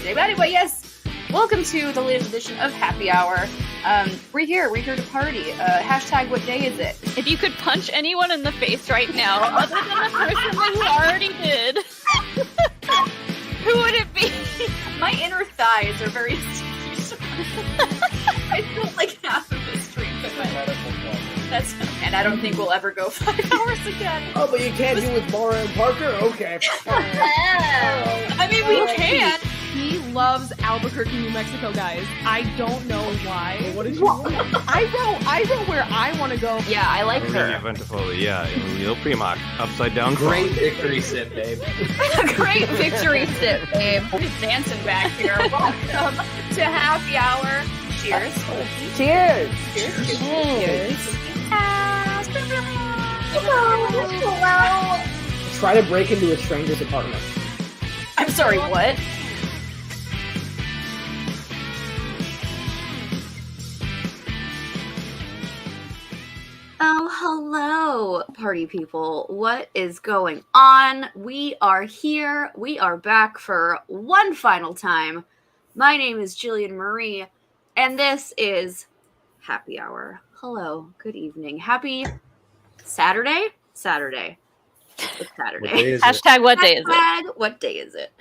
Tuesday. But anyway, yes, welcome to the latest edition of Happy Hour. We're here to party. Hashtag what day is it? If you could punch anyone in the face right now, other than the person that you already did, who would it be? My inner thighs are very sticky. I feel like half of this drink in my life. And I don't think we'll ever go 5 hours again. Oh, but you can't do with Mara and Parker? Okay. I mean, we can. He loves Albuquerque, New Mexico, guys. I don't know why. Well, what did you want? I wrote where I want to go. Yeah, I like her. Eventually, yeah. Real Primac. Upside down. Great victory sip, babe. Great victory sip, babe. Just dancing back here. Welcome to Happy Hour. Cheers. Cheers. Cheers. Cheers. Hello. Try to break into a stranger's apartment. I'm sorry, what? Oh, hello, party people. What is going on? We are here. We are back for one final time. My name is Jillian Marie, and this is Happy Hour. Hello, good evening. Happy Saturday? Saturday. It's Saturday. Hashtag what day is it? Hashtag what day is it?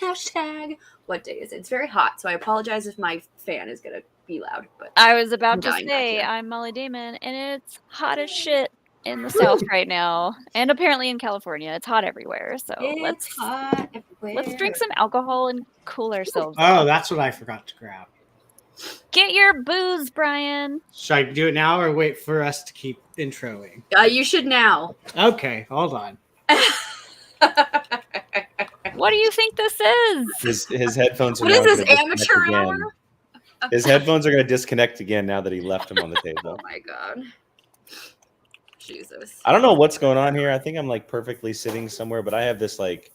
Hashtag what day is it? It's very hot, so I apologize if my fan is going to be loud. But I was about I'm to dying say, back here. I'm Molly Damon, and it's hot as shit in the South right now. And apparently in California. It's hot everywhere. So It's hot everywhere. let's drink some alcohol and cool ourselves. Oh, that's what I forgot to grab. Get your booze, Brian. Should I do it now or wait for us to keep introing? You should now. Okay, hold on. What do you think this is? His headphones are What is now this, gonna disconnect amateur again. hour? His headphones are going to disconnect again now that he left them on the Oh table. my god. Jesus. I don't know what's going on here. I think I'm like perfectly sitting somewhere, but I have this like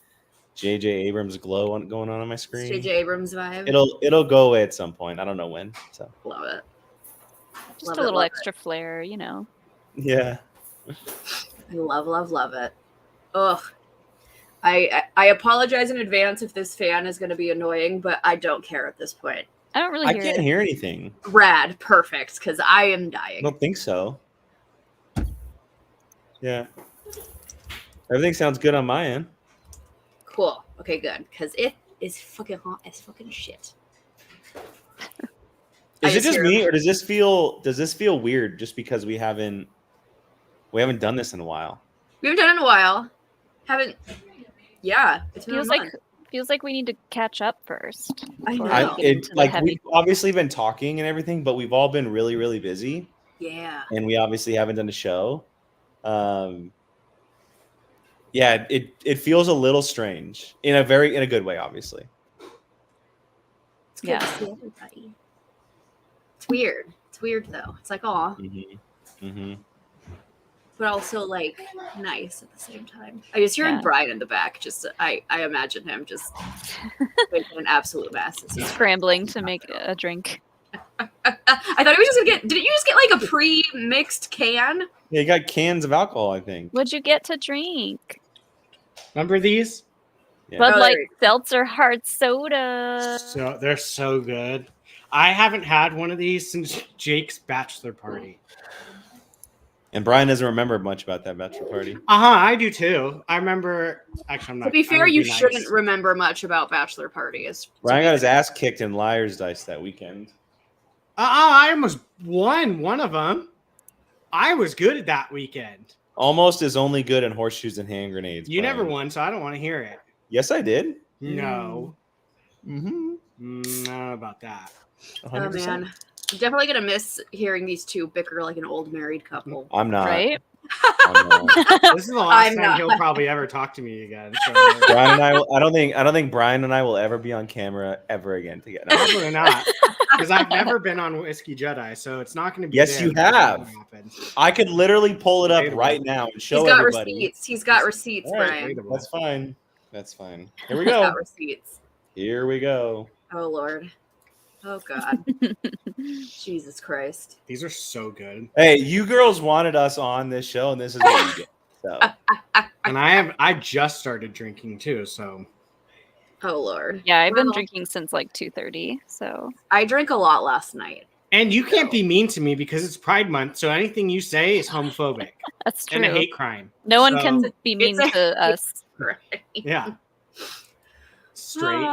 J.J. Abrams glow going on my screen. J.J. Abrams vibe. It'll go away at some point. I don't know when. So Love it. Just Love a it, little love extra flair, you know. yeah. I love it. Ugh. I apologize in advance if this fan is going to be annoying, but I don't care at this point. I don't really I hear can't it. hear anything. Rad, perfect, because I am I dying. don't think so. Yeah. Everything sounds good on my end. Cool. Okay, good, because it is fucking hot as fucking shit. I Is it just hear- me, or does this feel weird just because we haven't done this in a while? We haven't done it in a while. Yeah, it's been a Feels month. like we need to catch up first. I before know. we get into the heavy- We've obviously been talking and everything, but we've all been really, really busy, Yeah. and we obviously haven't done a show. Yeah, it feels a little strange in a good way, obviously. It's good Yeah. to see everybody. It's weird. It's weird though. It's like, aw, but also like nice at the same time. I just hearing Yeah. Brian in the back. Just I imagine him just making an absolute mess. This is- Scrambling to make a drink. I thought he was just gonna get. Didn't you just get like a pre-mixed can? Yeah, you got cans of alcohol, I think. What'd you get to drink? Remember these? Yeah. Bud Oh, Light there you Seltzer Hard Soda. So they're so good. I haven't had one of these since Jake's bachelor party. And Brian doesn't remember much about that bachelor party. I do too. I remember. Actually, I'm not. To be I'm fair, gonna you be nice. shouldn't remember much about bachelor parties. Brian got his ass kicked in Liar's Dice that weekend. I almost won one of them. I was good at that weekend. Almost is only good in horseshoes and hand grenades. You Brian. never won, so I don't want to hear it. Yes, I did. No. Mm-hmm. I don't know about that. Oh man, I'm definitely gonna miss hearing these two bicker like an old married couple. I'm not. Right? I'm not. This is the last I'm time not. he'll probably ever talk to me again. So Brian and I don't think Brian and I will ever be on camera ever again together. probably not. Because I've never been on Whiskey Jedi, so it's not going to be. Yes, there you when that have. happens. I could literally pull it up right now and show He's got everybody. receipts. He's got receipts, All right, Brian. that's fine. That's fine. Here we He's go. got receipts. Here we go. Oh Lord. Oh God. Jesus Christ. These are so good. Hey, you girls wanted us on this show, and this is what you get. So And I just started drinking too, so Oh Lord. Yeah, I've been Well, drinking since like 2:30. So I drank a lot last night. And you can't be mean to me because it's Pride Month, so anything you say is homophobic that's and a true. hate crime. No one So, can be mean it's to us. Right. Yeah. Straight.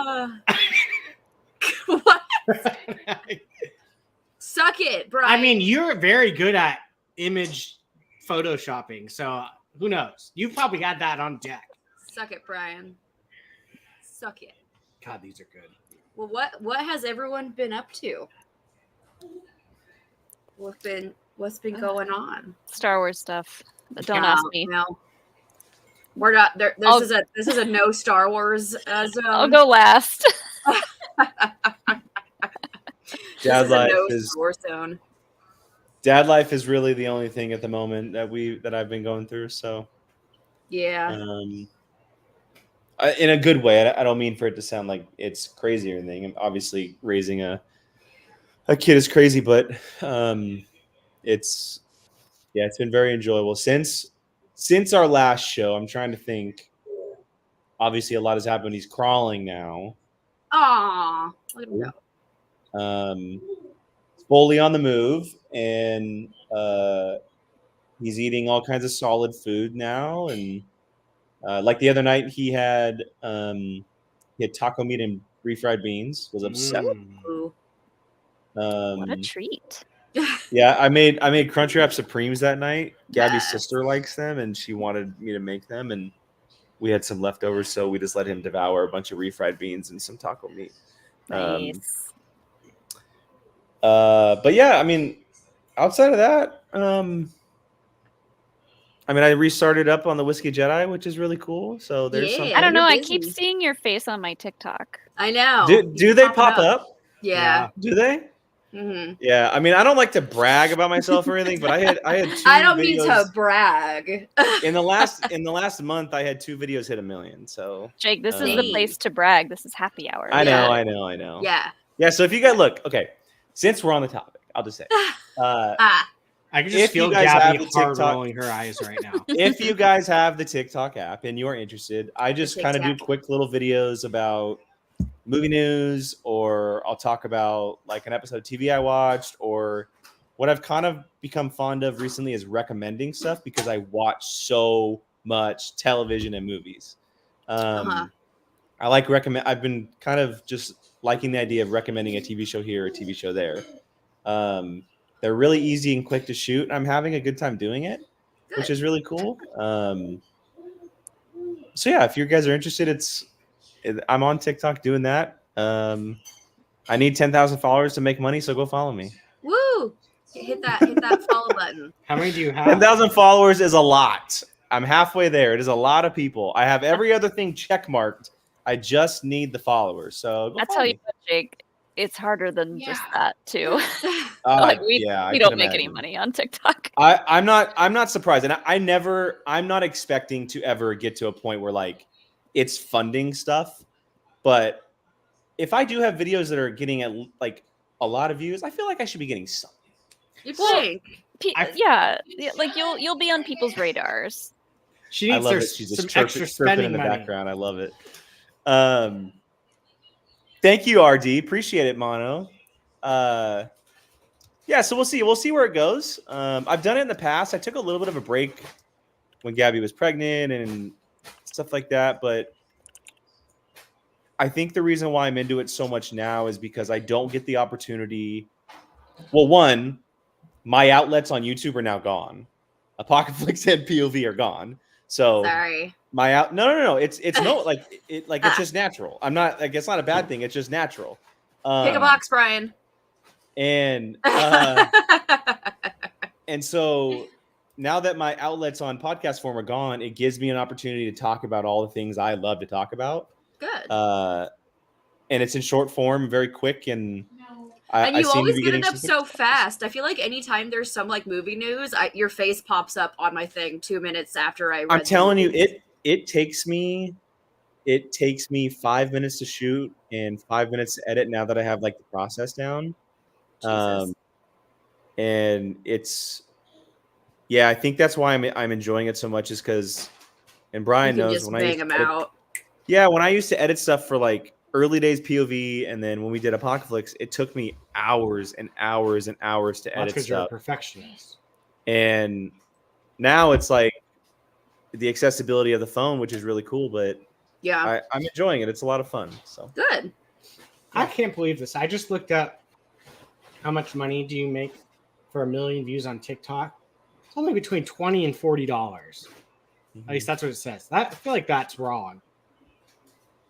What? Suck it, Brian. I mean, you're very good at image photoshopping, so who knows? You've probably got that on deck. Suck it, Brian. Suck it. God, these are good. Well, what has everyone been up to? What's been going on? Star Wars stuff. But don't ask me. No. We're not there. This is a no Star Wars zone. I'll go last. Dad life no is Star Wars zone. dad life is really the only thing at the moment that I've been going through. So Yeah. in a good way. I don't mean for it to sound like it's crazy or anything. And obviously, raising a kid is crazy, but it's been very enjoyable since our last show. I'm trying to think. Obviously, a lot has happened. He's crawling now. Aw. Let him go. He's fully on the move, and he's eating all kinds of solid food now. And like the other night, he had taco meat and refried beans. Was upset. Ooh. What a treat. Yeah, I made Crunchwrap Supremes that night. Gabby's Yes. sister likes them, and she wanted me to make them, and we had some leftovers, so we just let him devour a bunch of refried beans and some taco meat. Nice. But yeah, I mean, outside of that, I restarted up on the Whiskey Jedi, which is really cool. So there's Yeah. something. I don't know. you're I keep busy. seeing your face on my TikTok. I know. Do they Pop it pop up? Yeah. Do they? Mm-hmm. Yeah. I mean, I don't like to brag about myself or anything, but I had 2 I don't mean videos. to brag. In the last month, I had 2 videos hit 1 million. So Jake, this is the Hey. place to brag. This is happy hour. I Yeah. know. Yeah. Yeah. So if you guys look, okay, since we're on the topic, I'll just say, I can just If you feel guys have Gabby the hard TikTok- rolling her eyes right now. if you guys have the TikTok app and you're interested, I just kind of do TikTok. quick little videos about movie news, or I'll talk about like an episode of TV I watched, or what I've kind of become fond of recently is recommending stuff because I watch so much television and movies. I like recommend. I've been kind of just liking the idea of recommending a TV show here, a TV show there. They're really easy and quick to shoot. I'm having a good time doing it, which is really cool. So yeah, if you guys are interested, I'm on TikTok doing that. I need 10,000 followers to make money, so go follow me. Woo! Hit that follow button. How many do you have? 10,000 followers is a lot. I'm halfway there. It is a lot of people. I have every other thing check marked. I just need the followers. So go I follow tell you me. what, Jake, it's harder than just that too. I we can don't make any imagine. money on TikTok. I'm not surprised, and I'm not expecting to ever get to a point where like it's funding stuff. But if I do have videos that are getting like a lot of views, I feel like I should be getting something. You think? Yeah, like you'll be on people's radars. She I needs love her, it. She's some just extra chirping spending in the money. background. I love it. Thank you, RD. Appreciate it, Mono. Yeah, so we'll see. We'll see where it goes. I've done it in the past. I took a little bit of a break when Gabby was pregnant and stuff like that, but I think the reason why I'm into it so much now is because I don't get the opportunity. Well, one, my outlets on YouTube are now gone. Apocalypse and POV are gone. So Sorry. no. It's no it's just natural. I'm not like it's not a bad thing. It's just natural. Pick a box, Brian. And and so now that my outlets on podcast form are gone, it gives me an opportunity to talk about all the things I love to talk about. Good. And it's in short form, very quick, and And you seem to always be get getting it up some so fast. I feel like anytime there's some like movie news, your face pops up on my thing 2 minutes after I read. I'm telling you, it. it takes me 5 minutes to shoot and 5 minutes to edit now that I have like the process down. Jesus. And I think that's why I'm enjoying it so much is because, and Brian You can knows just when I bang them out. Yeah, when I used to edit stuff for like early days POV, and then when we did Apocalypse, it took me hours and hours and hours to That's edit because you're a stuff. perfectionist. And now it's like the accessibility of the phone, which is really cool, but Yeah. I'm enjoying it. It's a lot of fun. So Good. I can't believe this. I just looked up how much money do you make for 1 million views on TikTok. It's only between $20 and $40. At least that's what it says. I feel like that's wrong.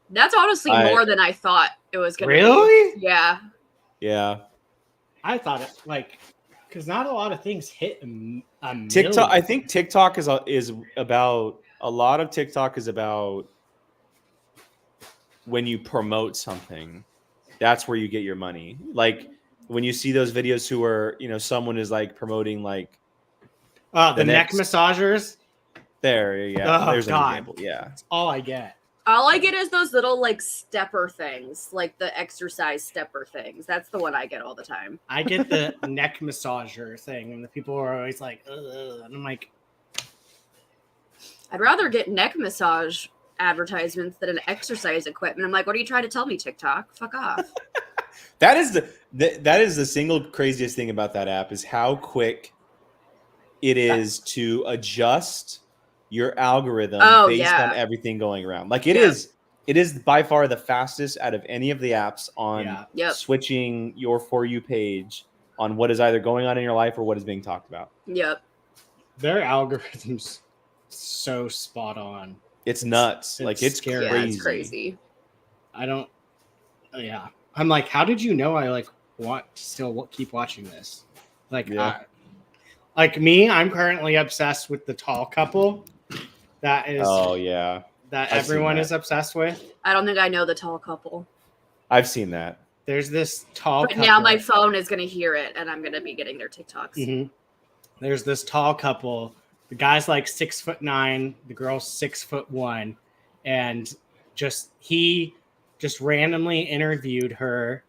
That's honestly more than I thought it was going to be. Really? Yeah. Yeah. I thought it like because not a lot of things hit a million. TikTok. I think TikTok is about a lot of TikTok is about when you promote something. That's where you get your money. Like when you see those videos who are, someone is like promoting like the neck massagers. There, yeah. Oh, there's God. an example. Yeah. That's all I get. All I get is those little like stepper things, like the exercise stepper things. That's the one I get all the time. I get the neck massager thing, and the people are always like, ugh. And I'm like, I'd rather get neck massage advertisements than an exercise equipment. I'm like, what are you trying to tell me, TikTok? Fuck off. That is the single craziest thing about that app is how quick it is to adjust your algorithm based on everything going around. Like it is by far the fastest out of any of the apps on switching your For You page on what is either going on in your life or what is being talked about. Yep. Their algorithm's so spot on. It's nuts. It's scary. crazy. Yeah, it's crazy. I don't. Yeah, I'm like, how did you know I like want to still keep watching this? Like, like me, I'm currently obsessed with the tall couple. That is. Oh yeah. That everyone is obsessed with. I don't think I know the tall couple. I've seen that. There's this tall but couple. Now my phone is going to hear it, and I'm going to be getting their TikToks. Mm-hmm. There's this tall couple. The guy's like 6'9", the girl's 6'1", and he just randomly interviewed her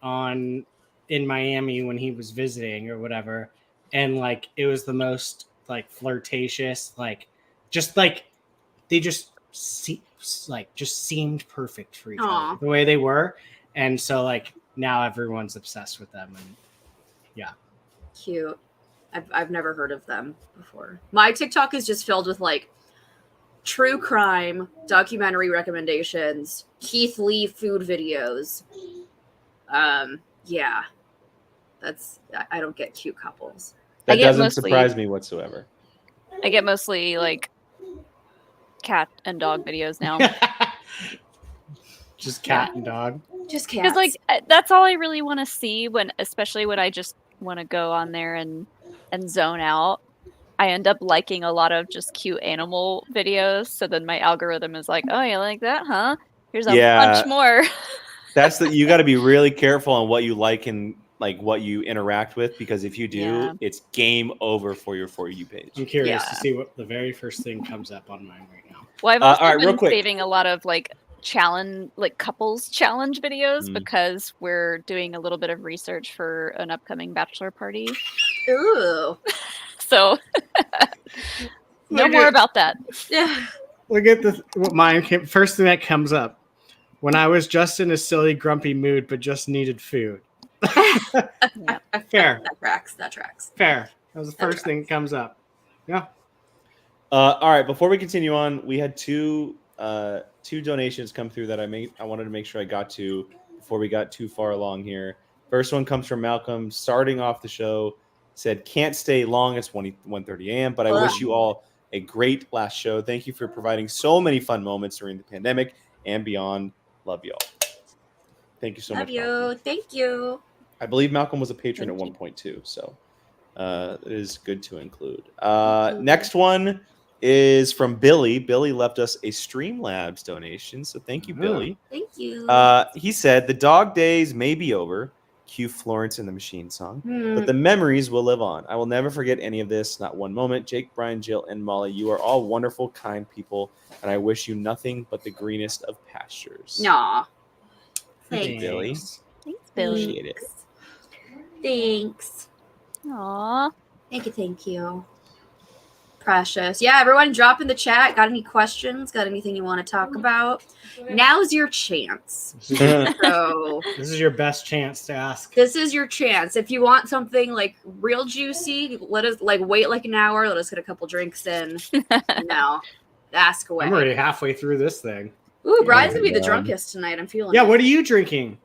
in Miami when he was visiting or whatever, and like it was the most like flirtatious, they just seemed perfect for each other the way they were, and so like now everyone's obsessed with them, and cute. I've never heard of them before. My TikTok is just filled with like true crime, documentary recommendations, Keith Lee food videos. Yeah, I don't get cute couples. That doesn't surprise me whatsoever. I get mostly like cat and dog videos now. Just cat and dog. Just cats. Because like that's all I really want to see especially when I just want to go on there and zone out. I end up liking a lot of just cute animal videos. So then my algorithm is like, oh, you like that, huh? Here's a bunch more. You got to be really careful on what you like and like what you interact with, because if you do, it's game over for your For You page. I'm curious to see what the very first thing comes up on mine right now. Well, I've also been saving a lot of like couples challenge videos because we're doing a little bit of research for an upcoming bachelor party. Ooh. So no more about that. Yeah. Look at what mine came first thing that comes up. When I was just in a silly, grumpy mood, but just needed food. Fair. That tracks. Fair. That was the first thing that comes up. Yeah. All right. Before we continue on, we had two donations come through that I wanted to make sure I got to before we got too far along here. First one comes from Malcolm. Starting off the show, said, "Can't stay long. It's 1:30 a.m. But I wish you all a great last show. Thank you for providing so many fun moments during the pandemic and beyond. Love y'all." Thank you so much. Love you. Malcolm. Thank you. I believe Malcolm was a patron at one point too, so it is good to include. Next one is from Billy. Billy left us a Streamlabs donation, so thank you, Billy. Thank you. He said, "The dog days may be over." Cue Florence and the Machine song. "But the memories will live on. I will never forget any of this, not one moment. Jake, Brian, Jill, and Molly, you are all wonderful, kind people, and I wish you nothing but the greenest of pastures." Aw. Thank you, Billy. Thanks, Billy. Appreciate it. Thanks. Aw. Thank you. Precious. Yeah, everyone drop in the chat. Got any questions? Got anything you want to talk about? Now's your chance. So This is your best chance to ask. this is your chance. If you want something like real juicy, let us like wait like an hour. Let us get a couple drinks in. No, ask away. I'm already halfway through this thing. Ooh, Brian's gonna be the God. drunkest tonight. I'm feeling. Yeah, it. what are you drinking?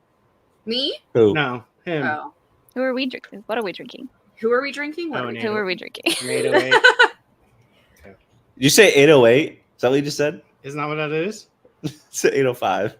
Me? Who? No, him. Oh, Who are we drinking? What are we drinking? who are we drinking? What Oh, are we no. Who are we drinking? Tomato eight. Did you say 808? Is that what you just said? Isn't that what that is? It's 805.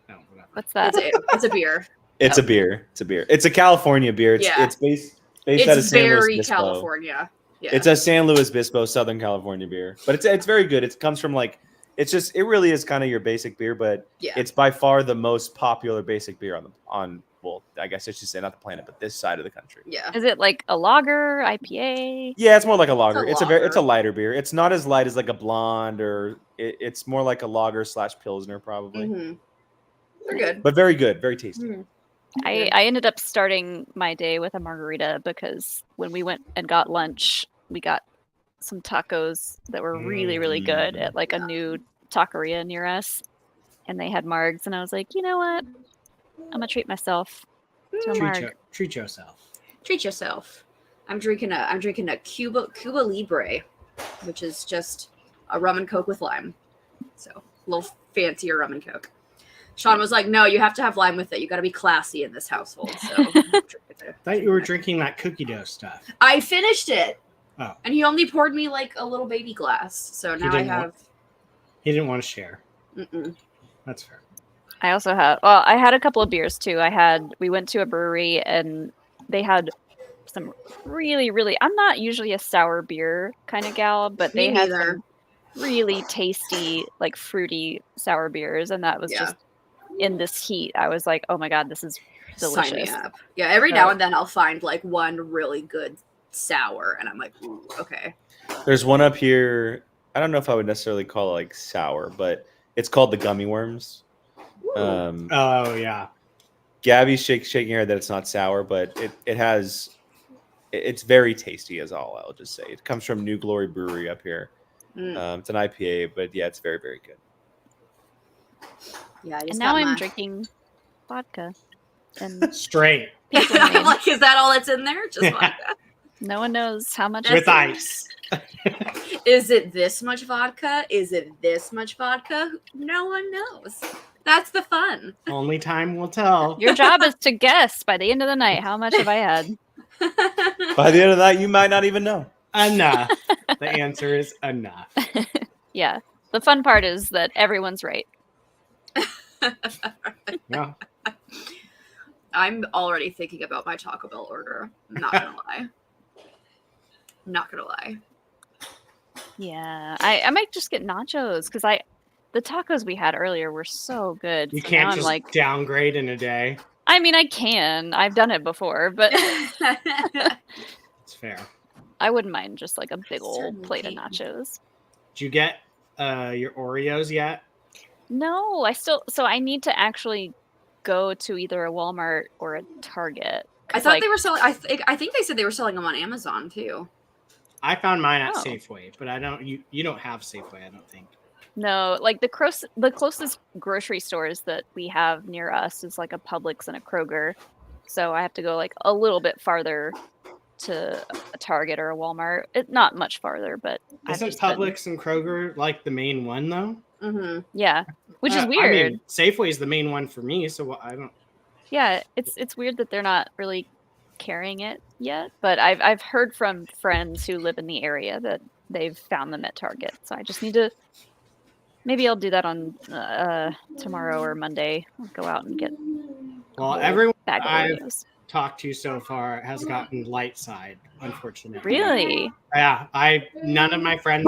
No, whatever. What's that? It's a beer. It's a beer. It's a beer. It's a California beer. It's Yeah. it's based out of It's San Luis very Obispo. California. Yeah. It's a San Luis Obispo, Southern California beer, but it's very good. It comes from like it really is kind of your basic beer, but yeah. it's by far the most popular basic beer on well, I guess I should say not the planet, but this side of the country. Yeah. Is it like a lager, IPA? Yeah, it's more like a lager. a It's lager. a lighter beer. It's not as light as like a blonde or it's more like a lager / pilsner probably, Mm-hmm. They're good. but very good, very tasty. Mhm. I ended up starting my day with a margarita because when we went and got lunch, we got some tacos that were really, really good at like a new taqueria near us. And they had margs, and I was like, you know what? I'm gonna treat myself to a marg. Treat yourself. Treat yourself. I'm drinking a Cuba Libre, which is just a rum and coke with lime. So a little fancier rum and coke. Sean was like, no, you have to have lime with it. You got to be classy in this household. So Thought you were drinking that cookie dough stuff. I finished it. Oh. And he only poured me like a little baby glass. So now I have. He didn't want to share. Mm-mm. That's fair. I also had I had a couple of beers too. We went to a brewery and they had some really, really, I'm not usually a sour beer kind of gal, but Me they had neither. some really tasty, like fruity sour beers, and that was Yeah. just in this heat. I was like, oh my god, this is delicious. Sign me up. Yeah, every now and then I'll find like one really good sour, and I'm like, ooh, okay. There's one up here. I don't know if I would necessarily call it like sour, but it's called the gummy worms. Oh yeah. Gabby's shaking her head that it's not sour, but it's very tasty is all I'll just say. It comes from New Glory Brewery up here. It's an IPA, but yeah, it's very, very good. Yeah, I just And now got I'm my- drinking vodka. And Straight. people I'm made- like, is that all that's in there? Just vodka. no one knows how much With is ice. Is it this much vodka? Is it this much vodka? No one knows. That's the fun. Only time will tell. Your job is to guess by the end of the night how much have I had. By the end of that, you might not even know. Enough. The answer is enough. Yeah. The fun part is that everyone's right. Yeah. I'm already thinking about my Taco Bell order. I'm not gonna lie. Not gonna lie. Yeah. I might just get nachos because the tacos we had earlier were so good. You So can't now I'm just like, downgrade in a day. I mean, I can. I've done it before, but It's fair. I wouldn't mind just like a big old Certainly plate of can. nachos. Did you get your Oreos yet? No, so I need to actually go to either a Walmart or a Target. I thought they were selling. I think they said they were selling them on Amazon too. I found mine at Oh. Safeway, but I don't. You don't have Safeway, I don't think. No, like the closest grocery stores that we have near us is like a Publix and a Kroger. So I have to go like a little bit farther to a Target or a Walmart. Not much farther, but I've Isn't just been- Publix and Kroger like the main one though? Mm-hmm. yeah, which is I weird. mean, Safeway is the main one for me, so I don't. Yeah, it's weird that they're not really carrying it yet. But I've heard from friends who live in the area that they've found them at Target. So I just need to. Maybe I'll do that on tomorrow or Monday. I'll go out and get Well, whole everyone bag of I've Oreos. talked to so far has gotten light side, unfortunately. Really? Yeah, none of my friends.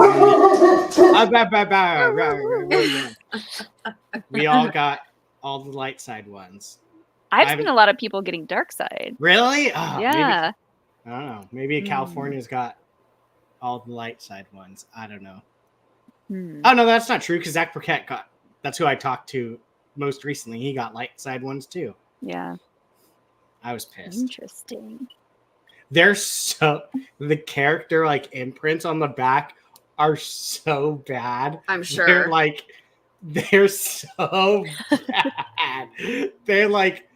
We all got all the light side ones. I've I've- seen a lot of people getting dark side. Really? Oh, maybe- Yeah. I don't know. Maybe California's got all the light side ones. I don't know. Hmm. Oh no, that's not true because Zach Burkett got. That's who I talked to most recently. He got light side ones too. Yeah. I was pissed. Interesting. they're so the character like imprints on the back are so bad. I'm sure. They're so bad. They're like,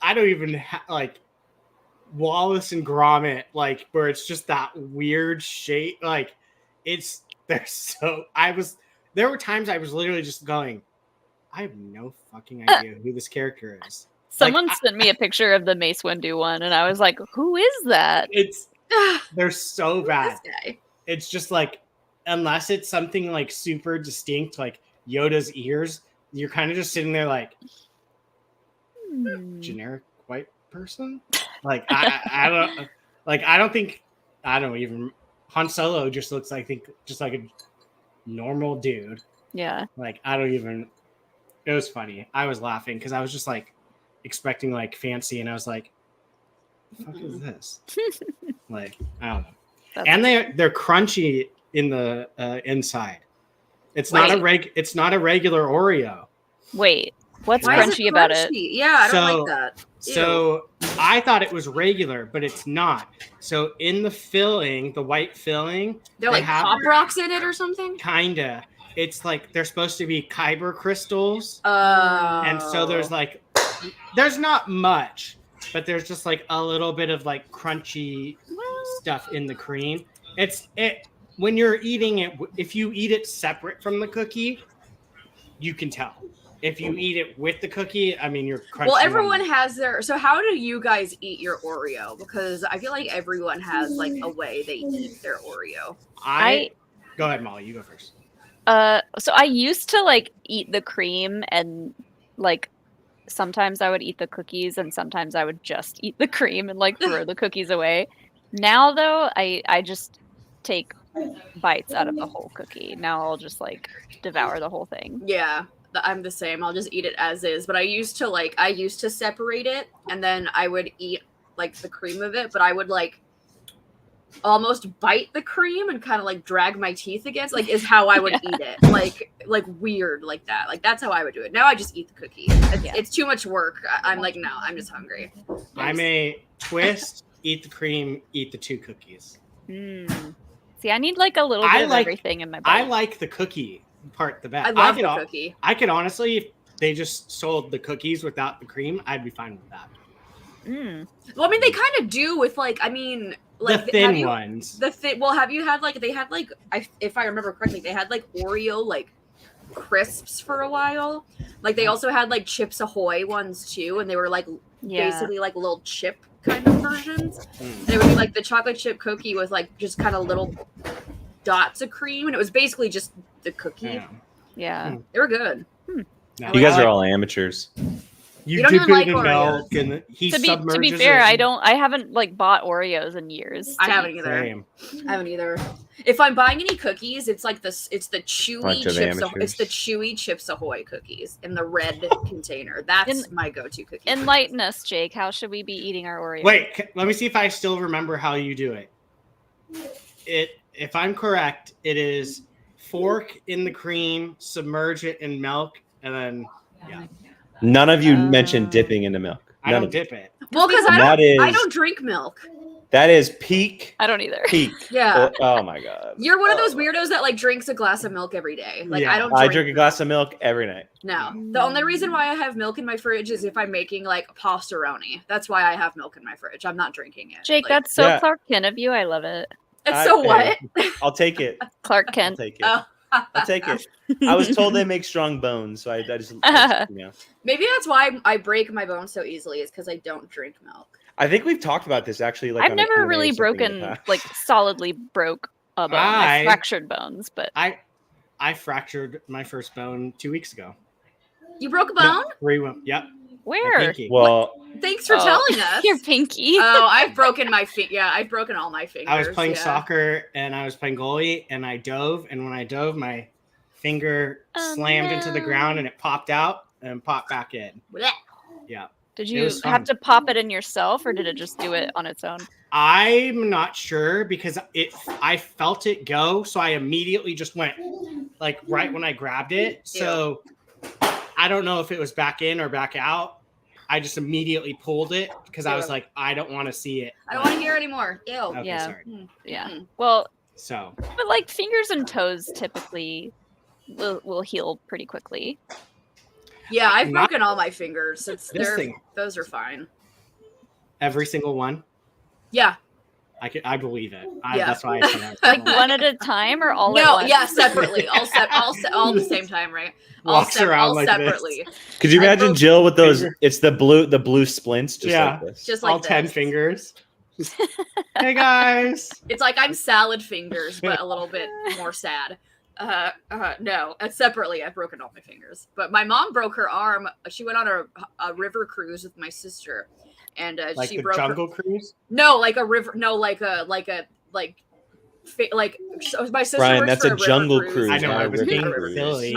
I don't even like Wallace and Gromit, like where it's just that weird shape. Like they're so. There were times I was literally just going, I have no fucking idea who this character is. Someone sent me a picture of the Mace Windu one, and I was like, "Who is that?" They're so bad. This guy. It's just like, unless it's something like super distinct, like Yoda's ears, you're kind of just sitting there like, generic white person. Like I don't even. Han Solo just looks like a normal dude. Yeah. Like I don't even. It was funny. I was laughing because I was just like expecting like fancy, and I was like, "The fuck is this?" Like I don't know. And they're crunchy in the inside. It's not a regular Oreo. Wait, what's Why is crunchy about it? Yeah, I don't like that. Ew. So I thought it was regular, but it's not. So in the filling, the white filling, they're like Pop Rocks in it or something? Kinda. It's like they're supposed to be Kyber crystals. Oh. And so there's not much, but there's just like a little bit of like crunchy stuff in the cream. When you're eating it, if you eat it separate from the cookie, you can tell. If you eat it with the cookie, I mean, you're crunchy. Well, everyone has their. So, how do you guys eat your Oreo? Because I feel like everyone has like a way they eat their Oreo. Go ahead, Molly. You go first. So I used to like eat the cream, and like sometimes I would eat the cookies, and sometimes I would just eat the cream and like throw the cookies away. Now, though, I just take bites out of the whole cookie. Now I'll just like devour the whole thing. Yeah. I'm the same. I'll just eat it as is. But I used to separate it, and then I would eat like the cream of it, but I would like almost bite the cream and kind of like drag my teeth against, like is how I would eat it. Like weird like that. Like that's how I would do it. Now I just eat the cookie. It's too much work. I'm like, no, I'm just hungry. I may twist, eat the cream, eat the 2 cookies. See, I need like a little bit of everything in my bite. I like the cookie part the best. I love the cookie. I could honestly, if they just sold the cookies without the cream, I'd be fine with that. Well, I mean, they kind of do with like, I mean, like the thin ones. Well, have you had like, they had like, if I remember correctly, they had like Oreo like crisps for a while. Like they also had like Chips Ahoy ones too, and they were like basically like little chip kind of versions. They would be like the chocolate chip cookie with like just kind of little dots of cream, and it was basically just the cookie. Yeah. They were good. You guys are all amateurs. You don't dip even like it in milk, and he submerges to be fair, it. I haven't like bought Oreos in years. I haven't either. If I'm buying any cookies, it's like it's the chewy Chips Ahoy cookies in the red container. That's my go-to cookie. Enlighten us, Jake. How should we be eating our Oreos? Wait, let me see if I still remember how you do it. If I'm correct, it is fork in the cream, submerge it in milk, and then None of you mentioned dipping into milk. I don't dip it. Well, because I don't drink milk. That is peak. I don't either. Peak. Yeah. Oh my god. You're one of those weirdos that like drinks a glass of milk every day. Like I drink a glass of milk every night. No. The only reason why I have milk in my fridge is if I'm making like pastaroni. That's why I have milk in my fridge. I'm not drinking it. Jake, that's so Clark Kent of you. I love it. What? I'll take it. Clark Kent. I'll take it. I'll take it. I was told they make strong bones, so I just Maybe that's why I break my bones so easily, is because I don't drink milk. I think we've talked about this actually. Like I've never really solidly broke a bone. I fractured bones, but I fractured my first bone 2 weeks ago. You broke a bone? Yep. Where? Well, thanks for telling us. Your pinky. Oh, I've broken my feet. Yeah, I've broken all my fingers. I was playing soccer and I was playing goalie and I dove, and when I dove, my finger slammed into the ground and it popped out and popped back in. Yeah. Did you have to pop it in yourself, or did it just do it on its own? I'm not sure because I felt it go, so I immediately just went like right when I grabbed it. So I don't know if it was back in or back out, I just immediately pulled it because I was Yeah. like, I don't want to see it. I don't want to hear anymore. Ew. Okay, Yeah. sorry. Yeah. Mm. Well, So but like fingers and toes typically will heal pretty quickly. Yeah, I've Not- broken all my fingers. thing. Those are fine. every single one, Yeah. I believe it. Yeah. That's why I said every Like single one at a time or all at No, once? yeah, separately. All at the same time, right? Walks around all like separately. Could you I imagine broke- Jill with those? Finger. It's the blue splints, just Yeah. like this. Just like all 10 this. fingers. Hey guys. It's like I'm salad fingers, but a little bit more sad. No, separately, I've broken all my fingers. But my mom broke her arm. She went on a river cruise with my sister, and Like she the broke Jungle Cruise. No, like a river. No, like so my sister Brian, works that's for a river jungle cruise. cruise. I know, not I a was river being cruise. silly.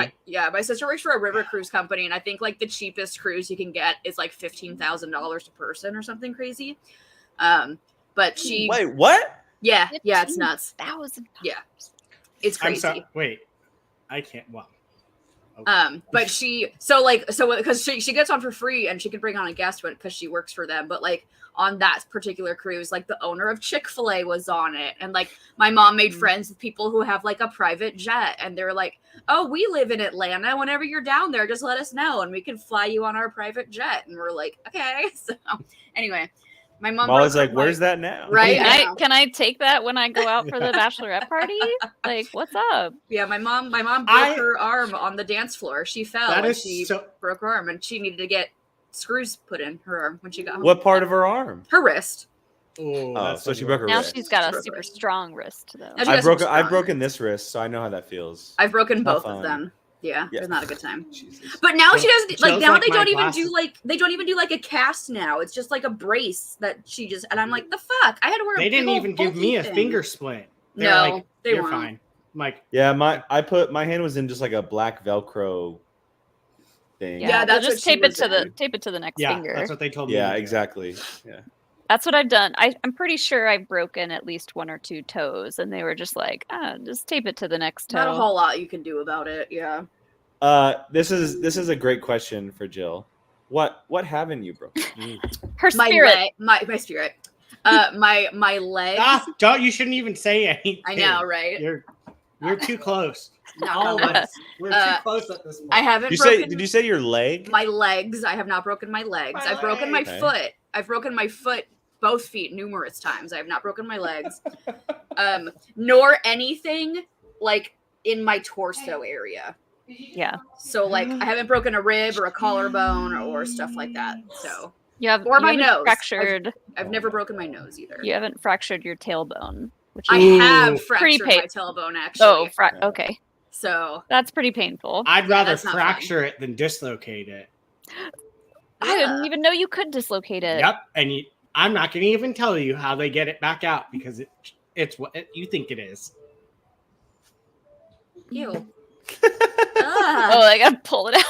My sister works for a river cruise company, and I think like the cheapest cruise you can get is like $15,000 a person or something crazy. But she, Wait, what? yeah, it's nuts. $15,000. Yeah, it's I'm crazy. sorry. Wait. I can't. Well. But because she gets on for free and she can bring on a guest because she works for them. But like on that particular cruise, like the owner of Chick-fil-A was on it, and like my mom made friends with people who have like a private jet, and they're like, "Oh, we live in Atlanta. Whenever you're down there, just let us know, and we can fly you on our private jet." And we're like, "Okay." So anyway, my mom. Molly's broke like, her "Where's leg. that now?" Right? Can I take that when I go out for the bachelorette party? Like, what's up? Yeah, my mom broke her arm on the dance floor. She fell That and is she so. broke her arm, and she needed to get screws put in her arm when she got home. What part of her arm? Her wrist. Oh, Oh, that's so the she broke her Now wrist. she's got a Broke super wrist. strong wrist, though. Now she has some I've strong broken wrist. this wrist, so I know how that feels. I've broken Not both fun. of them. Yeah, Yeah. it's not a good time. Jesus. But now she doesn't like. Jill's Now like they my don't even glasses. do like a cast. Now it's just like a brace that she just. And I'm like, the fuck! I had to wear. They a didn't big even old give me a bulky thing. finger split. They're No, like, they you're weren't. fine. I'm like, Yeah, my hand was in just like a black Velcro thing. Yeah, that's just what she tape it was to the in. tape it to the next yeah, finger. that's what they told me. Yeah, to do. exactly. Yeah. That's what I've done. I'm pretty sure I've broken at least one or two toes, and they were just like, just tape it to the next toe. Not a whole lot you can do about it. Yeah. This is a great question for Jill. What haven't you broken? Her My spirit. my spirit. My legs. Don't. You shouldn't even say anything. I know, right? You're too close. Not All of gonna- us. We're too close at this point. I haven't Did broken you say your leg? my legs. I have not broken my legs. My I've broken my leg. foot. I've broken my foot, both feet, numerous times. I have not broken my legs. Nor anything like in my torso area. Yeah. So like I haven't broken a rib or a collarbone or stuff like that. So You have Or you my haven't nose. fractured. I've never broken my nose either. You haven't fractured your tailbone, which I is Ooh. have Pretty fractured pain- my tailbone actually. okay. So That's pretty painful. I'd rather that's not fracture it than dislocate it. I didn't even know you could dislocate it. Yep. And I'm not going to even tell you how they get it back out because it's what you think it is. ew. Oh, I gotta pull it out.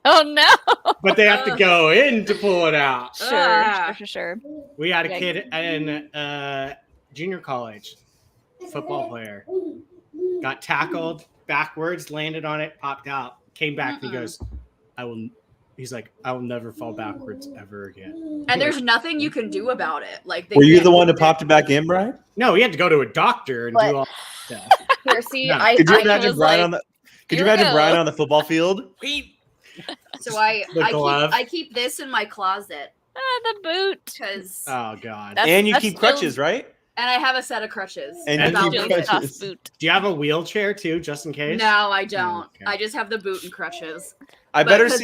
Oh no. But they have to go in to pull it out. Sure. We had a Yeah. kid in junior college, football player, got tackled backwards, landed on it, popped out, came back, and he goes, He's like, I will never fall backwards ever again. And there's nothing you can do about it. Like they Were you can't- the one who popped it back in, Brian? No, he had to go to a doctor and But- do all that. Here, see, No. I Could you I imagine was Brian like, on the? Could you "Here we imagine go." Brian on the football field? so The glove. I keep this in my closet The boot. because Oh God. That's- And you that's keep still- crutches, right? and I have a set of crutches. And you without keep me. Jill's crutches. tough boot. Do you have a wheelchair too, just in case? No, I don't. Okay. I just have the boot and crutches. I But better 'cause-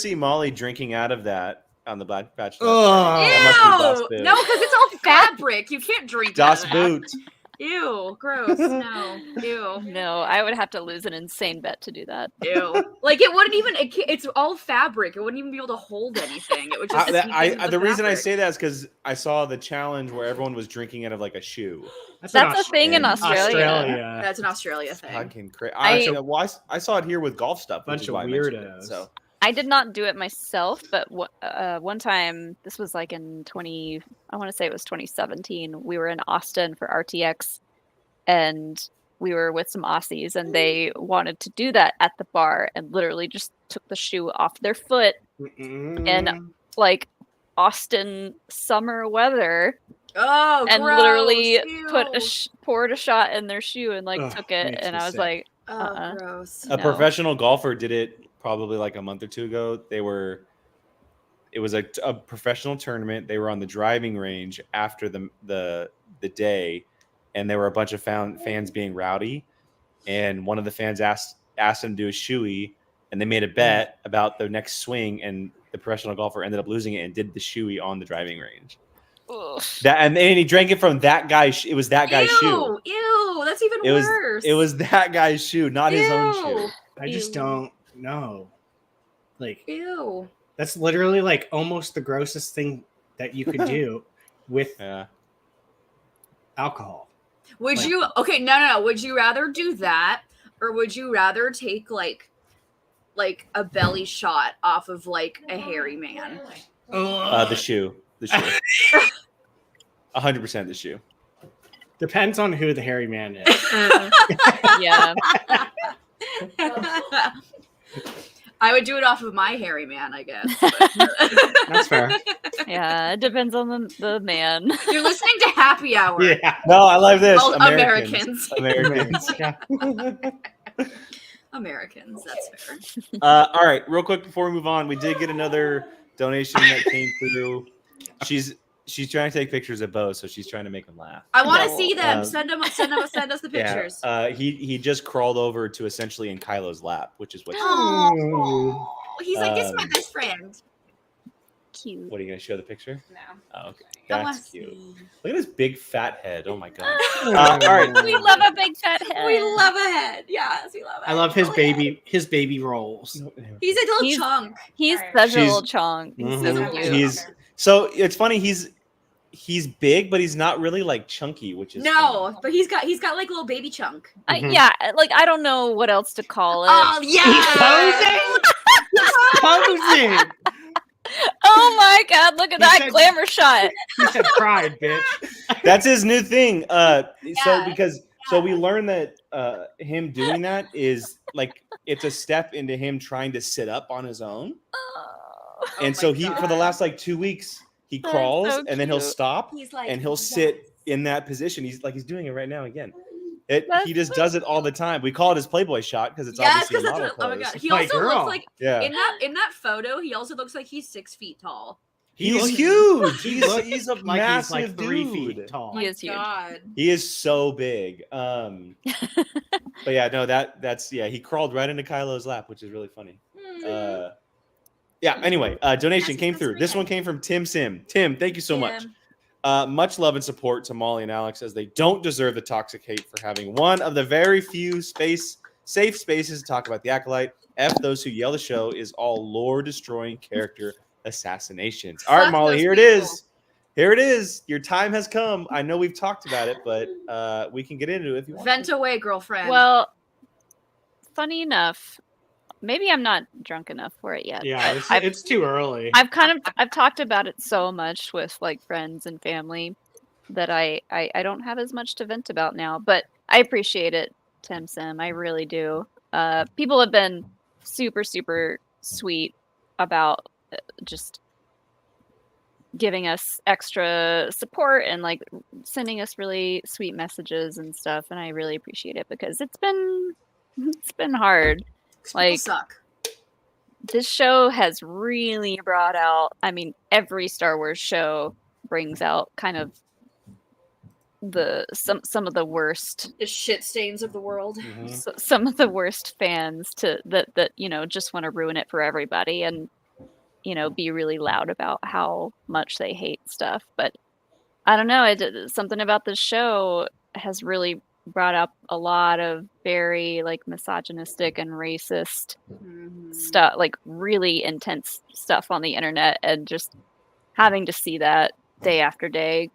see Molly drinking out of that on the Bachelor. Oh. Ew! That must be Das Boot. No, because it's all fabric. You can't drink out Das of that. Boot. Ew, gross. No, ew, No, I would have to lose an insane bet to do that. ew. Like it wouldn't even. It's all fabric. It wouldn't even be able to hold anything. It would just. sneak into The reason I fabric. say that is because I saw the challenge where everyone was drinking out of like a shoe. That's a thing in Australia. Australia. That's an Australia thing. Fucking crazy. I saw it here with golf stuff. Which Bunch is of why I mentioned it. weirdos. So I did not do it myself, but one time, this was like in I want to say it was 2017. We were in Austin for RTX, and we were with some Aussies, and they wanted to do that at the bar, and literally just took the shoe off their foot in like Austin summer weather, Oh, and gross. literally Ew. poured a shot in their shoe and like Ugh, took it, makes and me I was sick. like, Oh, gross. A No. professional golfer did it probably like a month or two ago. It was a professional tournament. They were on the driving range after the day, and there were a bunch of fans being rowdy, and one of the fans asked him to do a shoey, and they made a bet about the next swing, and the professional golfer ended up losing it and did the shoey on the driving range. ugh. That and he drank it from that guy's. It was that guy's shoe. Ew, that's even It was worse. it was that guy's shoe, not his own shoe. I just Ew. don't know. Like, Ew. that's literally like almost the grossest thing that you could do with Yeah. alcohol. Would Like- you? Okay, no. Would you rather do that, or would you rather take like a belly shot off of like a hairy man? The shoe. 100% the shoe. Depends on who the hairy man is. Yeah. I would do it off of my hairy man, I guess. That's fair. Yeah, it depends on the man. You're listening to Happy Hour. Yeah. No, I love this. Well, Americans. Yeah. Americans, that's fair. All right, real quick before we move on, we did get another donation that came through. She's trying to take pictures of Bo, so she's trying to make him laugh. I want to No. see them. Send us the pictures. Yeah, he just crawled over to essentially in Kylo's lap, which is what. Oh, he's like, this is my Um, best friend. Cute. What are you gonna show the picture? No. Oh, okay, I wanna that's cute. see. Look at his big fat head. Oh my god. All all right. We love a big fat head. We love a head. Yes, we love it. I love his Oh, yeah. baby rolls. He's a little He's- chunk. He's Alright. such a She's- little chunk. He's so Mhm. cute. He's so it's funny. He's big, but he's not really like chunky, which is No, fun. but he's got like a little baby chunk. Mhm. Yeah, like I don't know what else to call it. Oh yeah. Posing. Oh my god, look at He that said- glamour shot. He said pride, bitch. That's his new thing. So Yeah. so we learned that him doing that is like it's a step into him trying to sit up on his own. Oh. And my so he for the God. last like 2 weeks he That's crawls so and then he'll cute. stop He's like, and he'll sit in that position. He's doing it right now again. He That's just does it all the time. We call it his Playboy shot because it's Yes, obviously because a that's model what, oh my pose. god. He My also girl. looks like Yeah, in that photo. He also looks like he's 6 feet tall. he's looks- huge. He He's looks he's a like massive he's like 3 dude. feet tall. He is huge. God. He is so big. But yeah, no, that's he crawled right into Kylo's lap, which is really funny. Yeah. Anyway, donation That's came so through. This sweet. one came from Tim Sim. Tim, thank you so much. Much love and support to Molly and Alex as they don't deserve the toxic hate for having one of the very few safe spaces to talk about the Acolyte. F those who yell the show is all lore destroying character assassinations. All right, Fuck Molly, those here it people. is. Here it is. Your time has come. I know we've talked about it, but we can get into it if you want. Vent away, girlfriend. Well, funny enough, maybe I'm not drunk enough for it yet. Yeah, but it's too early. I've talked about it so much with like friends and family that I don't have as much to vent about now, but I appreciate it, Tim Sim. I really do. People have been super sweet about just giving us extra support and like sending us really sweet messages and stuff, and I really appreciate it because it's been hard. 'Cause people like- suck. This show has really brought out, I mean, every Star Wars show brings out kind of some of the worst The shit stains of the world. Mhm. some of the worst fans that just want to ruin it for everybody and be really loud about how much they hate stuff. But I don't know, something about this show has really brought up a lot of very like misogynistic and racist stuff, like really intense stuff on the internet, and just having to see that day after day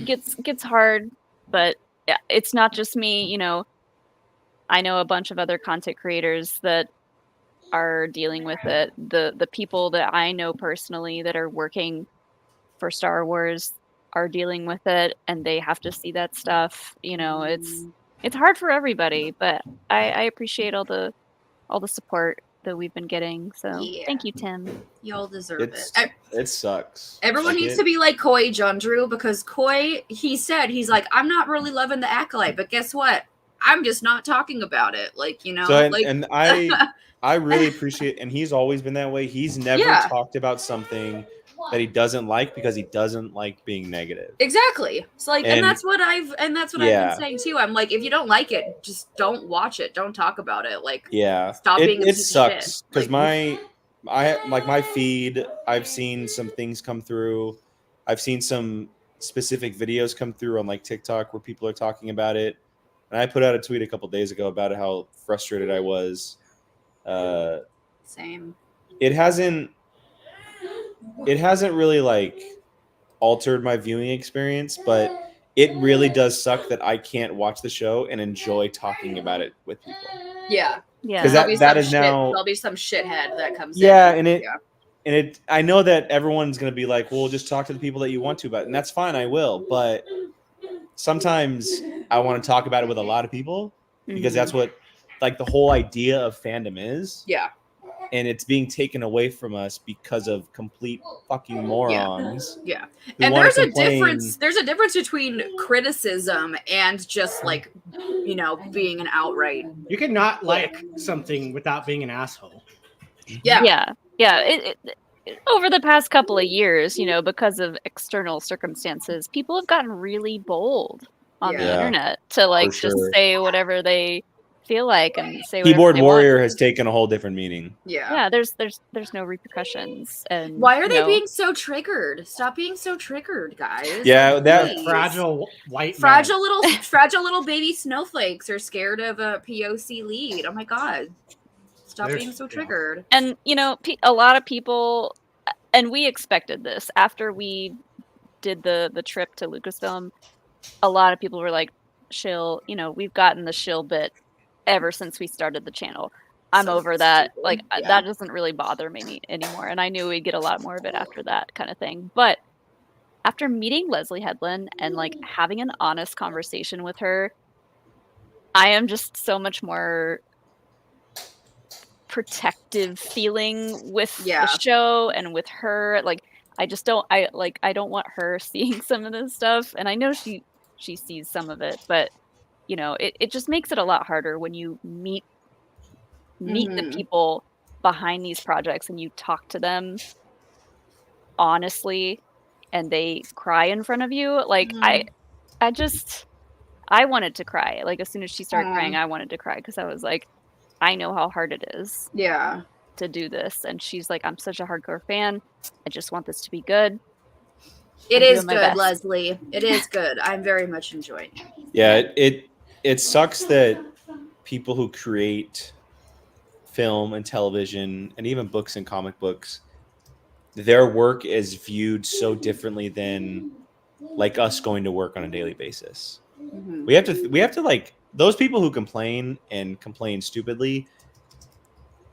gets hard. But yeah, it's not just me. I know a bunch of other content creators that are dealing with it. The people that I know personally that are working for Star Wars are dealing with it, and they have to see that stuff. It's hard for everybody, but I appreciate all the support that we've been getting. So Yeah. thank you, Tim. Y'all deserve it. It sucks. Everyone needs to be like Coy John Drew, because Coy, he's like, I'm not really loving the Acolyte, but guess what? I'm just not talking about it. Like, you know, So like and I really appreciate, and he's always been that way. He's never talked about something that he doesn't like because he doesn't like being negative. Exactly. It's like, and that's what I've been saying too. I'm like, if you don't like it, just don't watch it. Don't talk about it. Like, stop being a piece of shit. It sucks because my feed, I've seen some things come through. I've seen some specific videos come through on like TikTok where people are talking about it. And I put out a tweet a couple days ago about how frustrated I was. Same. It hasn't really like altered my viewing experience, but it really does suck that I can't watch the show and enjoy talking about it with people. Yeah. Yeah. Because that is now there'll be some shithead that comes in. And it I know that everyone's gonna be like, well, just talk to the people that you want to about it, and that's fine, I will. But sometimes I want to talk about it with a lot of people because that's what like the whole idea of fandom is. Yeah. And it's being taken away from us because of complete fucking morons. Yeah. And there's a difference between criticism and just like, you know, being an outright. You cannot like something without being an asshole. Yeah. It over the past couple of years, you know, because of external circumstances, people have gotten really bold on the internet to like just say whatever they feel like and say whatever Keyboard they warrior want. has taken a whole different meaning. Yeah, there's no repercussions. And why are they being so triggered? Stop being so triggered, guys. Yeah, that fragile white fragile little baby snowflakes are scared of a POC lead. Oh my god. Stop being so triggered. And you know, a lot of people, and we expected this after we did the trip to Lucasfilm. A lot of people were like, "Shill, you know, we've gotten the shill bit ever since we started the channel. I'm over that. Like that doesn't really bother me anymore." And I knew we'd get a lot more of it after that kind of thing. But after meeting Leslie Headland and like having an honest conversation with her, I am just so much more protective feeling with the show and with her. Like I don't want her seeing some of this stuff, and I know she sees some of it, but you know, it just makes it a lot harder when you meet the people behind these projects and you talk to them honestly and they cry in front of you. Like I wanted to cry. Like as soon as she started crying, I wanted to cry because I was like, I know how hard it is to do this. And she's like, I'm such a hardcore fan. I just want this to be good. It is good, Leslie. It is good. I'm very much enjoying it. Yeah, it sucks that people who create film and television and even books and comic books, their work is viewed so differently than like us going to work on a daily basis. We have to like those people who complain and complain stupidly.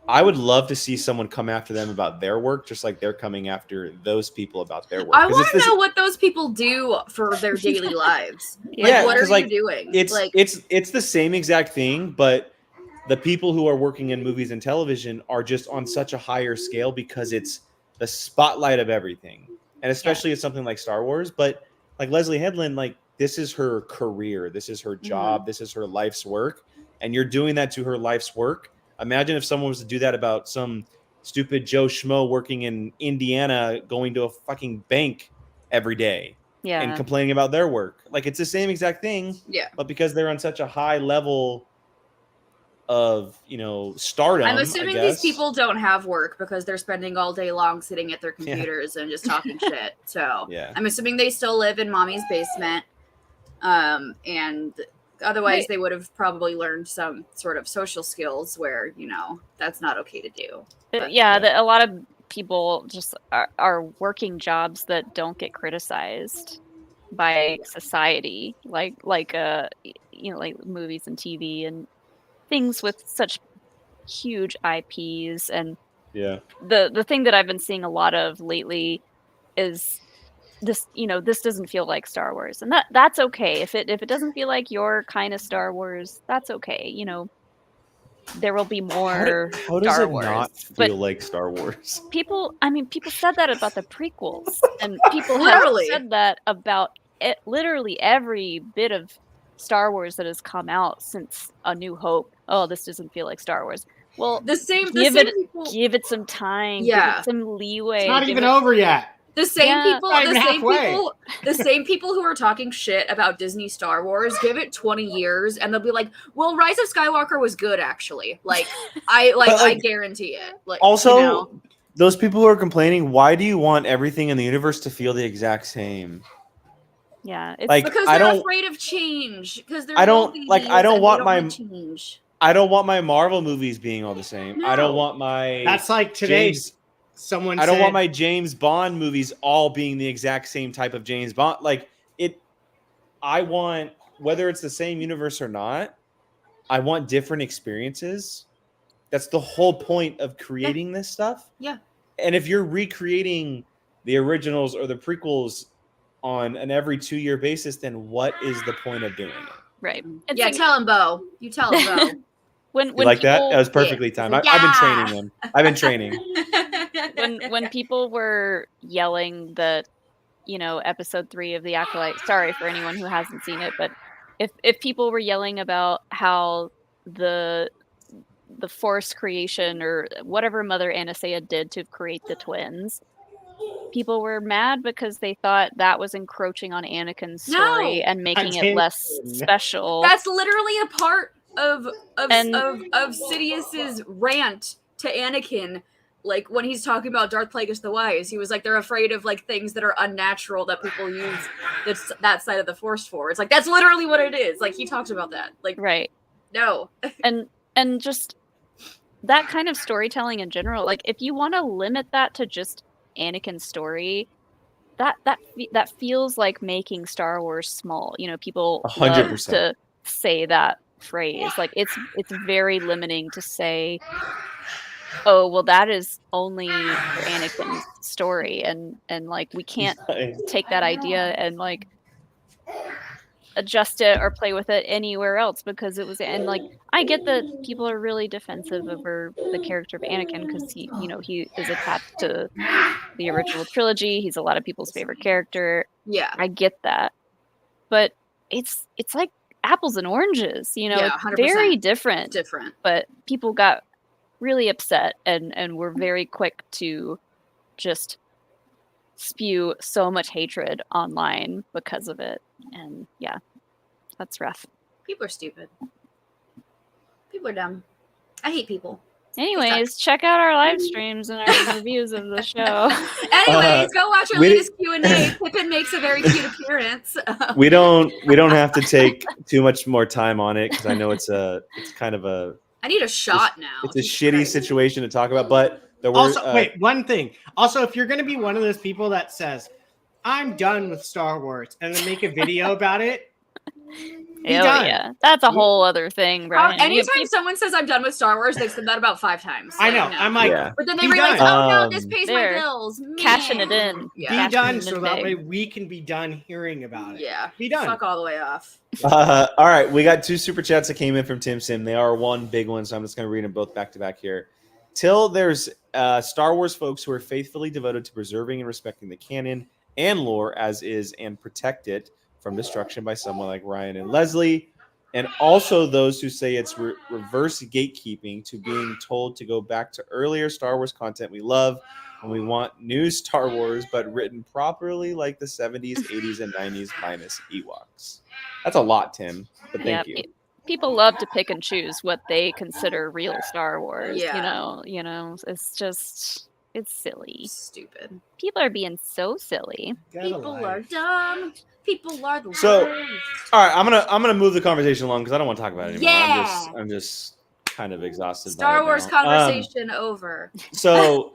I would love to see someone come after them about their work, just like they're coming after those people about their work. I want to know what those people do for their daily lives. Like, what are you doing? It's the same exact thing, but the people who are working in movies and television are just on such a higher scale because it's the spotlight of everything, and especially it's something like Star Wars. But like Leslie Headland, like this is her career, this is her job, this is her life's work, and you're doing that to her life's work. Imagine if someone was to do that about some stupid Joe Schmo working in Indiana, going to a fucking bank every day and complaining about their work. Like it's the same exact thing. Yeah. But because they're on such a high level of, you know, stardom. I'm assuming these people don't have work because they're spending all day long sitting at their computers and just talking shit. So I'm assuming they still live in mommy's basement. And otherwise, they would have probably learned some sort of social skills where, you know, that's not okay to do. But, a lot of people just are working jobs that don't get criticized by society, like you know, like movies and TV and things with such huge IPs. And the thing that I've been seeing a lot of lately is this, you know, this doesn't feel like Star Wars, and that's okay. If it doesn't feel like your kind of Star Wars, that's okay. You know, there will be more How does Star it Wars. not But feel like Star Wars? people said that about the prequels, and people have Literally. said that about literally every bit of Star Wars that has come out since A New Hope. Oh, this doesn't feel like Star Wars. Well, The same give people. give it some time, Yeah. give it some leeway. It's not give even it- over yet. The same Yeah. people, Not the even same halfway. people, the same people who are talking shit about Disney Star Wars, give it 20 years and they'll be like, "Well, Rise of Skywalker was good actually." Like I But, guarantee it. Like Also, you know? those people who are complaining, why do you want everything in the universe to feel the exact same? Yeah, it's Like, because I they're don't, afraid of change. Because they're I don't- little like, I babies don't and want they my- want change. I don't want my Marvel movies being all the same. I don't No. want my That's like today. James. Someone I don't want said- my James Bond movies all being the exact same type of James Bond. Like it, I want, whether it's the same universe or not, I want different experiences. That's the whole point of creating this stuff. Yeah. And if you're recreating the originals or the prequels on an every 2-year basis, then what is the point of doing it? right. It's Yeah, like tell him, Bo. You tell him, Bo. when You like that? people, That was perfectly timed. Like, I've been yeah. training them. I've been training. when people were yelling that, episode 3 of the Acolyte, sorry for anyone who hasn't seen it, but if people were yelling about how the Force creation or whatever Mother Anastasia did to create the twins, people were mad because they thought that was encroaching on Anakin's story No. and making didn't. it less special. That's literally a part of And- Sidious's rant to Anakin. Like when he's talking about Darth Plagueis the Wise, he was like, they're afraid of like things that are unnatural that people use that side of the Force for. It's like that's literally what it is. Like he talks about that. Like right. no, And just that kind of storytelling in general, like if you want to limit that to just Anakin's story, that feels like making Star Wars small. People love 100%. to say that phrase. Like it's very limiting to say, oh well, that is only for Anakin's story, and like we can't take that idea and like adjust it or play with it anywhere else because it was. And like I get that people are really defensive over the character of Anakin because he is attached to the original trilogy. He's a lot of people's favorite character. yeah, I get that, but it's like apples and oranges. Yeah, it's 100%. very different. But people got really upset and were very quick to just spew so much hatred online because of it. And yeah, that's rough. people are stupid. People are dumb. I hate people. Anyways, check out our live streams and our reviews of the show. Anyways, go watch our we latest Q&A. Pippin makes a very cute appearance. We don't have to take too much more time on it because I know it's kind of a I need a shot now. it's a Jesus shitty Christ. situation to talk about, but there were Also, wait, one thing. Also, if you're going to be one of those people that says, I'm done with Star Wars, and then make a video about it, be Oh done. yeah, that's a whole other thing, Brian. Anytime someone says I'm done with Star Wars, they've said that about 5 times. I know. Like, no. I'm like, Yeah. But then they be realize, done. oh no, this pays my There. bills. Cashing Man. it in. Yeah. be Cashing done it so in that big. way we can be done hearing about it. Yeah. Be done. Fuck all the way off. all right, we got 2 super chats that came in from Tim Sim. They are one big one, so I'm just going to read them both back to back here. Till there's Star Wars folks who are faithfully devoted to preserving and respecting the canon and lore as is and protect it from destruction by someone like Ryan and Leslie. And also those who say it's reverse gatekeeping to being told to go back to earlier Star Wars content we love and we want new Star Wars, but written properly like the 70s, 80s, and 90s minus Ewoks. That's a lot, Tim, but thank you. People love to pick and choose what they consider real Star Wars. Yeah. It's just, it's silly. Stupid. People are being so silly. Get a People life. are dumb. People are the So- worst. All right, I'm gonna move the conversation along because I don't want to talk about it anymore. Yeah. I'm just kind of exhausted. by Star it Wars now. conversation over. So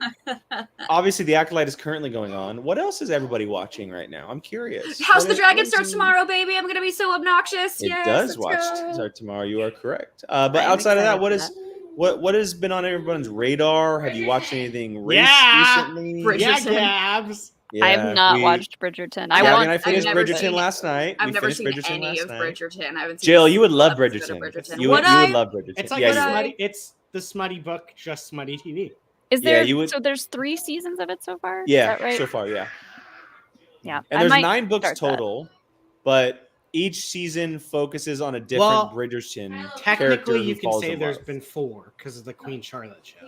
obviously the Acolyte is currently going on. What else is everybody watching right now? I'm curious. House What of the is- Dragon what is starts in- tomorrow, baby. I'm gonna be so obnoxious. It Yes, does let's go. start tomorrow. You are correct. But I'm outside of that, excited what has been on everyone's radar? Have you watched anything Yeah. recently? Bridgerton. Yeah, Gabs. I have not watched Bridgerton. Gabby and I I've finished never Bridgerton seen it. last night. I've We never finished seen Bridgerton any last of night. Bridgerton. I haven't seen Jill, a you would single love episode of Bridgerton. Bridgerton. You Would would I? love Bridgerton. It's like yeah, the you would. smutty. It's the smutty book, just smutty TV. Is Yeah, there? you would- So there's 3 seasons of it so far. Yeah, Is that right? so far, yeah. Yeah, And I there's might 9 books start that. total, but each season focuses on a different Bridgerton character. Technically, you who can falls say in there's love. been 4 because of the Queen Charlotte show.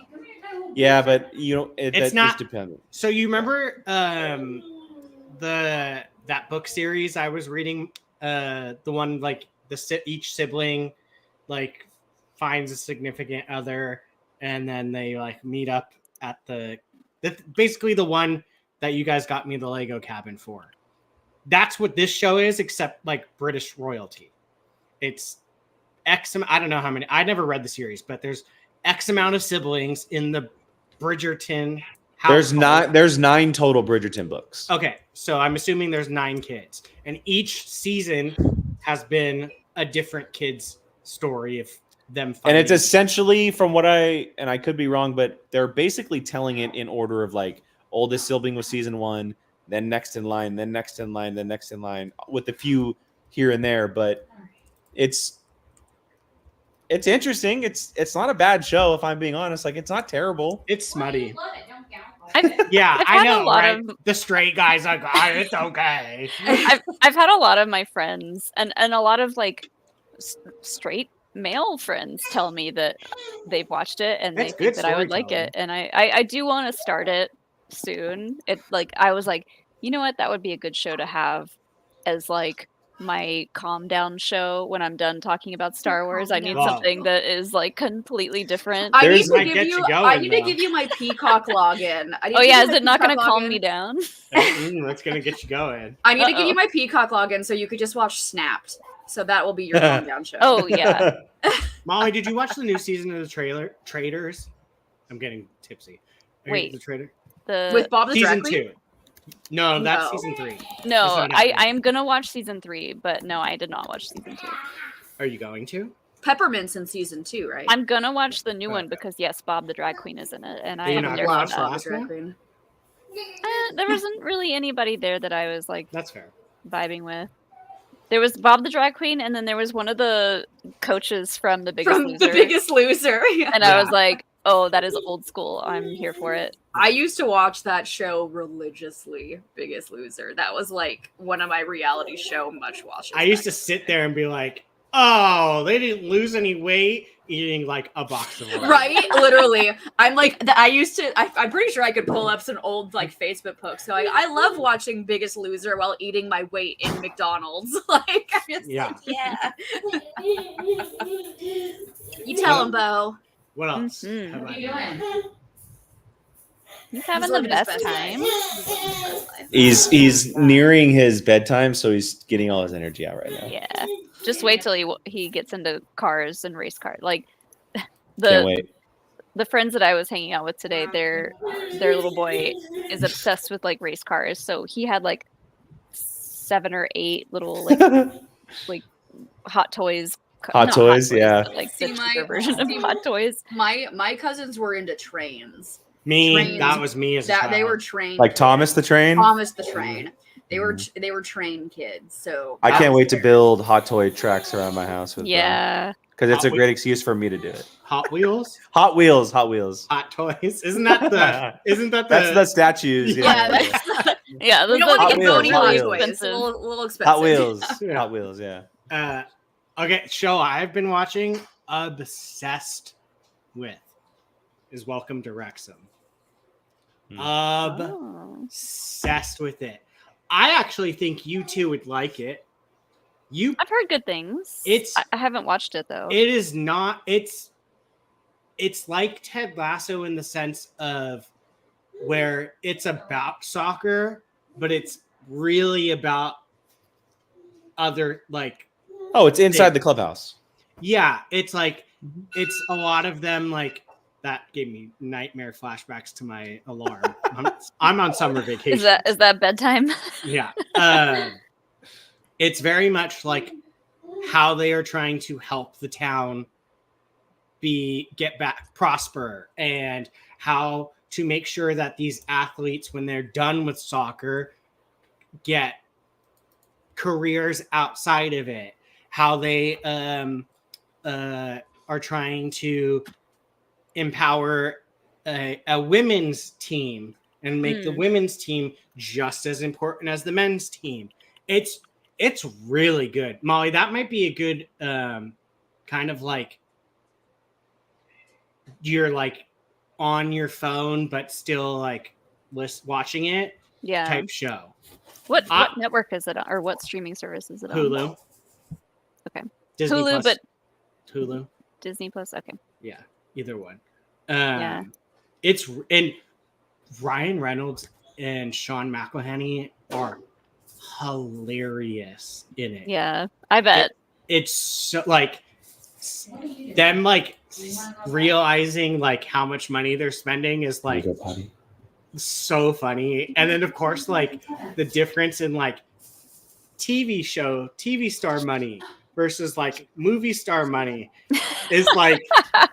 Yeah, but you know, It's that's not- just dependent. So you remember that book series I was reading, the one like each sibling like finds a significant other, and then they like meet up at basically the one that you guys got me the Lego cabin for. That's what this show is, except like British royalty. It's X. I don't know how many. I never read the series, but there's X amount of siblings in the Bridgerton household. There's 9 total Bridgerton books. Okay, so I'm assuming there's 9 kids, and each season has been a different kid's story of them And it's finding- essentially, from what I could be wrong, but they're basically telling it in order of like oldest sibling was season 1, then next in line, then next in line, then next in line, with a few here and there. But it's interesting. It's not a bad show, if I'm being honest. Like, it's not terrible. It's smutty. I've Yeah, had I know, a lot right? of- The straight guys are like, it's okay. I've had a lot of my friends and a lot of like straight male friends tell me that they've watched it and That's they think good that I would like it, and I do want to start it soon. It like I was like, you know what, that would be a good show to have as like my calm down show when I'm done talking about Star Wars. I need Wow. something that is like completely different. I need There's- to Might give get you. you going, I need to though. give you my Peacock login. I need Oh to give yeah, you is my it not going to Peacock calm login. me down? That's gonna get you going. I need to give Uh-oh. you my Peacock login so you could just watch Snapped. So that will be your calm down show. Oh yeah. Molly, did you watch the new season of the Traders? I'm getting tipsy. Wait. The Trader With Bob the season Drag Queen? 2. No, that's No. season 3. No, It's not I happening. am gonna watch season 3, but no, I did not watch season 2. Are you going to? Peppermint's in season 2, right? I'm gonna watch the new one Okay. because yes, Bob the drag queen is in it, and I Do you am not there for watch that. Bob? Bob the Drag Queen. There wasn't really anybody there that I was like That's fair. vibing with. There was Bob the drag queen, and then there was one of the coaches from The Biggest From Loser, The Biggest Loser. Yeah. and I was like, oh, that is old school. I'm here for it. I used to watch that show religiously, Biggest Loser. That was like one of my reality show much watches. I used to sit there and be like, oh, they didn't lose any weight eating like a box of Oreos. Right, literally. I'm like, I'm pretty sure I could pull up some old like Facebook posts. So I love watching Biggest Loser while eating my weight in McDonald's. Like, I'm just Yeah. like, yeah. You tell him, Bo. What else? Mhm. have I done? He's having the living his best best time. life. He's nearing his bedtime, so he's getting all his energy out right now. Yeah, just wait till he gets into cars and race cars. Like Can't the wait. the friends that I was hanging out with today, their little boy is obsessed with like race cars. So he had like 7 or 8 little like Hot Toys. Hot not Toys, yeah. but, like See, the my- cheaper version of see, Hot Toys. My cousins were into trains. Me, Trains. that was me as a That they child. were trained. Like Thomas the Train. Thomas the Train. They were train kids. So I that can't was wait to their- build hot toy tracks around my house with them. Yeah, Because it's a Hot great excuse for me to do it. Hot Wheels, Hot Wheels, Hot Wheels. Hot Toys. Isn't that the? That's the statues. Yeah, that's yeah. we don't those want are to Hot get Bodie Wheels, Hot Hot Wheels. Toys. It's expensive. a little expensive. Hot Wheels. Yeah. Hot Wheels, yeah. Okay, show I've been watching obsessed with is Welcome to Wrexham. Oh. Obsessed with it. I actually think you two would like it. I've heard good things. It's- I haven't watched it though. It is not. It's like Ted Lasso in the sense of where it's about soccer, but it's really about other like. Oh, it's inside the clubhouse. Yeah, it's like it's a lot of them like that gave me nightmare flashbacks to my alarm. I'm on summer vacation. is that bedtime? Yeah. It's very much like how they are trying to help the town get back prosper, and how to make sure that these athletes, when they're done with soccer, get careers outside of it, how they are trying to empower a women's team and make the women's team just as important as the men's team. It's really good. Molly, that might be a good kind of like you're like on your phone but still like watching it type show. What network is it on, or what streaming service is it on? Hulu. Okay. Disney Hulu, Plus. but Hulu. Disney Plus. Okay. Yeah, either one. Yeah. It's and Ryan Reynolds and Sean McElhenney are hilarious in it. Yeah, I bet. It's so like them like realizing like how much money they're spending is like so funny. And then of course like the difference in like TV star money versus like movie star money is like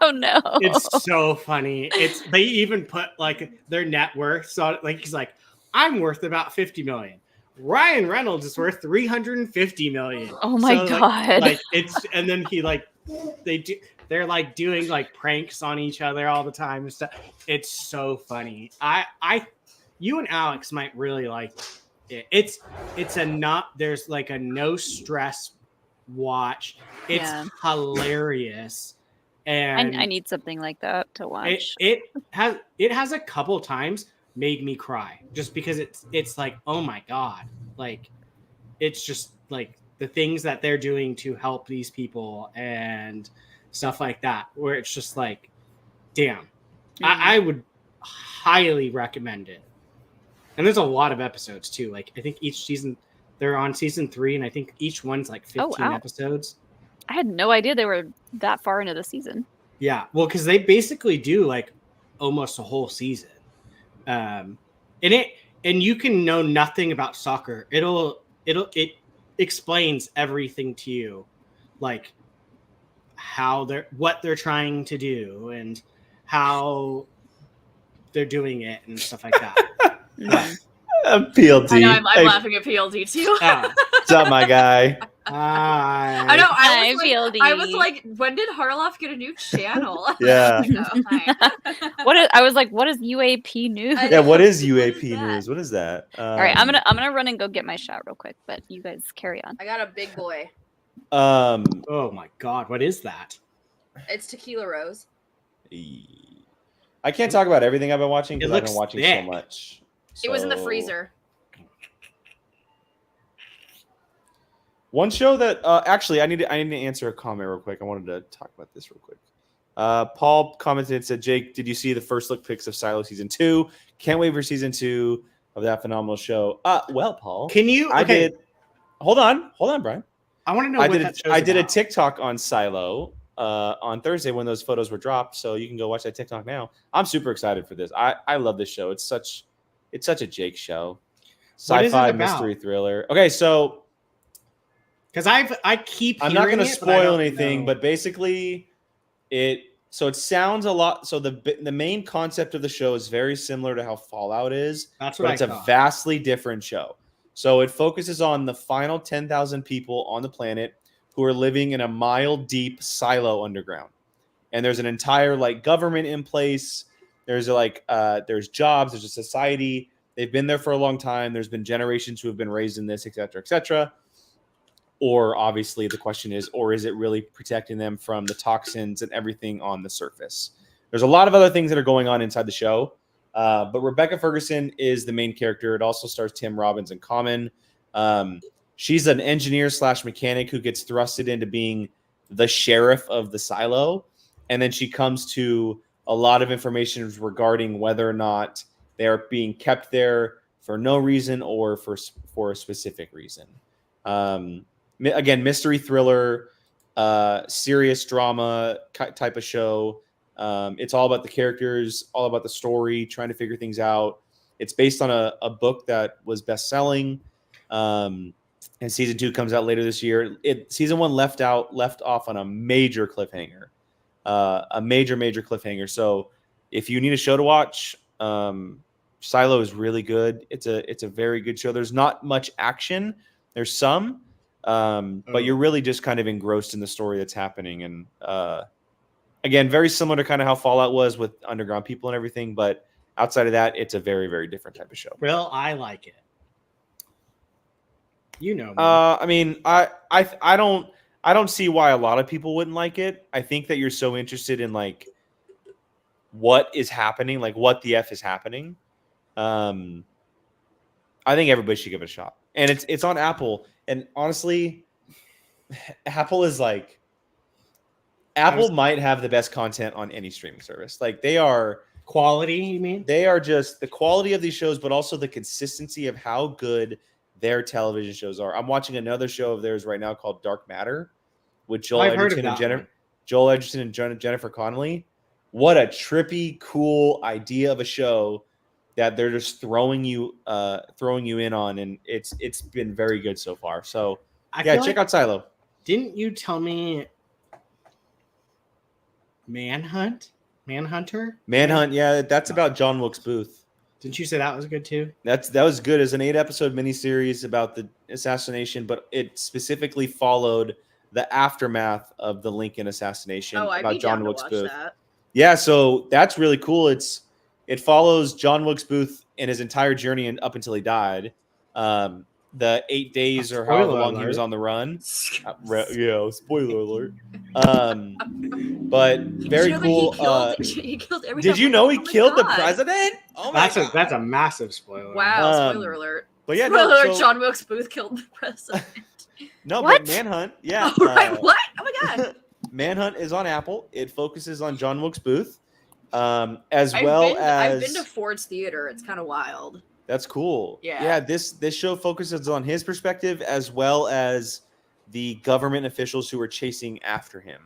oh no, it's so funny. They even put like their net worth, so like he's like, I'm worth about 50 million. Ryan Reynolds is worth 350 million. Oh my god. Like it's, and then he like they're like doing like pranks on each other all the time and stuff. It's so funny. You and Alex might really like it. It's a not, there's like a no stress watch. It's hilarious. And I need something like that to watch. It has a couple times made me cry just because it's like, oh my god, like it's just like the things that they're doing to help these people and stuff like that, where it's just like, damn. I would highly recommend it. And there's a lot of episodes too. Like I think each season, they're on season 3, and I think each one's like 15 episodes. I had no idea they were that far into the season. Yeah, well, because they basically do like almost a whole season. And you can know nothing about soccer. It explains everything to you, like what they're trying to do and how they're doing it and stuff like that. PLD. I know, I'm laughing at PLD too. What's up, my guy? I know. PLD. I was like, when did Harloff get a new channel? Yeah. I was like, what is UAP news? Yeah, what is UAP news? What is that? All right, I'm gonna run and go get my shot real quick, but you guys carry on. I got a big boy. Oh my god, what is that? It's Tequila Rose. I can't talk about everything I've been watching because I've been watching so much. It was in the freezer. One show that actually I need to answer a comment real quick. I wanted to talk about this real quick. Paul commented and said, Jake, did you see the first look pics of Silo season 2? Can't wait for season 2 of that phenomenal show. Well, Paul, can you? I did. Hold on, Brian. I want to know. I did a TikTok on Silo on Thursday when those photos were dropped, so you can go watch that TikTok now. I'm super excited for this. I love this show. It's such a Jake show. Sci-fi mystery thriller. Okay, so because I keep I'm not going to spoil anything, but basically it sounds a lot. So the main concept of the show is very similar to how Fallout is. That's what it's a vastly different show. So it focuses on the final 10,000 people on the planet who are living in a mile deep silo underground. And there's an entire like government in place. There's there's jobs, there's a society. They've been there for a long time. There's been generations who have been raised in this, et cetera, et cetera. Or obviously the question is, or is it really protecting them from the toxins and everything on the surface? There's a lot of other things that are going on inside the show. But Rebecca Ferguson is the main character. It also stars Tim Robbins and Common. She's an engineer / mechanic who gets thrusted into being the sheriff of the silo. And then she comes to a lot of information regarding whether or not they are being kept there for no reason or for a specific reason. Again, mystery thriller, serious drama type of show. It's all about the characters, all about the story, trying to figure things out. It's based on a book that was best-selling, and season 2 comes out later this year. Season 1 left off on a major cliffhanger, a major cliffhanger. So if you need a show to watch, Silo is really good. It's a very good show. There's not much action. There's some, but you're really just kind of engrossed in the story that's happening. And again, very similar to kind of how Fallout was with underground people and everything. But outside of that, it's a very, very different type of show. Well, I like it. You know me. I mean, I don't see why a lot of people wouldn't like it. I think that you're so interested in like what is happening, like what the F is happening. I think everybody should give it a shot. And it's on Apple. And honestly, Apple is like might have the best content on any streaming service. Like they are quality, you mean? They are just the quality of these shows, but also the consistency of how good their television shows are. I'm watching another show of theirs right now called Dark Matter with Joel Edgerton and Jennifer Connelly. What a trippy, cool idea of a show that they're just throwing you in on, and it's been very good so far. So check out Silo. Didn't you tell me Manhunt? Manhunt, yeah, that's about John Wilkes Booth. Didn't you say that was good too? That was good as an 8-episode miniseries about the assassination, but it specifically followed the aftermath of the Lincoln assassination about John Wilkes Booth. That. Yeah, so that's really cool. It follows John Wilkes Booth in his entire journey and up until he died. The 8 days or however long he was on the run. Yeah, spoiler alert. But very cool. He killed everyone. Did you know he killed the president? Oh my God. That's a massive spoiler. Wow, spoiler alert. But yeah, spoiler alert, John Wilkes Booth killed the president. No, but Manhunt, yeah. Oh, right, what? Oh my God. Manhunt is on Apple. It focuses on John Wilkes Booth, I've been to Ford's Theater. It's kind of wild. That's cool. Yeah. This show focuses on his perspective as well as the government officials who were chasing after him.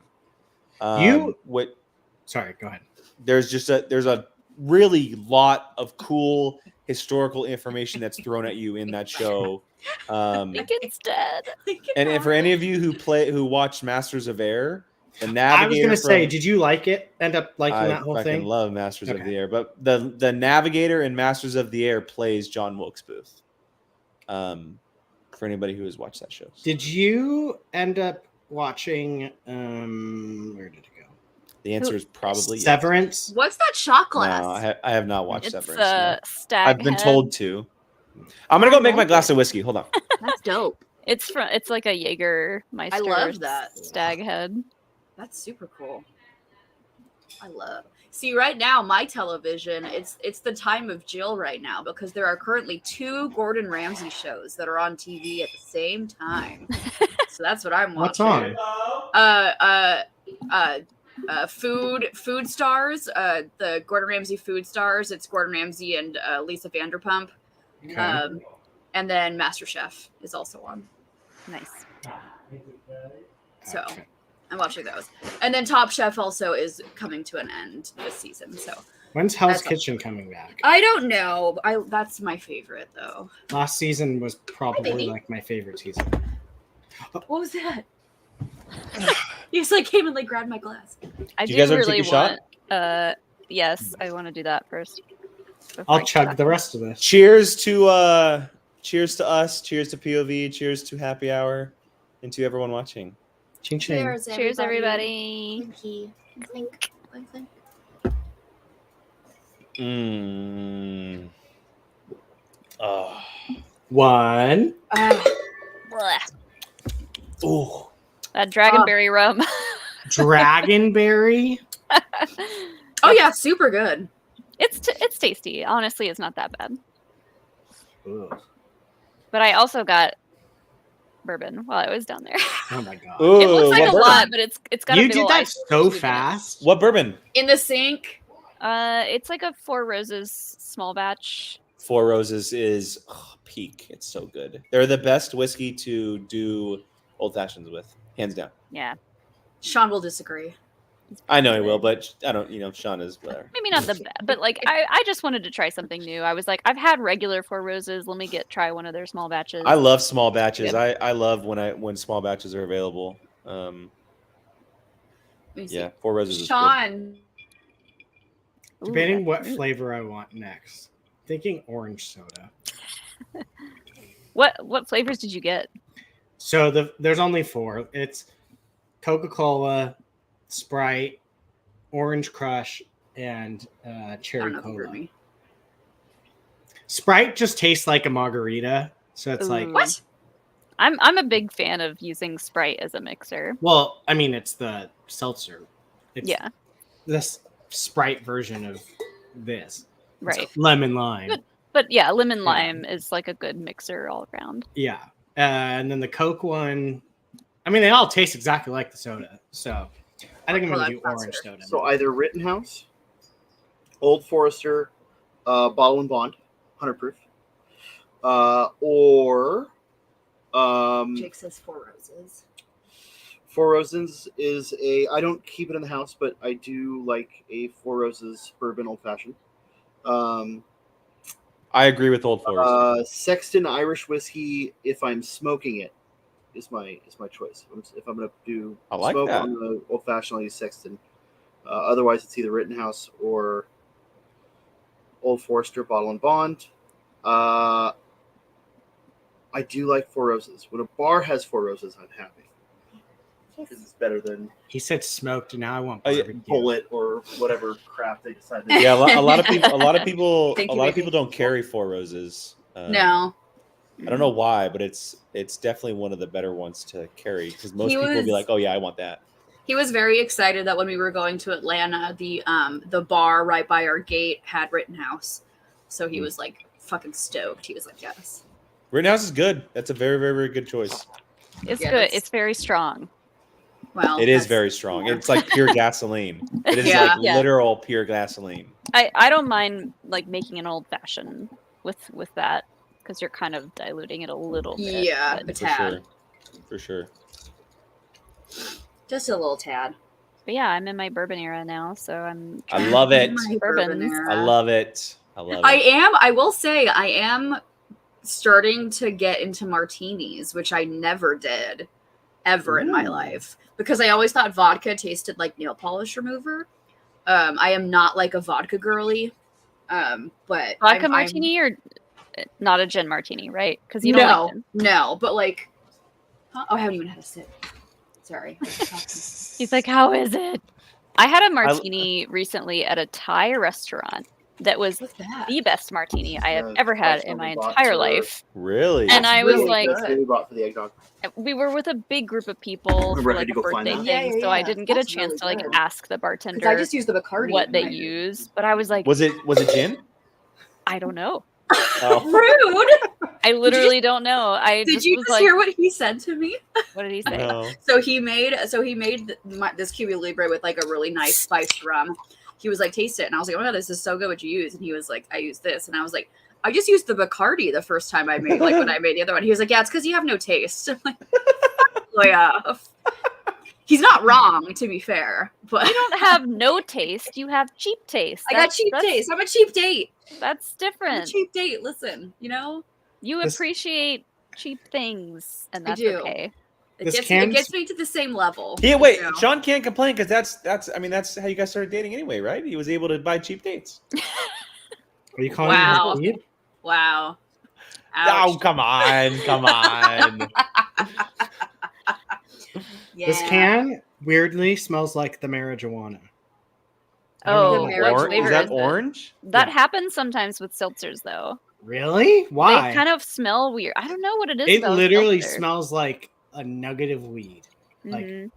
Sorry, go ahead. There's a really lot of cool historical information that's thrown at you in that show. Lincoln's dead. And for any of you who watched Masters of Air, the Navigator. I was going to say, did you like it? End up liking that whole thing? I love Masters of the Air, but the Navigator in Masters of the Air plays John Wilkes Booth. For anybody who has watched that show. Did you end up watching? Where did it go? The answer is probably Severance. Yes. What's that shot glass? No, I have not watched Severance. No. I've been told to. I'm gonna go make my glass of whiskey. Hold on. That's dope. It's like a Jägermeister. I love that stag head. That's super cool. See, right now, my television, it's the time of Jill right now because there are currently 2 Gordon Ramsay shows that are on TV at the same time. So that's what I'm watching. What's on? Food Stars, the Gordon Ramsay Food Stars. It's Gordon Ramsay and Lisa Vanderpump. Okay. And then MasterChef is also on. Nice. So I'm watching those. And then Top Chef also is coming to an end this season. So when's Hell's Kitchen coming back? I don't know. That's my favorite though. Last season was probably like my favorite season. What was that? You just came and grabbed my glass. I do you guys really take a want. Yes, I want to do that first. I'll chug the rest of this. Cheers to us. Cheers to POV. Cheers to Happy Hour, and to everyone watching. Ching ching. Cheers, everybody. Clink. Clink. One. Ooh. That dragonberry rum. Dragonberry? Oh yeah, super good. It's tasty. Honestly, it's not that bad. Ugh. But I also got bourbon while I was down there. Oh my God. Ooh, it looks like a bourbon? lot, but it's got a You big did ol' that ice so cube in it. fast. What bourbon? In the sink. It's like a Four Roses small batch. Four Roses is peak. It's so good. They're the best whiskey to do old fashions with, hands down. Yeah. Sean will disagree. I know he will, but I don't. Sean is whatever. Maybe not the best, but I just wanted to try something new. I was like, I've had regular Four Roses. Let me try one of their small batches. I love small batches. Yep. I love when small batches are available. Yeah, Four Roses is good. Sean. Debating what that's- flavor I want next. Thinking orange soda. What flavors did you get? So there's only 4. It's Coca-Cola, Sprite, Orange Crush, and I Cherry don't know if you heard Cola. me. Sprite just tastes like a margarita, so it's like, Ooh. What? I'm a big fan of using Sprite as a mixer. well, I mean, it's the seltzer. It's Yeah, this Sprite version of this. It's right. lemon lime. Good. But yeah, lemon lime is like a good mixer all around. Yeah. And then the Coke one, I mean, they all taste exactly like the soda. So I think I'm going to do Well, orange that's soda. So either Rittenhouse, Old Forester, Bottle and Bond, 100 proof, or Jake says 4 Roses. Four Roses is I don't keep it in the house, but I do like a Four Roses bourbon old fashioned. I agree with Old Forester. Sexton Irish whiskey, if I'm smoking it, is my choice. If I'm going to do I like smoke that. on the old fashioned, I'll use Sexton. Otherwise, it's either Rittenhouse or Old Forester Bottle and Bond. I do like Four Roses. When a bar has Four Roses, I'm happy because it's better than He said smoked, and now I want Oh, yeah. barbecue. Bullet or whatever crap they decided. to Yeah, a lot of people Thank a you, lot of Vicky. people don't carry Four Roses. No. I don't know why, but it's definitely one of the better ones to carry because most He people will be was- like, "Oh yeah, I want that." He was very excited that when we were going to Atlanta, the bar right by our gate had Rittenhouse. So he was like fucking stoked. He was like, yes. Rittenhouse is good. That's a very, very, very good choice. It's Yeah, good. that's- It's very strong. Well, It is that's- very strong. It's like pure gasoline. It is Yeah. like Yeah. literal pure gasoline. I don't mind like making an old fashioned with that because you're kind of diluting it a little bit. Yeah, but- a For tad. sure. For sure. Just a little tad. But yeah, I'm in my bourbon era now, so I'm. I trying love to it. do My bourbons. bourbon era. I love it. I love it. I will say, I am starting to get into martinis, which I never did ever in my Ooh. life because I always thought vodka tasted like nail polish remover. I am not like a vodka girly. But Vodka I'm- martini or not a gin martini, right? Because you no, don't like gin. no, but like, huh? Oh, I haven't even had a sip. Sorry. He's like, how is it? I had a martini recently at a Thai restaurant that was What's that? the best martini I have Yeah, ever had that's in my what we bought entire for- life. Really? And I was really like, good. That's what we bought for the eggnog. we were with a big group of people Remember, for I had like to a go find birthday that. thing, Yeah, so I yeah. didn't get That's a chance really to like good. ask the Because bartender I just use the Bacardi. what in they my- use. But I was like, Was it gin? I don't know. Oh. Rude. I literally don't know. I Did just you was just like, hear what he said to me? what did he say? No. So he made this Cuba Libre with like a really nice spiced rum. He was like, taste it, and I was like, oh my God, this is so good. What you use? And he was like, I use this, and I was like, I just used the Bacardi the first time I made like when I made the other one. He was like, yeah, it's because you have no taste. I'm like, oh, yeah. He's not wrong, to be fair, but You don't have no taste. You have cheap taste. I got cheap taste. I'm a cheap date. That's I'm a different. cheap date. Listen, you know, You This- appreciate cheap things, and I that's do. okay. This it can's- gets me to the same level. Yeah, wait. you know? Sean can't complain because that's how you guys started dating anyway, right? He was able to buy cheap dates. Are you calling Wow. me cheap? Wow. Oh, Ouch. come on, come on. Yeah. This can weirdly smells like the marijuana. I don't Oh, know The why. marriage what Or- flavor Is that is it? orange? That Yeah. happens sometimes with seltzers, though. Really? Why? They kind of smell weird. I don't know what it is. It about literally seltzer. smells like a nugget of weed. like- Mhm.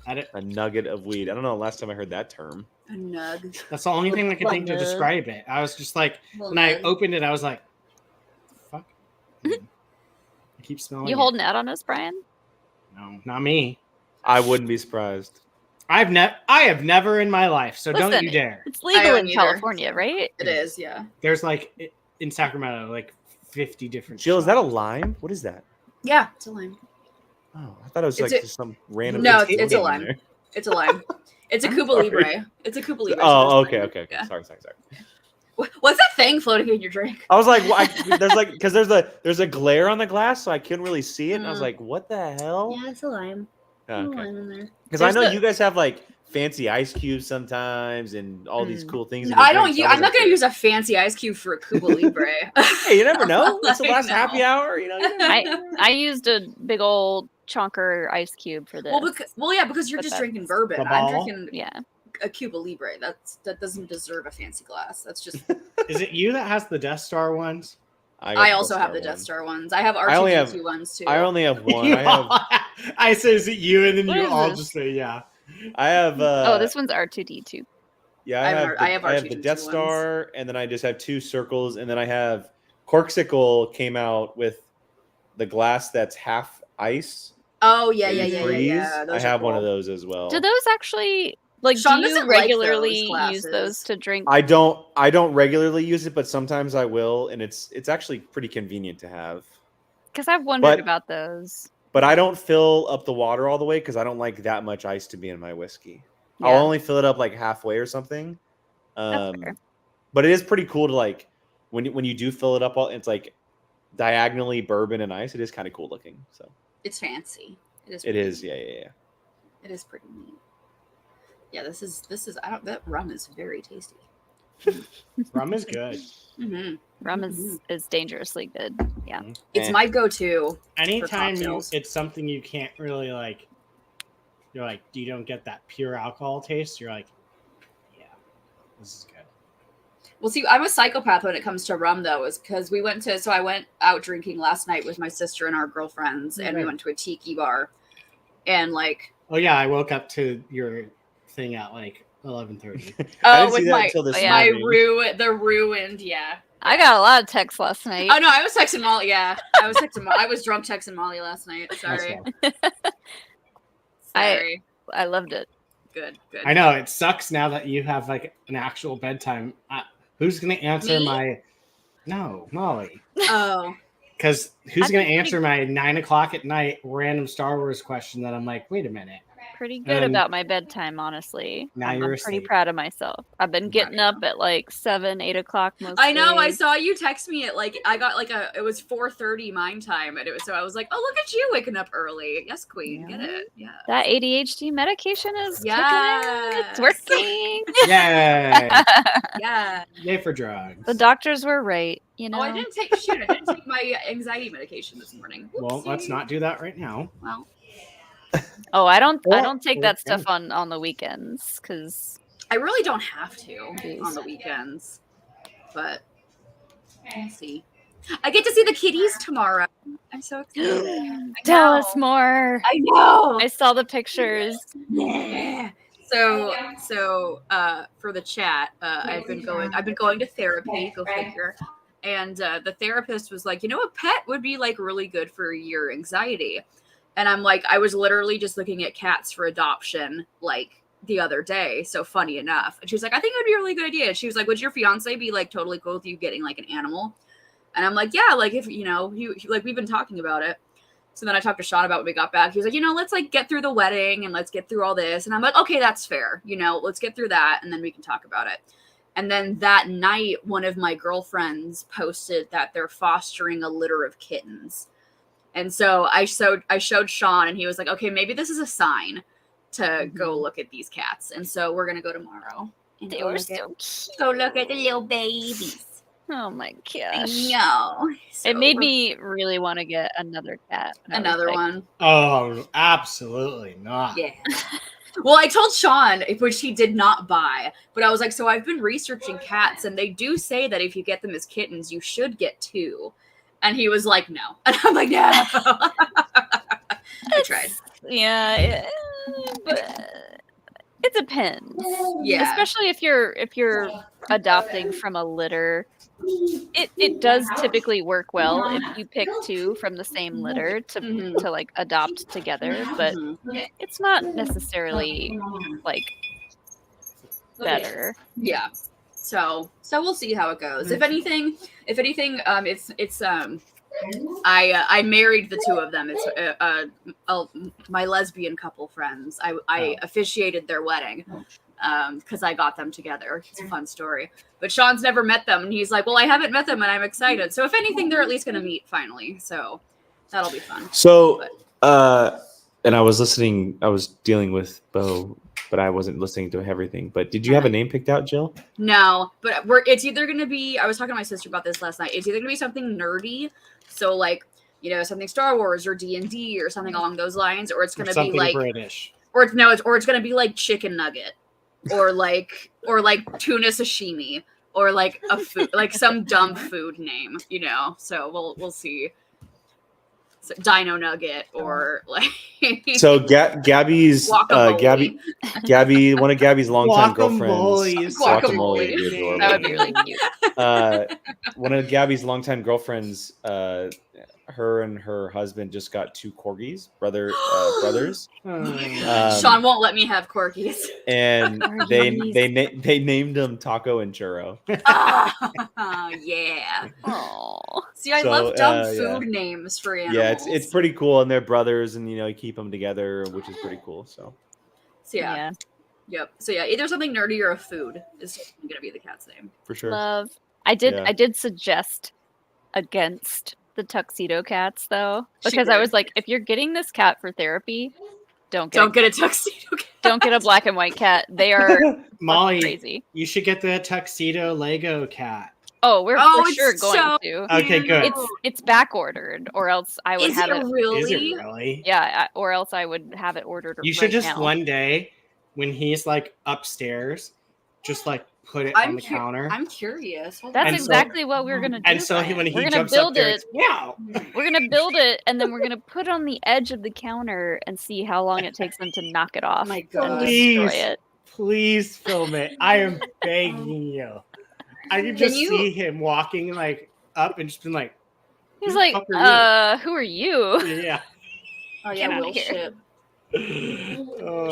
I don't, A nugget of weed. I don't know the last time I heard that term. A nug. that's the only thing I could think to Nug. describe it. I was just like, Little when I nug. opened it, I was like, fuck. I keep smelling You it. holding out on us, Brian? No, not me. I wouldn't be surprised. I have never in my life, so don't Listen, you dare. It's legal don't in either. California, right? It is, yeah. There's like in Sacramento, like 50 different. Jill, is that a shops. lime? What is that? Yeah, it's a lime. Oh, I thought it was It's like a- just some random. No, potato it's a in lime. there. It's a lime. It's a I'm Cuba sorry. Libre. It's a Cuba Libre. so Oh, that's okay, fine. okay. Yeah. Sorry. What's that thing floating in your drink? I was like, there's like, because there's a glare on the glass, so I couldn't really see it, and I was like, what the hell? Yeah, it's a lime. Oh, okay. in there. Because I There's know the- you guys have like fancy ice cubes sometimes and all these cool things. in I the don't drinks. use. I'm not going to use a fancy ice cube for a Cuba Libre. Hey, you never know. It's the I last know. happy hour. You know. You never know. I used a big old chonker ice cube for this. Yeah, because you're But just that's drinking bourbon. the I'm ball? drinking yeah. a Cuba Libre. That doesn't deserve a fancy glass. That's just. Is it you that has the Death Star ones? I also have the Death Star ones. I have I only have- R2D2 ones too. I only have one. You I have. all- I say, is it you? And then What you is all this? just say, yeah. I have. Oh, this one's R2D2. Yeah, I have I have the R2D2 Death ones. Star, and then I just have 2 circles, and then I have Corksicle came out with the glass that's half ice. Oh yeah. I Those have are one of cool. those as well. Do those actually like? Sean do you doesn't like those regularly use glasses. those to drink? I don't regularly use it, but sometimes I will, and it's actually pretty convenient to have. Because I've wondered But- about those. But I don't fill up the water all the way because I don't like that much ice to be in my whiskey. Yeah. I'll only fill it up like halfway or something. That's fair. But it is pretty cool to like when you do fill it up all, it's like diagonally bourbon and ice. It is kind of cool looking. So It's fancy. It is. it is, yeah. It is pretty neat. Yeah, this is. That rum is very tasty. Rum is good. Mm-hmm. Rum is dangerously good. Yeah. It's my go-to. Anytime cocktails. it's something you can't really like, you're like, you don't get that pure alcohol taste. You're like, yeah, this is good. Well, see, I'm a psychopath when it comes to rum, though, is because I went out drinking last night with my sister and our girlfriends, and we Okay. went to a tiki bar, and like, Oh yeah, I woke up to your thing at like 11:30. I oh, didn't see with that my until this my morning. the ruined, yeah. I got a lot of texts last night. Oh no, I was texting Molly. Yeah, I was texting. I was drunk texting Molly last night. Sorry. Sorry. I loved it. Good. I know it sucks now that you have like an actual bedtime. Who's gonna answer Me? my? No, Molly. Oh. Because who's I've gonna been answer my 9:00 at night random Star Wars question that I'm like, wait a minute. Pretty good about my bedtime, honestly. Now I'm you're pretty asleep. proud of myself. I've been getting up at like 7, 8 o'clock most I know. I days. saw you text me at like I got like it was 4:30 mine time, and so I was like, oh, look at you waking up early. Yes, queen, get it. Yeah. That ADHD medication is kicking in. Yes. It's working. Yay! Yeah. Yay for drugs. The doctors were right, you know. Oh, I didn't take my anxiety medication this morning. Well, let's Whoopsie. not do that right now. Well, Oh, I don't Or- take that or- stuff on the weekends because I really don't have to Jeez. on the weekends, but we'll see. I get to see the kitties tomorrow. I'm so excited. I tell know. us more. I know. I saw the pictures. Yeah. So for the chat, I've been going to therapy. Go figure. And the therapist was like, a pet would be like really good for your anxiety. And I'm like, I was literally just looking at cats for adoption like the other day. So funny enough. And she's like, I think it would be a really good idea. She was like, would your fiance be like totally cool with you getting like an animal? And I'm like, yeah, like if he like we've been talking about it. So then I talked to Sean about when we got back. He was like, let's like get through the wedding and let's get through all this. And I'm like, okay, that's fair. Let's get through that and then we can talk about it. And then that night, one of my girlfriends posted that they're fostering a litter of kittens. And so I showed Sean and he was like, okay, maybe this is a sign to go look at these cats. And so we're going to go tomorrow. And They go were look so at- cute. Go look at the little babies. Oh my I gosh. know. It made So- me really want to get another cat. And I was Another like, one. Oh, absolutely not. Yeah. Well, I told Sean, which he did not buy, but I was like, so I've been researching cats, and they do say that if you get them as kittens, you should get 2. And he was like, no. And I'm like, no. I tried. Yeah, but it depends. Yeah. Especially if you're adopting from a litter. It does typically work well if you pick 2 from the same litter to Mhm. to like adopt together, but Mhm. it's not necessarily like better. Yeah. So we'll see how it goes. If anything, it's I married the 2 of them. It's my lesbian couple friends. I officiated their wedding because I got them together. It's a fun story. But Sean's never met them, and he's like, well, I haven't met them, and I'm excited. So if anything, they're at least going to meet finally. So that'll be fun. So, and I was dealing with Bo but I wasn't listening to everything. But did you have a name picked out, Jill? No, but it's either gonna be. I was talking to my sister about this last night. It's either gonna be something nerdy, so like something Star Wars or D&D or something along those lines, or it's gonna be like British, or it's gonna be like chicken nugget, or like tuna sashimi, or like a food like some dumb food name, So we'll see. So, Dino Nugget or like so Gabby's guacamole. Gabby, one of Gabby's longtime girlfriends. Guacamole. Would be adorable. That would be really cute. One of Gabby's longtime girlfriends, her and her husband just got 2 corgis, brothers. Sean won't let me have corgis. And they named them Taco and Churro. Yeah. Aww. See, I love dumb food names for animals. Yeah, it's pretty cool, and they're brothers, and you keep them together, which is pretty cool. So yeah. Yep. So yeah, either something nerdy or a food is gonna be the cat's name for sure. Love. I did suggest against the tuxedo cats though, because I was like, if you're getting this cat for therapy, don't get a tuxedo cat. Don't get a black and white cat. They are Molly, crazy. You should get the tuxedo Lego cat. Oh, we're for sure going to. Okay, good. It's back ordered, or else I would have it. Really? Is it really? Yeah, or else I would have it ordered. You should just one day, when he's like upstairs, just like put it on the counter. I'm curious. That's exactly what we're gonna do. And so when he jumps up there, we're gonna build it, and then we're gonna put it on the edge of the counter and see how long it takes them to knock it off. Oh my God. And destroy it. Please film it. I am begging you. I can just see him walking like up and just been like, he's like, who are you? Yeah. Oh yeah, Will ship.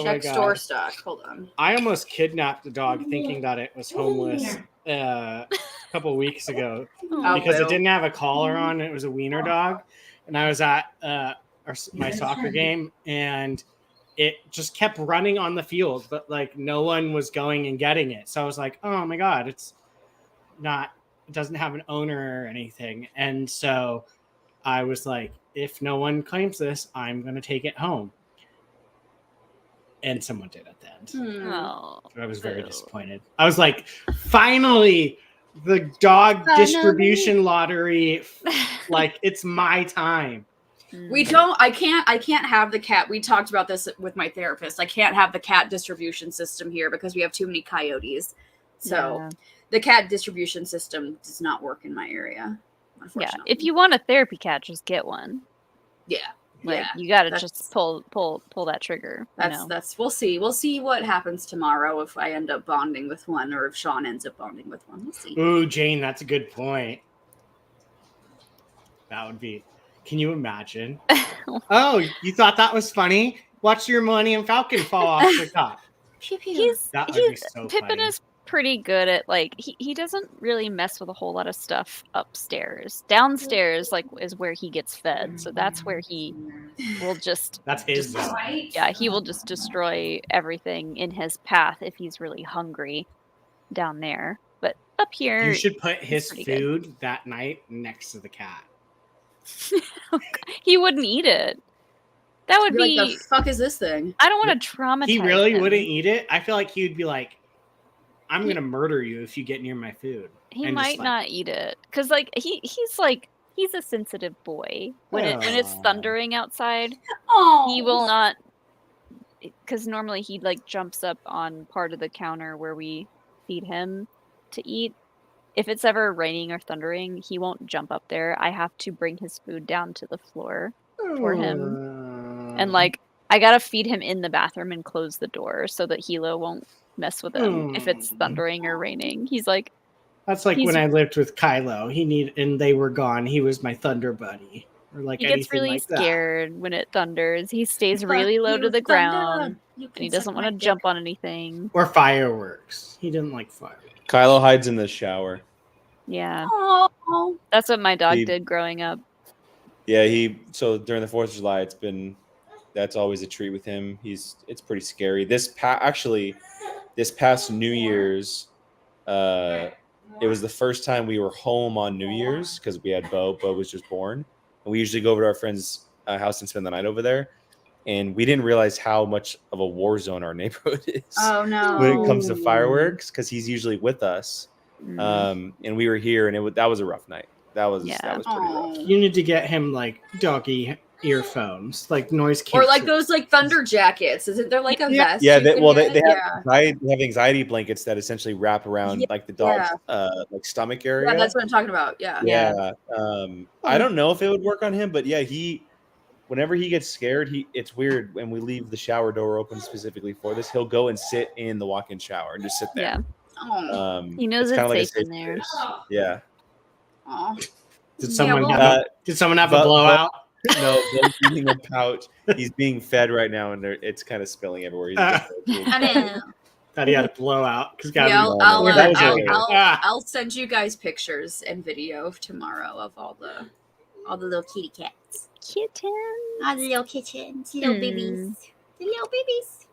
Check store stock. Hold on. I almost kidnapped the dog thinking that it was homeless a couple weeks ago because it didn't have a collar on. It was a wiener dog, and I was at my soccer game, and it just kept running on the field, but like no one was going and getting it. So I was like, oh my God, it doesn't have an owner or anything. And so I was like, if no one claims this, I'm going to take it home. And someone did at the end. Oh, I was very disappointed. I was like, finally, the dog distribution lottery, like it's my time. I can't have the cat. We talked about this with my therapist. I can't have the cat distribution system here because we have too many coyotes. So the cat distribution system does not work in my area. Yeah. If you want a therapy cat, just get one. Yeah. Like you gotta just pull that trigger. That's we'll see. We'll see what happens tomorrow if I end up bonding with one or if Sean ends up bonding with one. We'll see. Ooh, Jane, that's a good point. That would be. Can you imagine? Oh, you thought that was funny? Watch your Millennium Falcon fall off the top. Pippin is pretty good at he doesn't really mess with a whole lot of stuff upstairs. Downstairs is where he gets fed, so that's where he will just that's his zone. Yeah, he will just destroy everything in his path if he's really hungry down there. But up here, you should put his food that night next to the cat. He wouldn't eat it. That would be like, the fuck is this thing? I don't want to traumatize He really him. wouldn't eat it. I feel like he would be like, I'm gonna murder you if you get near my food. He might not eat it because he's a sensitive boy. When it's thundering outside, he will not. Because normally he jumps up on part of the counter where we feed him to eat. If it's ever raining or thundering, he won't jump up there. I have to bring his food down to the floor for him, and I gotta feed him in the bathroom and close the door so that Hilo won't mess with him if it's thundering or raining. He's like, that's like when I lived with Kylo. And they were gone. He was my thunder buddy. Or he gets really scared when it thunders. He stays really low to the ground, and he doesn't want to jump on anything. Or fireworks. He didn't like fireworks. Kylo hides in the shower. Yeah, Aww. That's what my dog did growing up. Yeah, so during the 4th of July, that's always a treat with him. It's pretty scary. This past New Year's, it was the first time we were home on New Year's because we had Bo. Bo was just born, and we usually go over to our friend's house and spend the night over there. and we didn't realize how much of a war zone our neighborhood is Oh no. when it comes to fireworks, because he's usually with us. Mm. And we were here, and that was a rough night. That was pretty rough. Aw. You need to get him like doggy earphones, like noise Or like canceling. those like thunder jackets. Isn't there like a Yeah. vest? Yeah, you they, can well, get? they have anxiety blankets that essentially wrap around Yeah, like the dog's like stomach area. Yeah, that's what I'm talking about. Yeah. Yeah. I don't know if it would work on him, but yeah, whenever he gets scared, it's weird when we leave the shower door open specifically for this. He'll go and sit in the walk-in shower and just sit there. Yeah. Oh. He knows kinda it's like a safe in there. space. Yeah. Aw. Did someone well- have a blowout? No, Ben's eating a pouch. He's being fed right now, and it's kind of spilling everywhere. I know. Thought he had a blowout. Yeah, That was earlier. I'll send you guys pictures and video tomorrow of all the little kitty cats. Kitten. All the little kittens, little Hmm. babies. The little babies.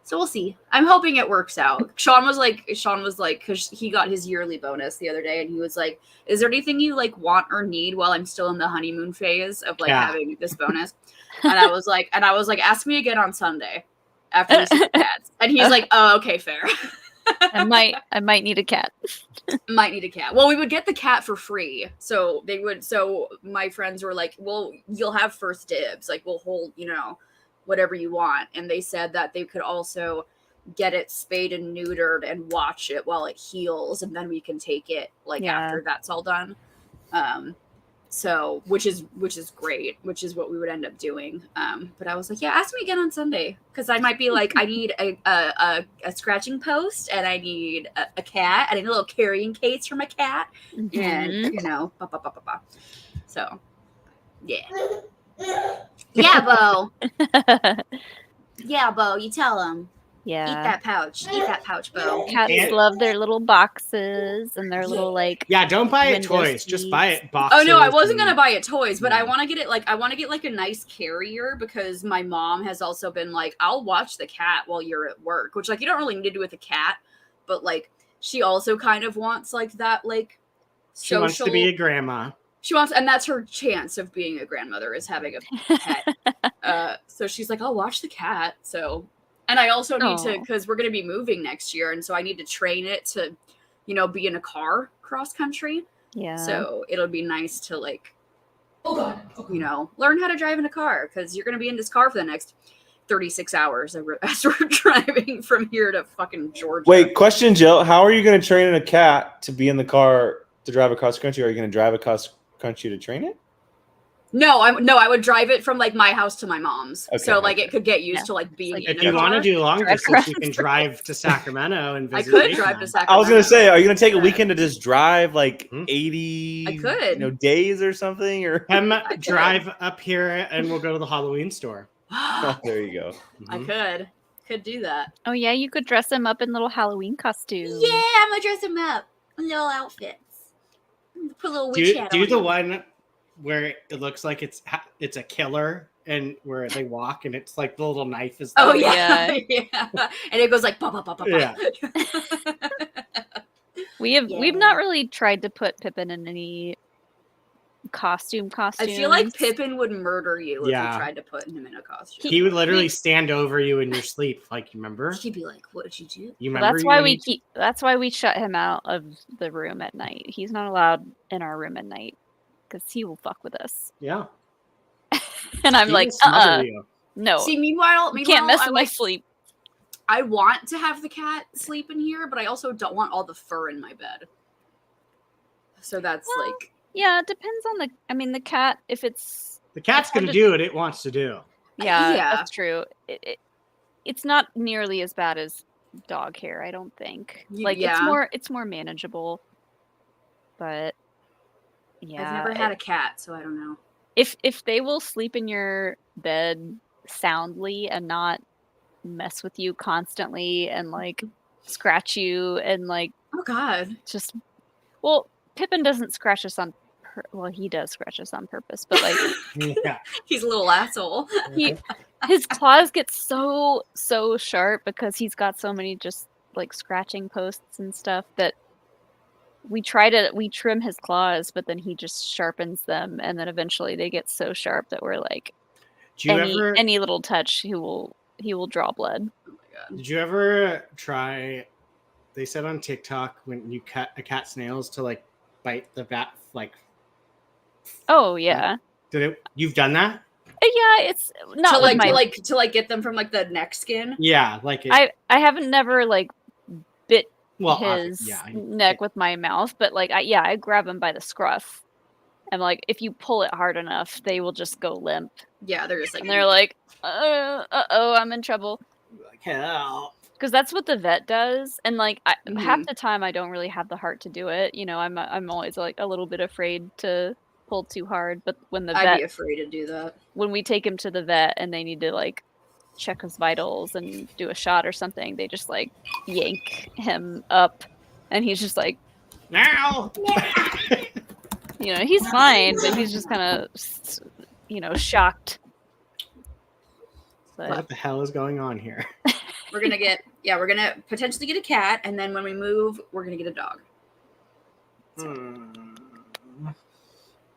So we'll see. I'm hoping it works out. Sean was like, because he got his yearly bonus the other day, and he was like, "Is there anything you like want or need while I'm still in the honeymoon phase of like having this bonus?" And I was like, ask me again on Sunday after we see the cats. And he's like, "Oh, okay, fair." I might need a cat. Might need a cat. Well, we would get the cat for free. So my friends were like, "Well, you'll have first dibs. Like we'll hold, whatever you want." And they said that they could also get it spayed and neutered and watch it while it heals, and then we can take it after that's all done. So which is great, which is what we would end up doing. But I was like, yeah, ask me again on Sunday, because I might be like, I need a scratching post, and I need a cat, and I need a little carrying case for my cat, and So yeah, Bo. Yeah, Bo, you tell him. Yeah. Eat that pouch, Bo. Cats love their little boxes and their little don't buy it window toys. Just seats. buy it boxes. Oh no, I wasn't gonna buy it toys, but Yeah. I want to get it like a nice carrier, because my mom has also been like, I'll watch the cat while you're at work, which like you don't really need to do with a cat, but like she also kind of wants like that like She wants to be a grandma. She wants, and that's her chance of being a grandmother, is having a pet. So she's like, I'll watch the cat. So, and I also need to, because we're going to be moving next year, and so I need to train it to, be in a car cross country. Yeah. So it'll be nice to like, learn how to drive in a car, because you're going to be in this car for the next 36 hours as we're driving from here to fucking Georgia. Wait, question, Jill. How are you going to train a cat to be in the car to drive across country? Are you going to drive across country to train it? No, I would drive it from like my house to my mom's. Okay, so like it could get used to like being Like, in If a you car. want to do long Drive distance, you across can drive to Sacramento and I visit. could Nathan. drive to Sacramento. I was going to say, are you going to take a weekend to just drive like 80 I could. days or something? Or Come drive up here and we'll go to the Halloween store. Oh, there you go. I could do that. Oh yeah, you could dress him up in little Halloween costumes. Yeah, I'm gonna dress him up in little outfits. Put a little witch hat Do on the him. one where it looks like it's a killer, and where they walk and it's like the little knife is. Oh there. yeah. Yeah, and it goes like ba ba ba ba. Yeah. We've not really tried to put Pippin in any costumes. I feel like Pippin would murder you if Yeah. you tried to put him in a costume. He would literally stand over you in your sleep, like you remember. He'd be like, "What did you do?" You Well, remember? that's why we shut him out of the room at night. He's not allowed in our room at night because he will fuck with us. Yeah. And I'm He like, will smother you. no, See, meanwhile, you can't mess I with my like- sleep. I want to have the cat sleep in here, but I also don't want all the fur in my bed. So that's like. Yeah, it depends on the cat. If it's The cat's hard gonna to- do what it wants to do. yeah, Yeah. that's true. It's not nearly as bad as dog hair, I don't think. Like Yeah. it's more manageable. But yeah, I've never had a cat, so I don't know. if they will sleep in your bed soundly and not mess with you constantly and like scratch you and like Oh God. just well, Pippin doesn't scratch us on well, he does scratch us on purpose, but like Yeah. He's a little asshole. his claws get so sharp because he's got so many just like scratching posts and stuff that we trim his claws, but then he just sharpens them, and then eventually they get so sharp that we're like, Do you ever any little touch, he will draw blood. Oh my god. did you ever try? They said on TikTok when you cut a cat's nails to like bite the bat, like Oh yeah, you've done that? yeah. It's not with my. To get them from like the neck skin. Yeah, like I haven't never like bit well, his neck with my mouth, but like I grab him by the scruff, and like if you pull it hard enough, they will just go limp, Yeah, they're just like and they're like, oh, I'm in trouble. like hell. Because that's what the vet does, and like half the time I don't really have the heart to do it. You know, I'm always like a little bit afraid to pull too hard. But when I'd be afraid to do that. when we take him to the vet and they need to like check his vitals and do a shot or something, they just like yank him up, and he's just like, Now. you know, he's fine, but he's just kind of, shocked. But What the hell is going on here? We're gonna potentially get a cat, and then when we move, we're gonna get a dog.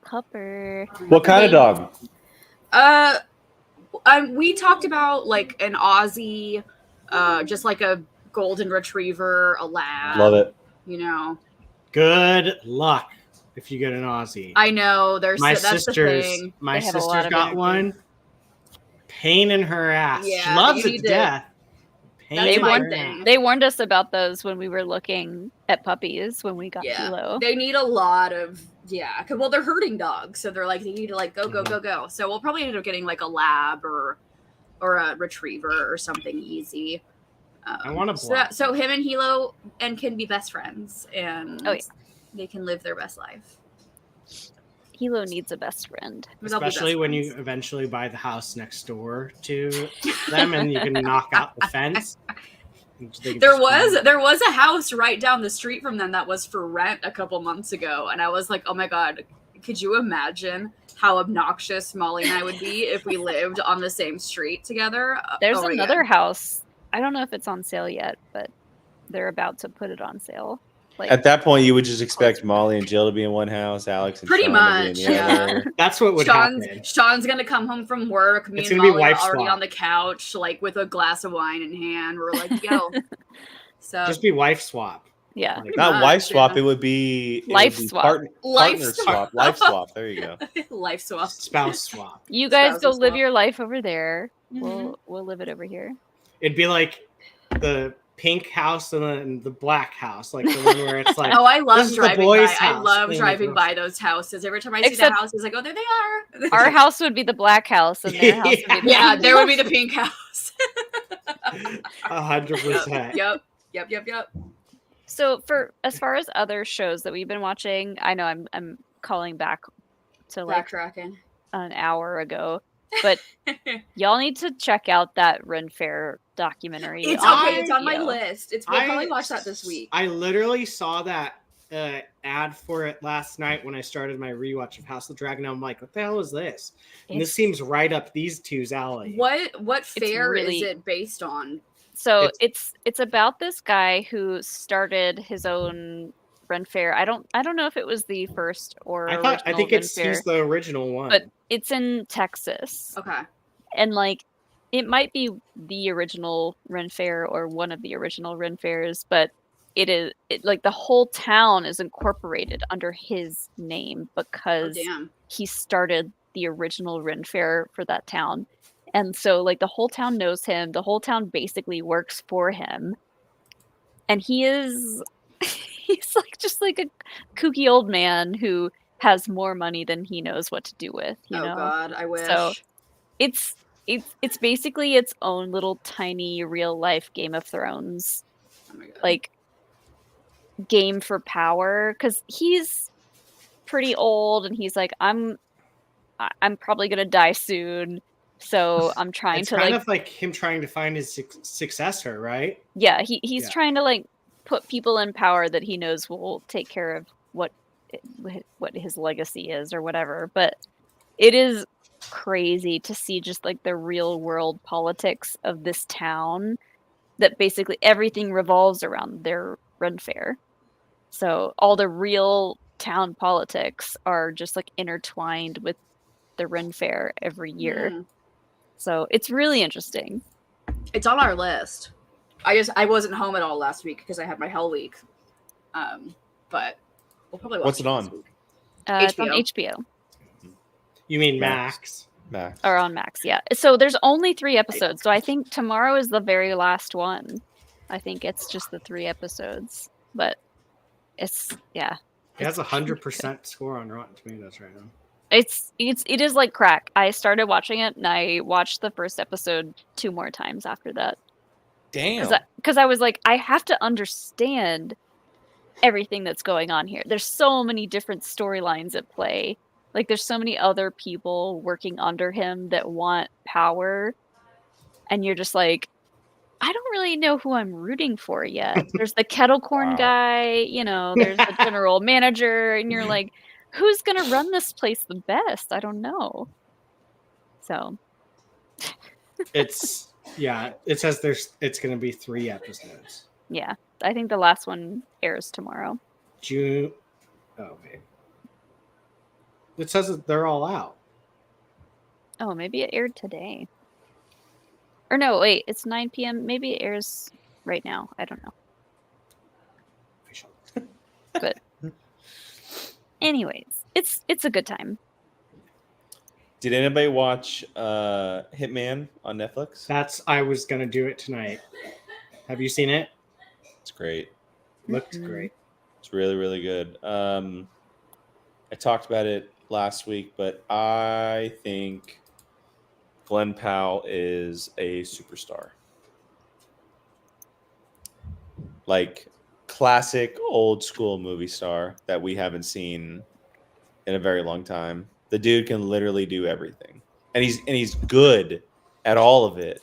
Cupper. What kind of dog? We talked about like an Aussie, just like a golden retriever, a lab. Love it. You know. Good luck if you get an Aussie. I know. That's the thing. My They have a lot sister's of got energy. one. Pain in her ass. Yeah, She loves you it need to to- death. Pain That's in my her thing. ass. They warned us about those when we were looking at puppies when we got Yeah. Kilo. They need a lot of because they're herding dogs, so they're like they need to like go. So we'll probably end up getting like a lab or a retriever or something easy. I want a black. So him and Hilo can be best friends, and Oh, yeah. they can live their best life. Hilo needs a best friend. They'll be Especially best when friends. you eventually buy the house next door to them and you can knock out the fence. They can There just- was a house right down the street from them that was for rent a couple months ago, and I was like, oh my god, could you imagine how obnoxious Molly and I would be if we lived on the same street together? There's Oh my another God. house. I don't know if it's on sale yet, but they're about to put it on sale. Like At that point, you would just expect Molly and Jill to be in one house, Alex and Pretty Sean much, to be in the yeah. other. That's what would happen. Sean's gonna come home from work. Me It's and gonna be Molly are wife already swap. on the couch, like with a glass of wine in hand. We're like, yo. So Just be wife swap. yeah. Like, Not much, wife swap. yeah. It would be Life swap. Life partner swap. swap. Life swap. There you go. life swap. spouse swap. You guys go Spouses live swap. your life over there. Mhm. We'll live it over here. It'd be like the pink house and then the black house, like the one where it's like, Oh, I this love is the driving by. boys' I house. love Thing driving is- by those houses. Every time I see Except- the houses, I go, there they are. Our house would be the black house, and their house would be the Yeah, pink there would be house. the pink house. 100%. Yep. So for as far as other shows that we've been watching, I know I'm calling back to like Backtracking. an hour ago, but y'all need to check out that Ren Fair documentary. It's on okay. It's on my video. list. We'll probably watch that this week. I literally saw that ad for it last night when I started my rewatch of House of the Dragon. I'm like, what the hell is this? And this It's- seems right up these two's alley. What fair really- is it based on? So it's about this guy who started his own Ren Fair. I don't know if it was the first or I original think Ren he's Fair, the original one. but it's in Texas. Okay. And like it might be the original Ren Fair or one of the original Ren Fairs, but like the whole town is incorporated under his name Oh, because damn. he started the original Ren Fair for that town. And so like the whole town knows him. The whole town basically works for him. And he's like just like a kooky old man who has more money than he knows what to do with, you Oh know. God, I wish. So it's basically its own little tiny real life Game of Thrones Oh my God. like game for power, because he's pretty old and he's like, I'm probably gonna die soon, so I'm trying it's to kind like of like him trying to find his successor, right? yeah, he's Yeah. trying to like put people in power that he knows will take care of what his legacy is or whatever. But it is crazy to see just like the real world politics of this town, that basically everything revolves around their Ren Fair. So all the real town politics are just like intertwined with the Ren Fair every year. Mm. So it's really interesting. It's on our list. I wasn't home at all last week because I had my hell week. But we'll probably watch What's it on? this week. It's on HBO. HBO You mean Max. Max? Max. or on Max. Yeah. So there's only 3 episodes. So I think tomorrow is the very last one. I think it's just the 3 episodes, but it's It has it's 100% score on Rotten Tomatoes right now. it is like crack. I started watching it and I watched the first episode 2 more times after that. Damn. Because I was like, I have to understand everything that's going on here. There's so many different storylines at play. Like, there's so many other people working under him that want power. And you're just like, I don't really know who I'm rooting for yet. There's the kettle corn Wow. guy, there's the general manager, and you're like, who's going to run this place the best? I don't know. So, It says it's going to be 3 episodes. yeah. I think the last one airs tomorrow. June. Oh wait. It says that they're all out. Oh, maybe it aired today. Or no, wait, it's 9 p.m. Maybe it airs right now. I don't know. But anyways, it's a good time. Did anybody watch Hitman on Netflix? I was going to do it tonight. Have you seen it? It's great. Looked great. It's really, really good. I talked about it last week, but I think Glen Powell is a superstar. Like classic old school movie star that we haven't seen in a very long time. The dude can literally do everything. And he's good at all of it.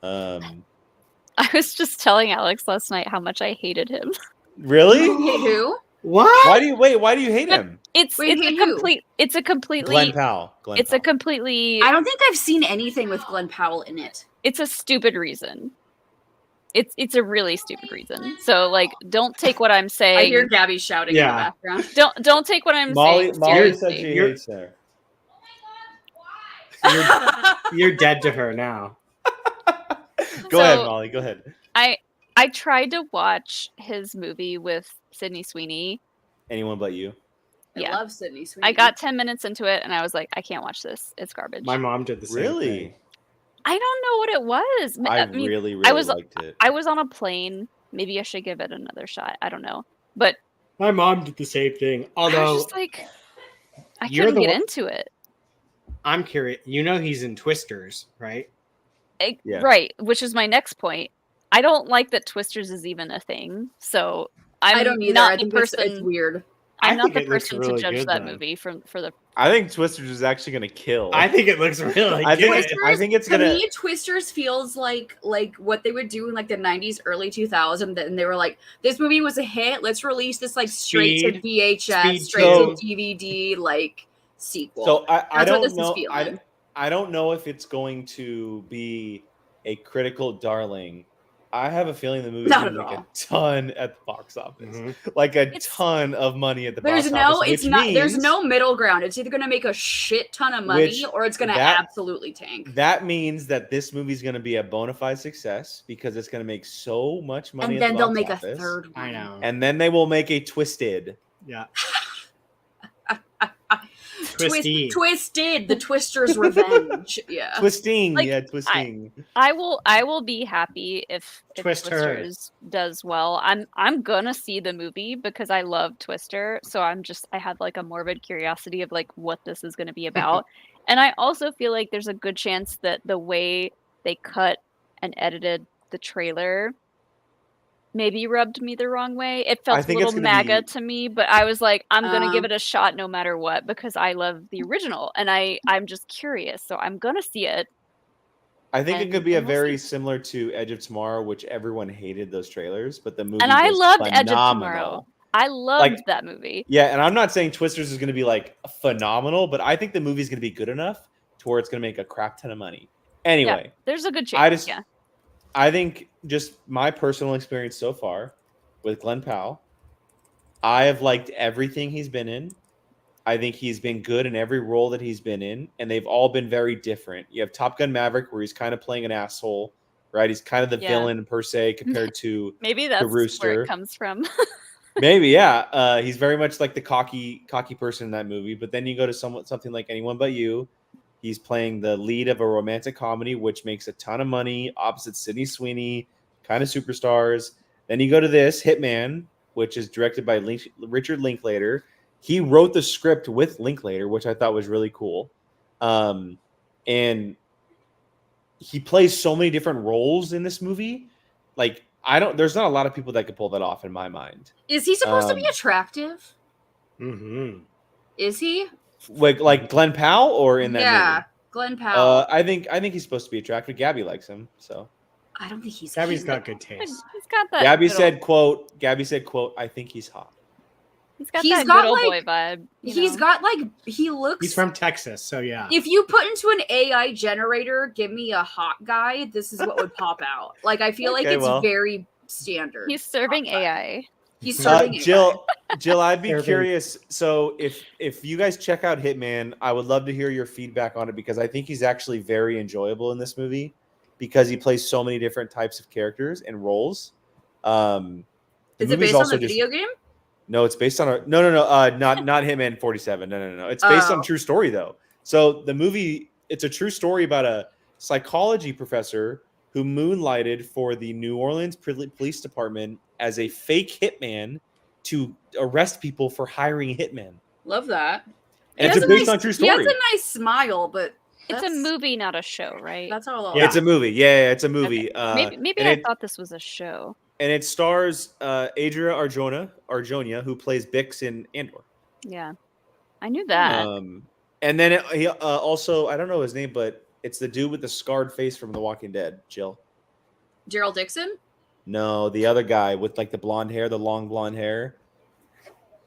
I was just telling Alex last night how much I hated him. Really? Hey, who? What? Why do you hate him? It's Wait, a hate who? completely Glen Powell. it's a completely I don't think I've seen anything with Glen Powell in it. it's a stupid reason. It's a really stupid reason. So like, don't take what I'm saying. I hear Gabby shouting in the Yeah. background. Don't take what I'm Molly saying said seriously. she You're- hates her. You're dead to her now. Go ahead, So- Molly. Go ahead. I tried to watch his movie with Sydney Sweeney. Anyone but you. I Yeah. love Sydney Sweeney. I got 10 minutes into it and I was like, I can't watch this. It's garbage. My mom did the same Really? thing. I don't know what it was. I mean, really I was- liked it. I was on a plane. Maybe I should give it another shot. I don't know. But My mom did the same thing. I was Although just like, I You're couldn't the get one- into it. I'm curious, he's in Twisters, right? Yeah. Right, which is my next point. I don't like that Twisters is even a thing. So I don't either. not I the think person. it's weird. I'm I not think the it looks person really to judge good, that though. movie for the. I think Twisters is actually gonna kill. I think it looks really I think good. it's- I think it's To gonna. me, Twisters feels like what they would do in like the 90s, early 2000s, and they were like, this movie was a hit. Let's release this like straight to Speed. VHS, Speed straight so- to DVD like sequel. So I That's what don't this is know. feeling. I don't know if it's going to be a critical darling. I have a feeling the movie's Not going to at make all. a ton at the box office, Mhm. like a It's- ton of money at the there's box no, office. it's which not. There's means- no middle ground. It's either going to make a shit ton of money Which or it's going to that- absolutely tank. That means that this movie's going to be a bona fide success because it's going to make so much money. And at then the they'll box make office. a third one. I know. And then they will make a Twisted. Yeah. Twisted, Twisty. the Twister's Revenge. Yeah. Twisting, Like, yeah, twisting. I will be happy if Twist her. Twisters does well. I'm gonna see the movie because I love Twister. So I have like a morbid curiosity of like what this is gonna be about. And I also feel like there's a good chance that the way they cut and edited the trailer maybe rubbed me the wrong way. It I felt a think it's little gonna MAGA be- to me, but I was like, I'm gonna give Um, it a shot no matter what because I love the original and I'm just curious. So I'm gonna see it. I think it and- could be a and we'll very see. similar to Edge of Tomorrow, which everyone hated those trailers, but the movie And I was loved Edge of phenomenal. Tomorrow. I loved Like- that movie. Yeah, and I'm not saying Twisters is going to be like phenomenal, but I think the movie's going to be good enough to where it's going to make a crap ton of money. Anyway, There's a good chance. I think just my personal experience so far with Glen Powell, I have liked everything he's been in. I think he's been good in every role that he's been in, and they've all been very different. You have Top Gun Maverick, where he's kind of playing an asshole, right? He's kind of the villain per se compared to Maybe that's Rooster. where it comes from. Maybe, yeah. He's very much like the cocky person in that movie. But then you go to something like Anyone But You. He's playing the lead of a romantic comedy, which makes a ton of money, opposite Sydney Sweeney, kind of superstars. Then you go to this, Hitman, which is directed by Richard Linklater. He wrote the script with Linklater, which I thought was really cool. And he plays so many different roles in this movie. Like, there's not a lot of people that could pull that off in my mind. Is he supposed to be attractive? Mm-hmm. Is he? Like Glen Powell or in that movie? Yeah, Glen Powell. I think he's supposed to be attractive. Gabby likes him, so. I don't think he's Gabby's cute. got good taste. He's got that. Gabby said, quote, I think he's hot. He's got He's that got, good old like- boy vibe. He's got he looks. He's from Texas, so yeah. If you put into an AI generator, give me a hot guy, this is what would pop out. Like, I feel like Okay, it's well. very standard. He's serving hot guy. AI. He's serving Jill, I'd be Serving. curious. So if you guys check out Hitman, I would love to hear your feedback on it because I think he's actually very enjoyable in this movie because he plays so many different types of characters and roles. The Is it movie's based on also the video game? No, it's based on not Hitman 47. No. It's based on a true story though. So the movie, it's a true story about a psychology professor who moonlighted for the New Orleans Police Department as a fake hitman to arrest people for hiring hitmen. Love that. And He it's has based nice- on true He has story. a nice smile, but It's a that's- movie, not a show, right? That's all. Yeah. It's a movie. Yeah, it's a movie. Maybe and I it- thought this was a show. And it stars Adria Arjona, who plays Bix in Andor. Yeah, I knew that. And then he also, I don't know his name, but it's the dude with the scarred face from The Walking Dead, Jill. Gerald Dixon? No, the other guy with like the blonde hair, the long blonde hair.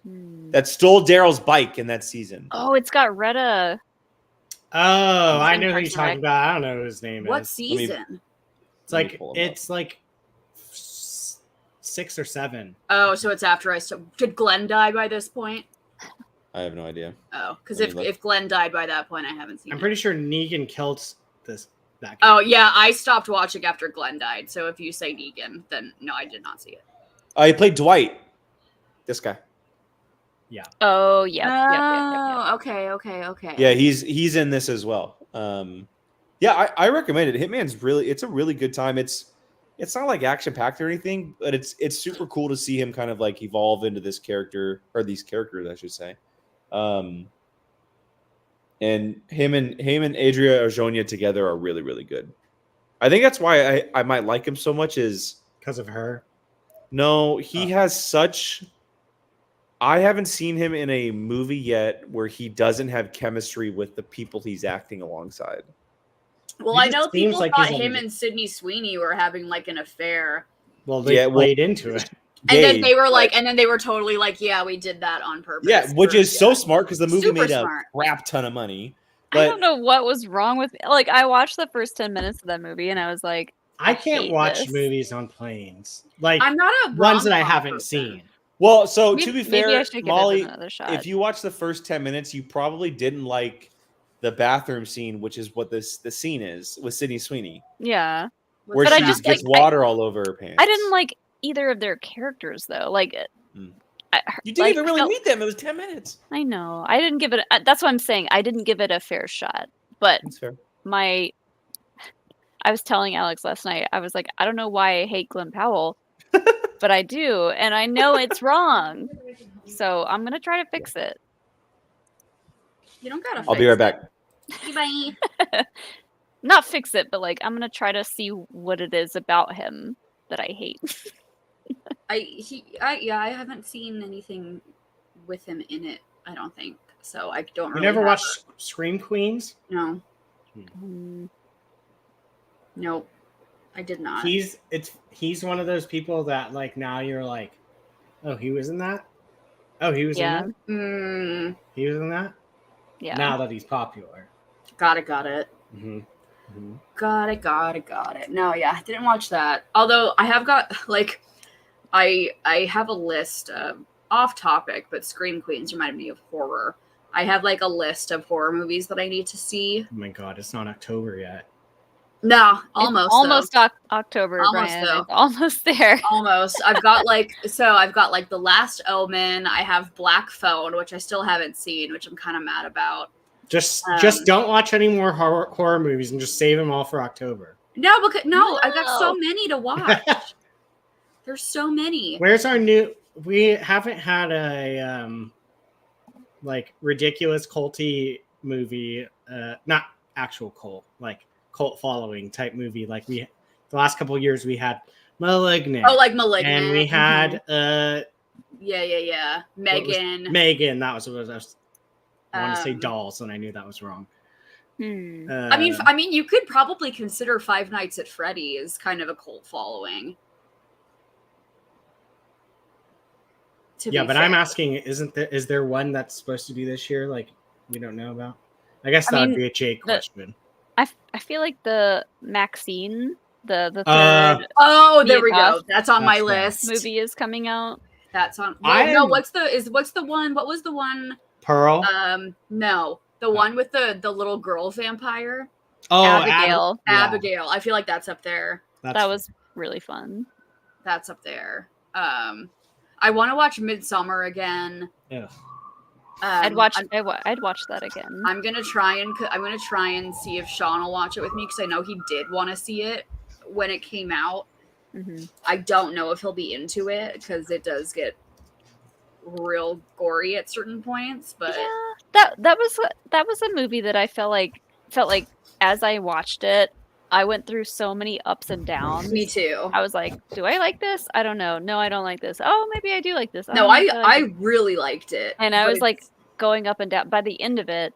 Hmm. That stole Daryl's bike in that season. Oh, it's got Retta. Oh, I in know who you're Parks and talking Rec. about. I don't know who his name What is. season? It's Let me like pull him up. it's like 6 or 7. Oh, so it's after did Glenn die by this point? I have no idea. Oh, because Let me look. if Glenn died by that point, I haven't seen I'm it. pretty sure Negan killed that guy. Oh yeah, I stopped watching after Glenn died. So if you say Negan, then no, I did not see it. He played Dwight. This guy. Oh, yeah. Oh, okay. Yeah, he's in this as well. Yeah, I recommend it. Hitman's it's a really good time. It's not like action packed or anything, but it's super cool to see him kind of like evolve into this character, or these characters, I should say. And him and Adria Arjona together are really, really good. I think that's why I might like him so much is Because of her. no, he has such. I haven't seen him in a movie yet where he doesn't have chemistry with the people he's acting alongside. Well, He I just know seems people like thought he's him a- and Sydney Sweeney were having like an affair, Well, they Yeah, well- played into it. and then Yay. they were like, and then they were totally like, yeah, we did that on purpose. Yeah, which for- is so smart because the movie Super made smart. a crap ton of money. I don't know what was wrong with like I watched the first 10 minutes of that movie and I was like, I I can't hate watch this. movies on planes. Like I'm not a ones that I rom-com haven't person. seen. Well, so maybe, to be maybe I fair, should give Molly, it another shot. if you watch the first 10 minutes, you probably didn't like the bathroom scene, which is what the scene is with Sydney Sweeney, yeah. where But she I just, gets like, water all over her pants. I didn't like either of their characters though. Like Hmm. you didn't even really meet them. It was 10 minutes. I know. I didn't give it that's what I'm saying. I didn't give it a fair shot. But That's fair. I was telling Alex last night, I was like, I don't know why I hate Glen Powell, but I do, and I know it's wrong. So I'm gonna try to fix it. You don't gotta. I'll be right back. Bye. Not fix it, but like I'm gonna try to see what it is about him that I hate. I haven't seen anything with him in it. I don't think so. I don't. You Really never have watched Scream Queens? No. Mm, Nope. I did not. He's one of those people that like now you're like, oh, he was in that? Oh, he was Yeah. in that? Mm, He was in that? yeah. Now that he's popular. got it. Mm-hmm. Mm-hmm. Got it. No, yeah, I didn't watch that. Although I have got like, I have a list of off topic, but Scream Queens reminded me of horror. I have like a list of horror movies that I need to see. Oh my god, it's not October yet. No, It's almost. almost October, Almost, Brian. though. It's almost there. Almost. I've got like The Last Omen. I have Black Phone, which I still haven't seen, which I'm kind of mad about. Just don't watch any more horror movies and just save them all for October. No, I've got so many to watch. There's so many. Where's our new? We haven't had a like ridiculous culty movie, not actual cult, like cult following type movie. Like the last couple of years we had Malignant. Oh, like Malignant. And we had Yeah. Megan. That was what I was. I want to say Dolls, and I knew that was wrong. I mean, you could probably consider Five Nights at Freddy's kind of a cult following. Yeah, but I'm asking, is there one that's supposed to be this year? Like we don't know about? I guess that would be a Jake question. I feel like the Maxine, the Uh, third Oh, there we Vietnam go. That's on my That's list. movie is coming out. That's on. I No, am- what's the one? What was the one? Pearl. No, the one with the little girl vampire. Abigail. Yeah, Abigail. I feel like that's up there. That was really fun. That's up there. I want to watch Midsummer again. Yeah. I'd watch that again. I'm gonna try and see if Sean will watch it with me because I know he did want to see it when it came out. Mm-hmm. I don't know if he'll be into it because it does get real gory at certain points. But yeah, that was a movie that I felt like as I watched it, I went through so many ups and downs. Me too. I was like, do I like this? I don't know. No, I don't like this. Oh, maybe I do like this. No, I really liked it. And I but was like going up and down. By the end of it,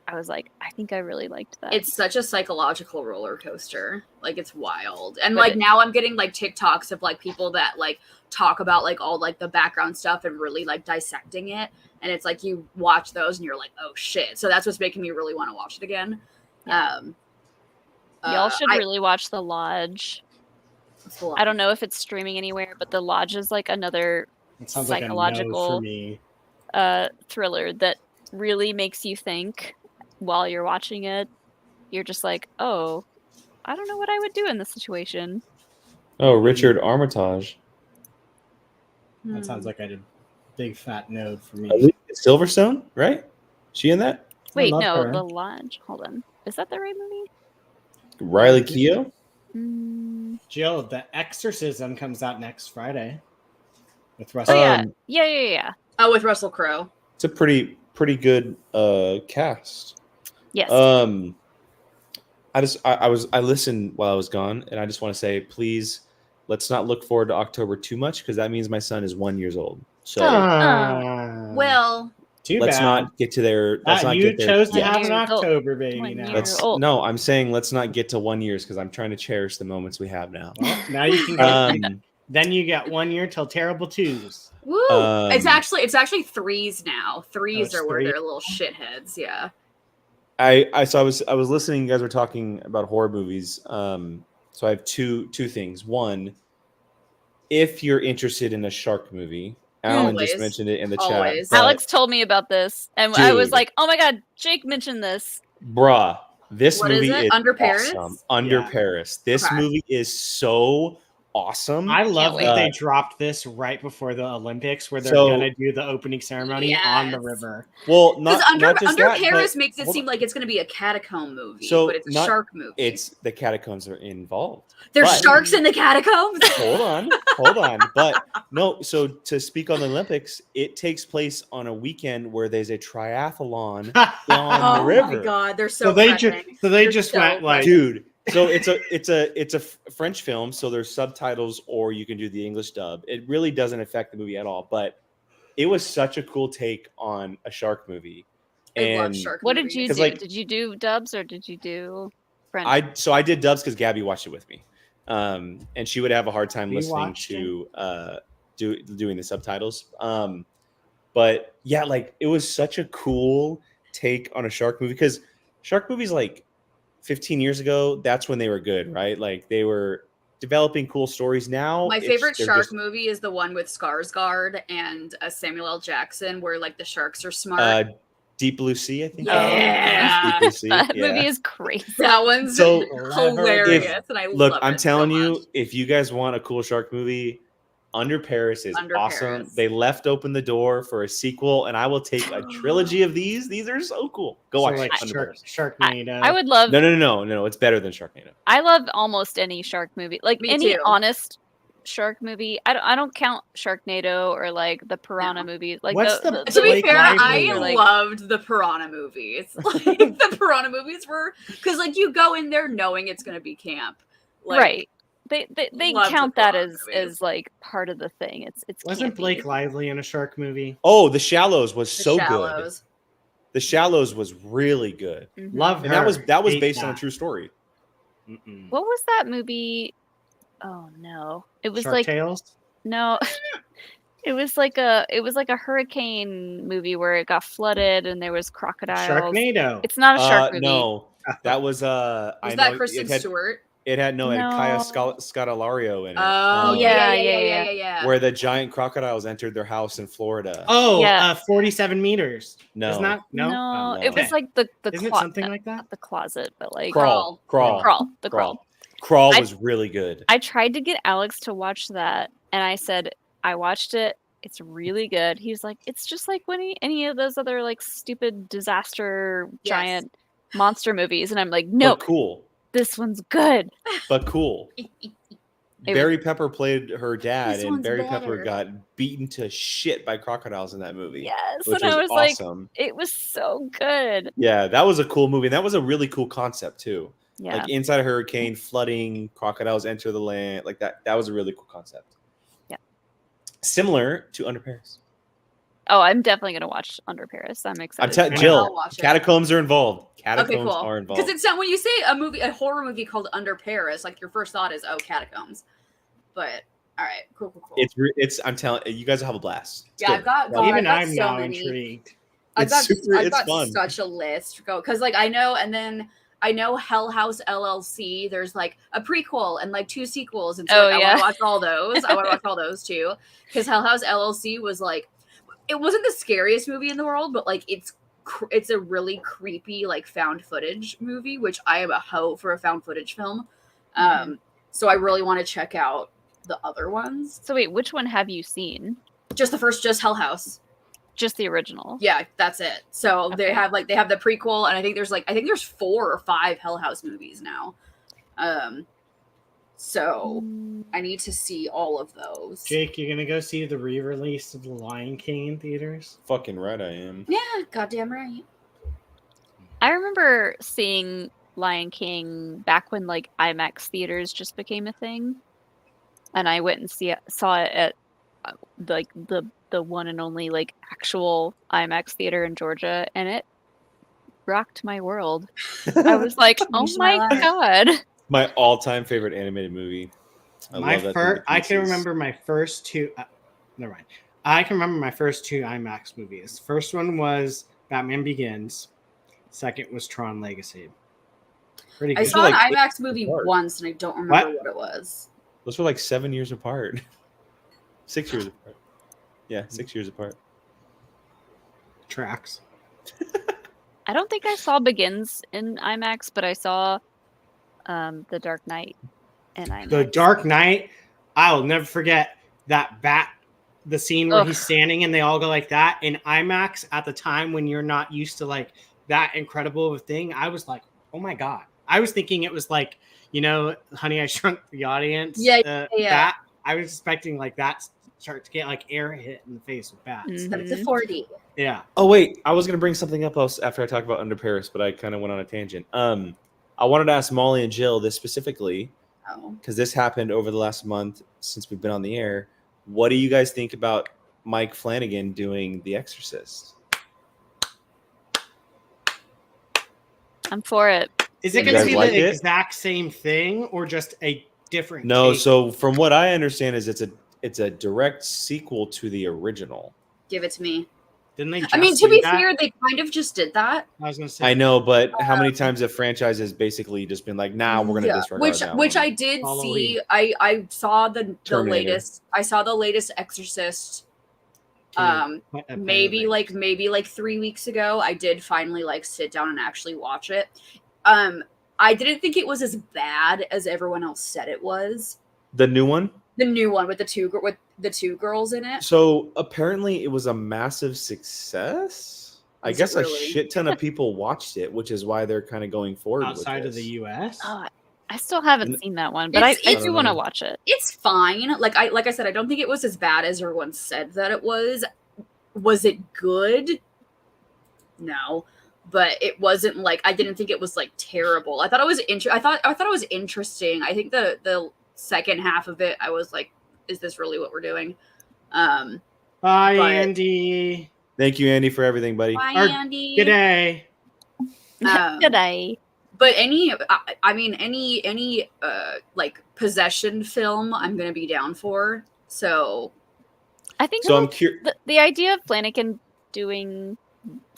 I was like, I think I really liked that. it's such a psychological roller coaster. Like it's wild. And But like now I'm getting like TikToks of like people that like talk about like all like the background stuff and really like dissecting it. And it's like you watch those and you're like, oh shit. So that's what's making me really want to watch it again. Yeah. Y'all should really watch The Lodge. I don't know if it's streaming anywhere, but The Lodge is like another It sounds psychological like a no for me. Thriller that really makes you think while you're watching it. You're just like, oh, I don't know what I would do in this situation. Oh, Richard Armitage. That sounds like a big fat no for me. Silverstone, right? She in that? Wait, love no, her. The Lodge. Hold on. Is that the right movie? Riley Keough? Jill, The Exorcism comes out next Friday with Oh, Russell. yeah. Yeah. Oh, with Russell Crowe. It's a pretty good cast. Yes. I listened while I was gone, and I just want to say, please, let's not look forward to October too much because that means my son is 1 year old. So Well, too let's bad. not get to their. Let's not you get there. chose to Yeah. have an Years old. October baby 1 now. year old. No, I'm saying let's not get to 1 year because I'm trying to cherish the moments we have now. Well, now you can get, then you get 1 year till Terrible Twos. woo! It's actually threes now. Threes it's are where three? they're little shitheads. Yeah. I was listening. You guys were talking about horror movies. So I have two things. One, if you're interested in a shark movie, Alan just Always. mentioned it in the Always. chat. but Alex told me about this, and I was Dude. like, "Oh my god, Jake mentioned this." Bruh, this What is movie it? is Under Paris? awesome. Under Yeah. Paris. This Okay. movie is so awesome. I love wait. that they dropped this right before the Olympics, where they're So- gonna do the opening ceremony on the Yes. river. Well, not Because just Under that, Paris but- makes it hold seem on. like it's going to be a catacomb movie, So, but it's a not- shark movie. It's the catacombs are involved. There's but- sharks in the catacombs. hold on. But no, so to speak on the Olympics, it takes place on a weekend where there's a triathlon on Oh the river. my god, they're so. So they prepping. just They're so went like, Dude, so it's a French film, so there's subtitles or you can do the English dub. It really doesn't affect the movie at all, but it was such a cool take on a shark movie. I love And shark What did movies. you 'Cause, do? like- Did you do dubs or did you do French? I did dubs because Gabby watched it with me, and she would have a hard time We listening watched to doing the subtitles. But yeah, like it was such a cool take on a shark movie because shark movies like 15 years ago, that's when they were good, right? Like they were developing cool stories. Now My it's- favorite they're shark just- movie is the one with Skarsgård and Samuel L. Jackson, where like the sharks are smart. Deep Blue Sea, I think. Yeah. Deep Blue Sea. That Yeah. movie is crazy. That one's So, hilarious, and I Look, love I'm it telling so you, much. if you guys want a cool shark movie, Under Paris is Under awesome. Paris. They left open the door for a sequel, and I will take a trilogy of these. These are so cool. Go So watch like Under Paris. Sharknado. I would love. No. It's better than Sharknado. I love almost any shark movie. Like Me any too. honest shark movie. I don't count Sharknado or like the Piranha movies. Like What's the To be Blake fair, Lively I one. loved the Piranha movies. Like the Piranha movies were because like you go in there knowing it's gonna be camp. Like, right. They love count the that Piranha as movies. like part of the thing. It's Wasn't campy. Blake Lively in a shark movie? Oh, The Shallows was The so good. Shallows. The Shallows was really good. Mhm. Love her. And that was Hate based on a that. true story. Mm-mm. What was that movie? Oh no. It was Shark like Tales? no. It was like a hurricane movie where it got flooded and there was crocodiles. Sharknado. It's not a shark movie. No, that was Was I that know Kristen Stewart? It had No. Kaya Scodelario in it. Oh yeah. Where the giant crocodiles entered their house in Florida. Oh, Yeah. 47 meters. No. Isn't that no? No, no. it was Okay. like the Isn't it closet. something like that? Not the closet, but like Crawl. the crawl. Crawl I- was really good. I tried to get Alex to watch that, and I said I watched it. It's really good. He's like, it's just like when any of those other like stupid disaster Yes. giant monster movies, and I'm like, no, But cool. this one's good. But cool. It Barry Pepper played her dad, This and one's Barry Pepper better. got beaten to shit by crocodiles in that movie. Yes, Which and I was like, awesome. it was so good. Yeah, that was a cool movie. And that was a really cool concept too. Yeah, Like inside a hurricane, flooding, crocodiles enter the land. Like that was a really cool concept. Yeah. Similar to Under Paris. oh, I'm definitely gonna watch Under Paris. I'm I'm excited. telling I'll Jill, watch it. catacombs are involved. Okay, Catacombs cool. are involved. Because it's not when you say a horror movie called Under Paris, like your first thought is catacombs. But all right, cool. It's I'm telling you guys will have a blast. It's Yeah, good. I've got Even I've got I'm so now many. intrigued. I've got It's fun. such a list go because like I know, and then I know Hell House LLC. There's like a prequel and like 2 sequels, and so Oh, like, yeah. I want to watch all those. I want to watch all those too because Hell House LLC was like it wasn't the scariest movie in the world, but like it's a really creepy like found footage movie, which I am a hoe for a found footage film. So I really want to check out the other ones. So wait, which one have you seen? Just Hell House. Just the original. Yeah, that's it. So they Okay. have the prequel, and I think there's 4 or 5 Hell House movies now. So I need to see all of those. Jake, you gonna go see the re-release of The Lion King in theaters? Fucking right I am. Yeah, goddamn right. I remember seeing Lion King back when like IMAX theaters just became a thing, and I went and saw it at like the one and only like actual IMAX theater in Georgia, and it rocked my world. I was like, oh Changed my my life. god. My all-time favorite animated movie. I love that thing to I can pieces. remember my first 2. Never mind. I can remember my first 2 IMAX movies. First one was Batman Begins. Second was Tron Legacy. Pretty I good. saw an like IMAX movie apart. once, and I don't remember What? what it was. Those were like 7 years apart. 6 years apart. Yeah, 6 years apart. Tracks. I don't think I saw Begins in IMAX, but I saw The Dark Knight in IMAX. The Dark Knight. I'll never forget the scene where Ugh. he's standing and they all go like that in IMAX at the time when you're not used to like that incredible of a thing. I was like, oh my God. I was thinking it was like, Honey, I Shrunk the Audience. Yeah. That I was expecting like that start to get like air hit in the face with bats. But it's a Mhm. 4D. Yeah. Oh wait, I was gonna bring something up else after I talked about Under Paris, but I kind of went on a tangent. I wanted to ask Molly and Jill this specifically Oh. because this happened over the last month since we've been on the air. What do you guys think about Mike Flanagan doing The Exorcist? I'm for it. Is it You going to guys be like the it? exact same thing or just a different? No, take? so from what I understand is it's a direct sequel to the original. Give it to me. Didn't they? I mean, just to do be that? fair, they kind of just did that. I was going to say. I know, but how many times have franchises basically just been like, "Nah, we're gonna Yeah, disregard that which one." I did Halloween. see. I saw the Terminator. latest. I saw the latest Exorcist maybe like 3 weeks ago, I did finally like sit down and actually watch it. I didn't think it was as bad as everyone else said it was. The new one? The new one with the two girls in it. So apparently it was a massive success. I Was guess it a really? shit ton of people watched it, which is why they're kind of going forward outside with of the this. U.S. Oh, I still haven't seen that one, but I It's- do want to watch it. It's fine. Like I said, I don't think it was as bad as everyone said that it was. Was it good? No. But it wasn't like, I didn't think it was like terrible. I thought it was I thought it was interesting. I think the second half of it, I was like, is this really what we're doing? Bye, but- Andy. Thank you, Andy, for everything, buddy. Bye, Or- Andy. Good day. Today. But I mean, any like possession film, I'm gonna be down for. So I think So I'm curious. the idea of Flanagan doing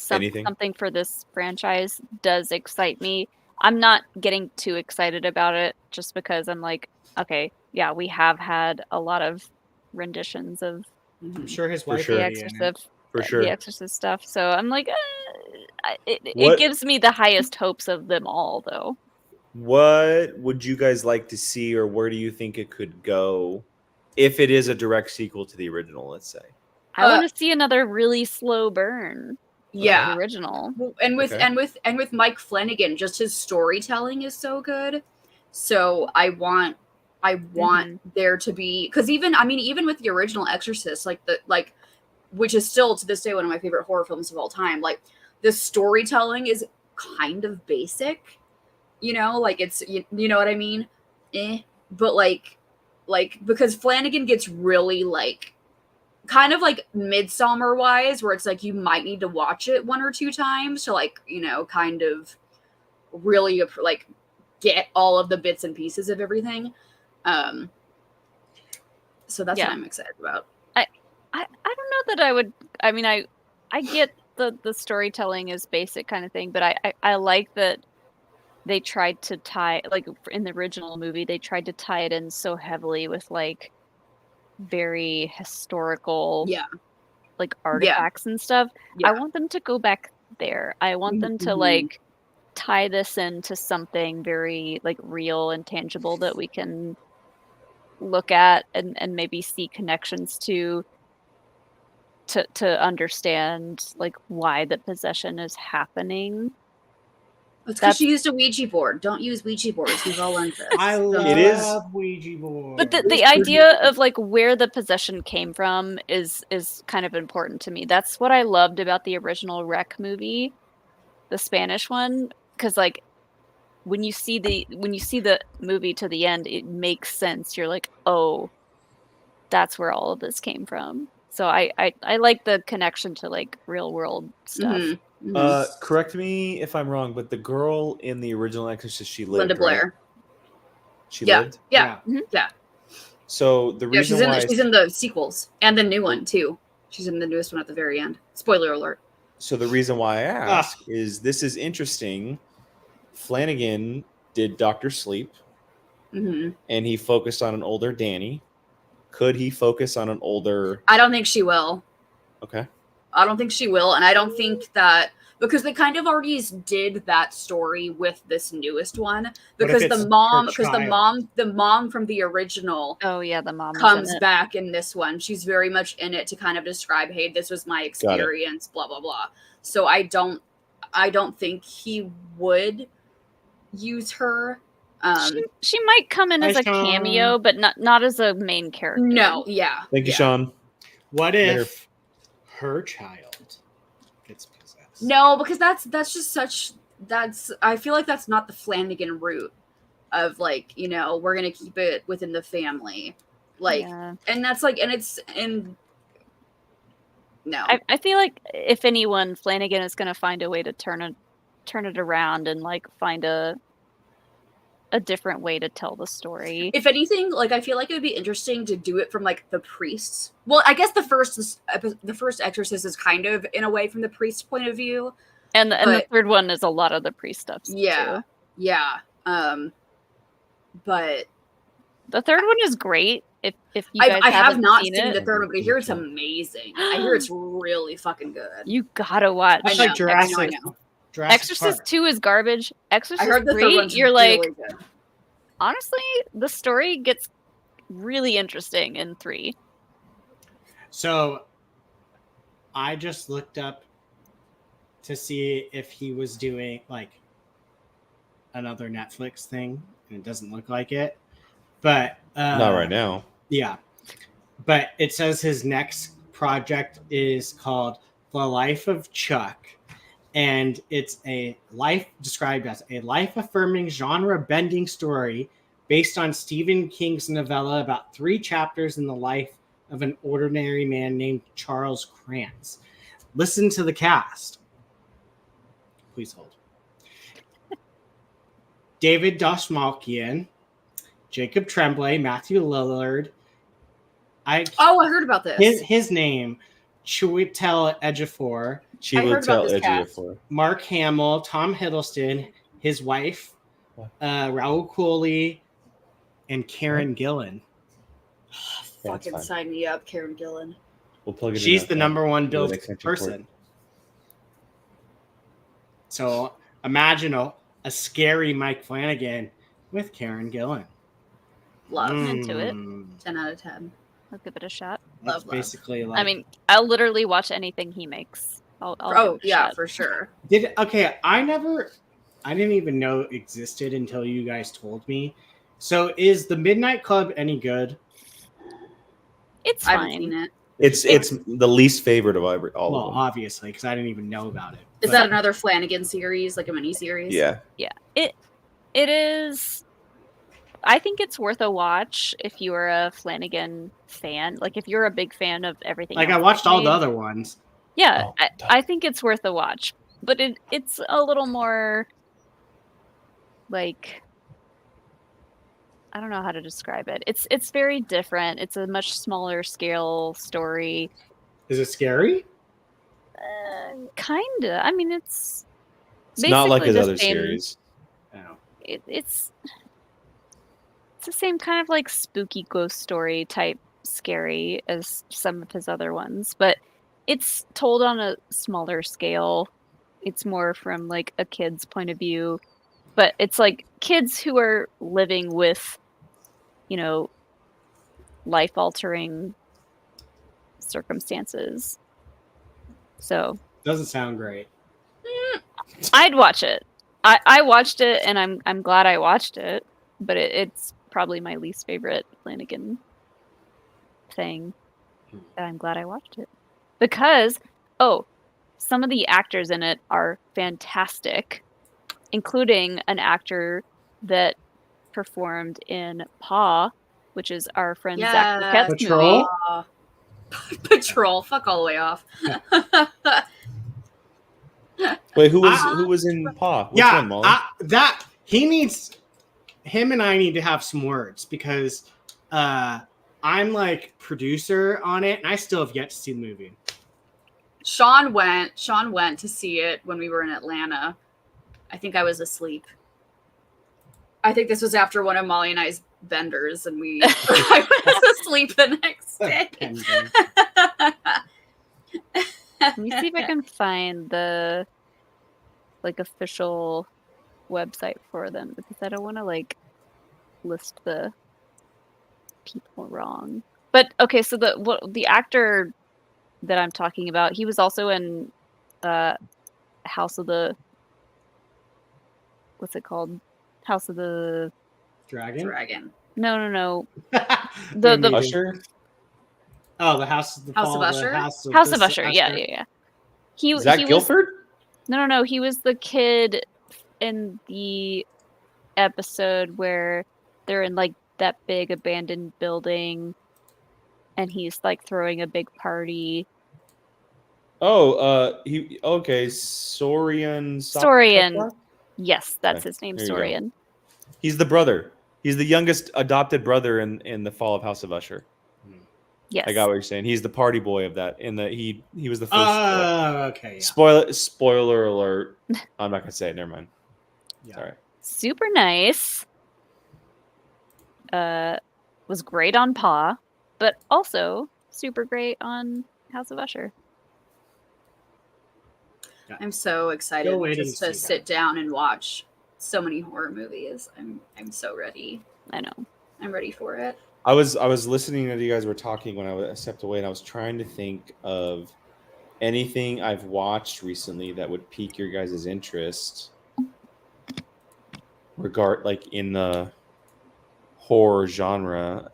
Anything? something for this franchise does excite me. I'm not getting too excited about it just because I'm like, okay, yeah, we have had a lot of renditions of I'm sure his For wife sure. The will be in it. Exorcist, For sure. the Exorcist stuff. So I'm like, it What- gives me the highest hopes of them all, though. What would you guys like to see, or where do you think it could go if it is a direct sequel to the original, let's say? I want to see another really slow burn. like yeah. the original. And with Okay. and with Mike Flanagan, just his storytelling is so good. So I want there to be, because even with the original Exorcist, which is still to this day one of my favorite horror films of all time, like the storytelling is kind of basic, like it's you know what I mean? But like because Flanagan gets really like kind of like Midsommar wise, where it's like you might need to watch it one or two times to like, kind of really like get all of the bits and pieces of everything. So that's what I'm excited about. I don't know that I would. I mean, I get the storytelling is basic kind of thing, but I like that they tried to tie, like in the original movie, they tried to tie it in so heavily with like very historical, like artifacts and stuff. I want them to go back there. I want them to like tie this into something very like real and tangible that we can look at and maybe see connections to understand like why the possession is happening. It's because she used a Ouija board. Don't use Ouija boards. We've all learned this. I love Ouija boards. But the idea of like where the possession came from is kind of important to me. That's what I loved about the original Rec movie, the Spanish one, because like when you see the movie to the end, it makes sense. You're like, oh, that's where all of this came from. So I like the connection to like real world stuff. Correct me if I'm wrong, but the girl in the original Exorcist, she lived, Linda Blair. right? She lived? Yeah. So the reason why she's in the sequels and the new one too. She's in the newest one at the very end. Spoiler alert. So the reason why I ask is this is interesting. Flanagan did Dr. Sleep, Mm-hmm. and he focused on an older Danny. Could he focus on an older... I don't think she will. Okay. I don't think she will, and I don't think that, because they kind of already did that story with this newest one, because the mom from the original the mom comes back in this one. She's very much in it to kind of describe, hey, this was my experience, blah blah blah. So I don't think he would use her. She might come in as a cameo, but not as a main character. No, yeah. Thank you, Sean. What if her child gets possessed? No, because that's just I feel like that's not the Flanagan route of like, we're gonna keep it within the family. Like and that's like no. I feel like if anyone, Flanagan is gonna find a way to turn it around and like find a different way to tell the story. If anything, like I feel like it would be interesting to do it from like the priests. Well, I guess the first Exorcist is kind of in a way from the priest's point of view, and the third one is a lot of the priest stuff. Yeah, too. yeah. But the third one is great. If you guys I have haven't not seen seen it, the third one, but I hear it's amazing. I hear it's really fucking good. you gotta watch. That's I like know, I Jurassic. know. Jurassic Exorcist Park. 2 is garbage. Exorcist I heard the third 3, one's you're really like, good. honestly, the story gets really interesting in 3. So I just looked up to see if he was doing like another Netflix thing, and it doesn't look like it. But Not right now. Yeah. But it says his next project is called The Life of Chuck. And it's described as a life-affirming, genre-bending story based on Stephen King's novella about 3 chapters in the life of an ordinary man named Charles Krantz. Listen to the cast. Please hold. David Dastmalchian, Jacob Tremblay, Matthew Lillard. I heard about this. His name, Chiwetel Ejiofor. Ejiofor. Mark Hamill, Tom Hiddleston, his wife, Raul Coley, and Karen Gillan. Fucking fine. sign me up, Karen Gillan. We'll plug it She's in the number one do an billed extension person. So imagine a scary Mike Flanagan with Karen Gillan. Love. I'm into it. 10 out of 10. I'll give it a shot. That's Love. basically like. I mean, I'll literally watch anything he makes. I'll Oh, give it a yeah, shot. for sure. I didn't even know it existed until you guys told me. So is the Midnight Club any good? It's I haven't fine. seen it. It's the least favorite of all of Well, them. obviously, because I didn't even know about it. Is But- that another Flanagan series, like a mini series? Yeah. It is. I think it's worth a watch if you are a Flanagan fan. Like if you're a big fan of everything. like else I watched he's all the made. other ones? Yeah, Oh, I think it's worth a watch, but it's a little more like I don't know how to describe it. It's very different. It's a much smaller scale story. Is it scary? Kinda. I mean, it's It's not like his the other same- series. No. It's the same kind of like spooky ghost story type scary as some of his other ones, but it's told on a smaller scale. It's more from like a kid's point of view, but it's like kids who are living with, life-altering circumstances. So Doesn't sound great. I'd watch it. I watched it, and I'm glad I watched it, but it's probably my least favorite Flanagan thing. And I'm glad I watched it because some of the actors in it are fantastic, including an actor that performed in Paw, which is our friend Zach Yeah. Burkett's Patrol? movie. Patrol. Fuck all the way off. Wait, who was in Paw? Which one, Molly? Him and I need to have some words because I'm like producer on it, and I still have yet to see the movie. Sean went to see it when we were in Atlanta. I think I was asleep. I think this was after one of Molly and I's benders, and I was asleep the next day. Let me see if I can find the official website for them because I don't want to list the people wrong. But okay, so the actor that I'm talking about, he was also in House of the what's it called? House of the Dragon? No. The Usher? Oh, the House of the House of Fall, Usher? House of Usher. Yeah. Zach Gilford? No. He was the kid in the episode where they're in that big abandoned building, and he's throwing a big party. Oh, Sorian. Sorian. Yes, that's Okay, his name, there you go. Sorian. He's the brother. He's the youngest adopted brother in the Fall of House of Usher. Yes. I got what you're saying. He's the party boy of that. He was the first. Okay. Yeah. Spoiler alert. I'm not gonna say it. Never mind. Yeah. Sorry. Super nice. was great on Paw, but also super great on House of Usher. I'm so excited Still waiting just to to see sit that. down and watch so many horror movies. I'm so ready. I know. I'm ready for it. I was listening to you guys were talking when I stepped away, and I was trying to think of anything I've watched recently that would pique your guys' interest, like in the horror genre.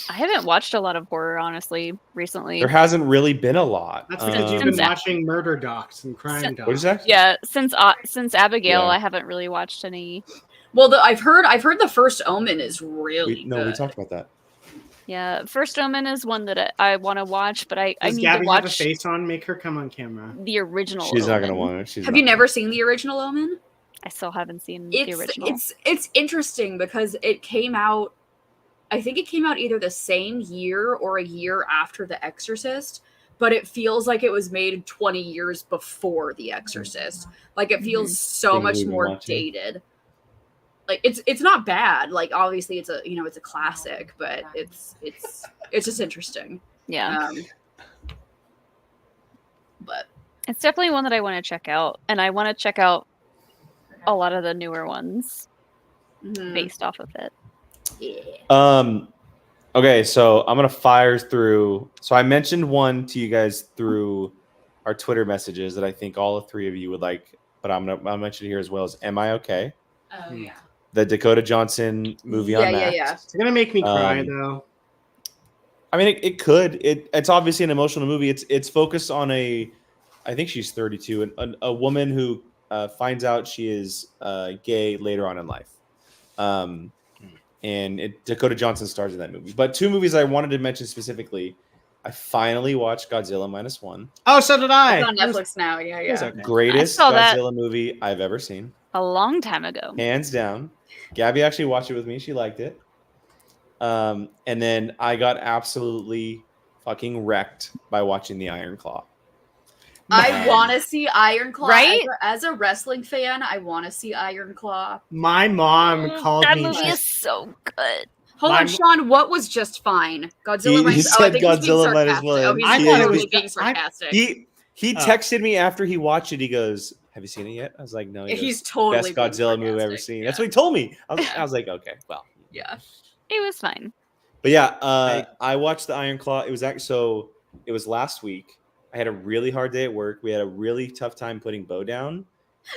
I haven't watched a lot of horror, honestly, recently. There hasn't really been a lot. That's because you've Since been watching murder docs and crime What is docs. that? Yeah, since Abigail, Yeah. I haven't really watched any. Well, I've heard the First Omen is really We good. talked about that. Yeah, First Omen is one that I want to watch, but I Does need Gabby to have a watch face on? Make her come on camera. the original. She's not gonna Omen. want it. She's Have not you gonna- never seen the original Omen? I still haven't seen the original. It's interesting because it came out. I think it came out either the same year or a year after The Exorcist, but it feels like it was made 20 years before The Exorcist. Like it feels so Thing much we've been more watching. dated. Like it's not bad. Like obviously it's a classic, but it's just interesting. Yeah, But it's definitely one that I want to check out, and I want to check out a lot of the newer ones mhm. based off of it. Yeah. Okay, so I'm gonna fire through. So I mentioned one to you guys through our Twitter messages that I think all three of you would like, but I'll mention it here as well as "Am I Okay?" Oh yeah. The Dakota Johnson movie on Max. Yeah. It's gonna make me cry Um, though. I mean, it could. It's obviously an emotional movie. It's focused on I think she's 32, a woman who finds out she is gay later on in life. And Dakota Johnson stars in that movie. But two movies I wanted to mention specifically. I finally watched Godzilla -1. Oh, so did I. It's on Netflix now. Yeah. It was okay. Greatest I saw that. Godzilla movie I've ever seen. A long time ago. Hands down. Gabby actually watched it with me. She liked it. And then I got absolutely fucking wrecked by watching The Iron Claw. I want to see Iron Claw. Right? As a wrestling fan, I want to see Iron Claw. My mom called That me. movie is so good. Hold My- on, Sean. What was just fine? Godzilla. He minus, said I think he's being Godzilla minus sarcastic. one. Oh, he's I thought it totally was- being sarcastic. He texted me after he watched it. He goes, "Have you seen it yet?" I was like, "No." He He's goes, totally best being Godzilla movie I've ever sarcastic. seen. Yeah. That's what he told me. I Yeah. was like, okay, well. Yeah. It was fine. But yeah, I watched the Iron Claw. It was it was last week. I had a really hard day at work. We had a really tough time putting Bo down.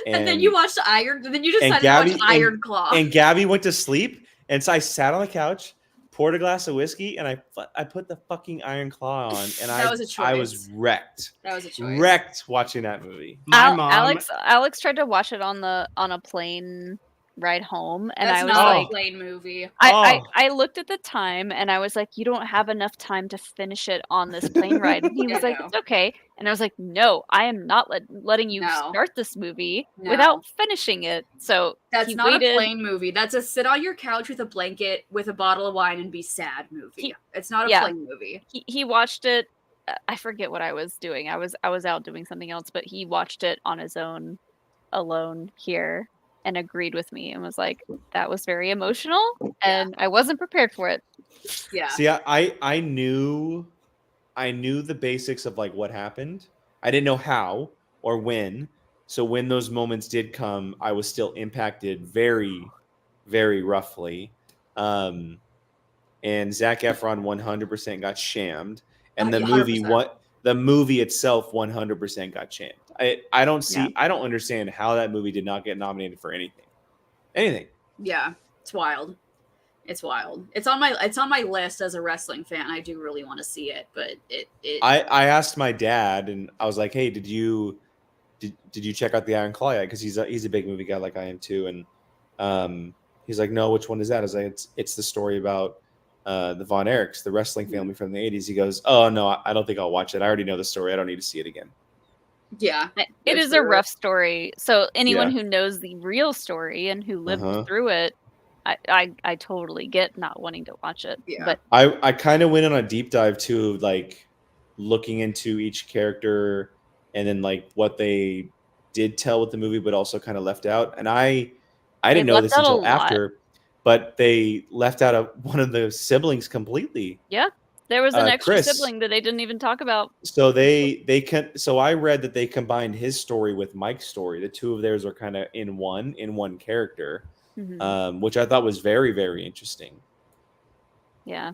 And then you watched Iron. Then you decided Gabby- to watch Iron Claw. And Gabby went to sleep, and so I sat on the couch, poured a glass of whiskey, and I put the fucking Iron Claw on, and That was a I was choice. wrecked, That was a choice. wrecked watching that movie. My mom. Alex tried to watch it on a plane ride home, and That's I was not like, a plain movie. I looked at the time, and I was like, you don't have enough time to finish it on this plane ride. And he Yeah, was like, no. it's okay. And I was like, no, I am not letting you No. start this movie No. without finishing it. So That's he not waited. a plain movie. That's a sit on your couch with a blanket with a bottle of wine and be sad movie. It's not a Yeah. plain movie. He watched it. I forget what I was doing. I was out doing something else, but he watched it on his own, alone here, and agreed with me and was like, that was very emotional, and I wasn't prepared for it. Yeah. See, I knew the basics of like what happened. I didn't know how or when. So when those moments did come, I was still impacted very, very roughly. And Zac Efron 100% got shammed, and the Yeah, movie 100%. the movie itself 100% got shamed. I don't understand how that movie did not get nominated for anything. Yeah. It's wild. It's wild. It's on my list as a wrestling fan. I do really want to see it, but I asked my dad, and I was like, "Hey, did you check out the Iron Claw yet?" Because he's a big movie guy like I am too. And he's like, "No, which one is that?" I was like, "It's the story about the Von Erichs, the wrestling family from the '80s." He goes, "Oh no, I don't think I'll watch it. I already know the story. I don't need to see it again." yeah. It That's is a true. rough story. So anyone Yeah. who knows the real story and who lived Uh-huh. through it, I totally get not wanting to watch it. Yeah. But I kind of went on a deep dive too, like looking into each character and then like what they did tell with the movie, but also kind of left out. And I didn't know left this out a until lot. after. but they left out one of the siblings completely. Yeah, there was an extra Chris. sibling that they didn't even talk about. So so I read that they combined his story with Mike's story. The two of theirs are kind of in one character, which I thought was very, very interesting. Yeah.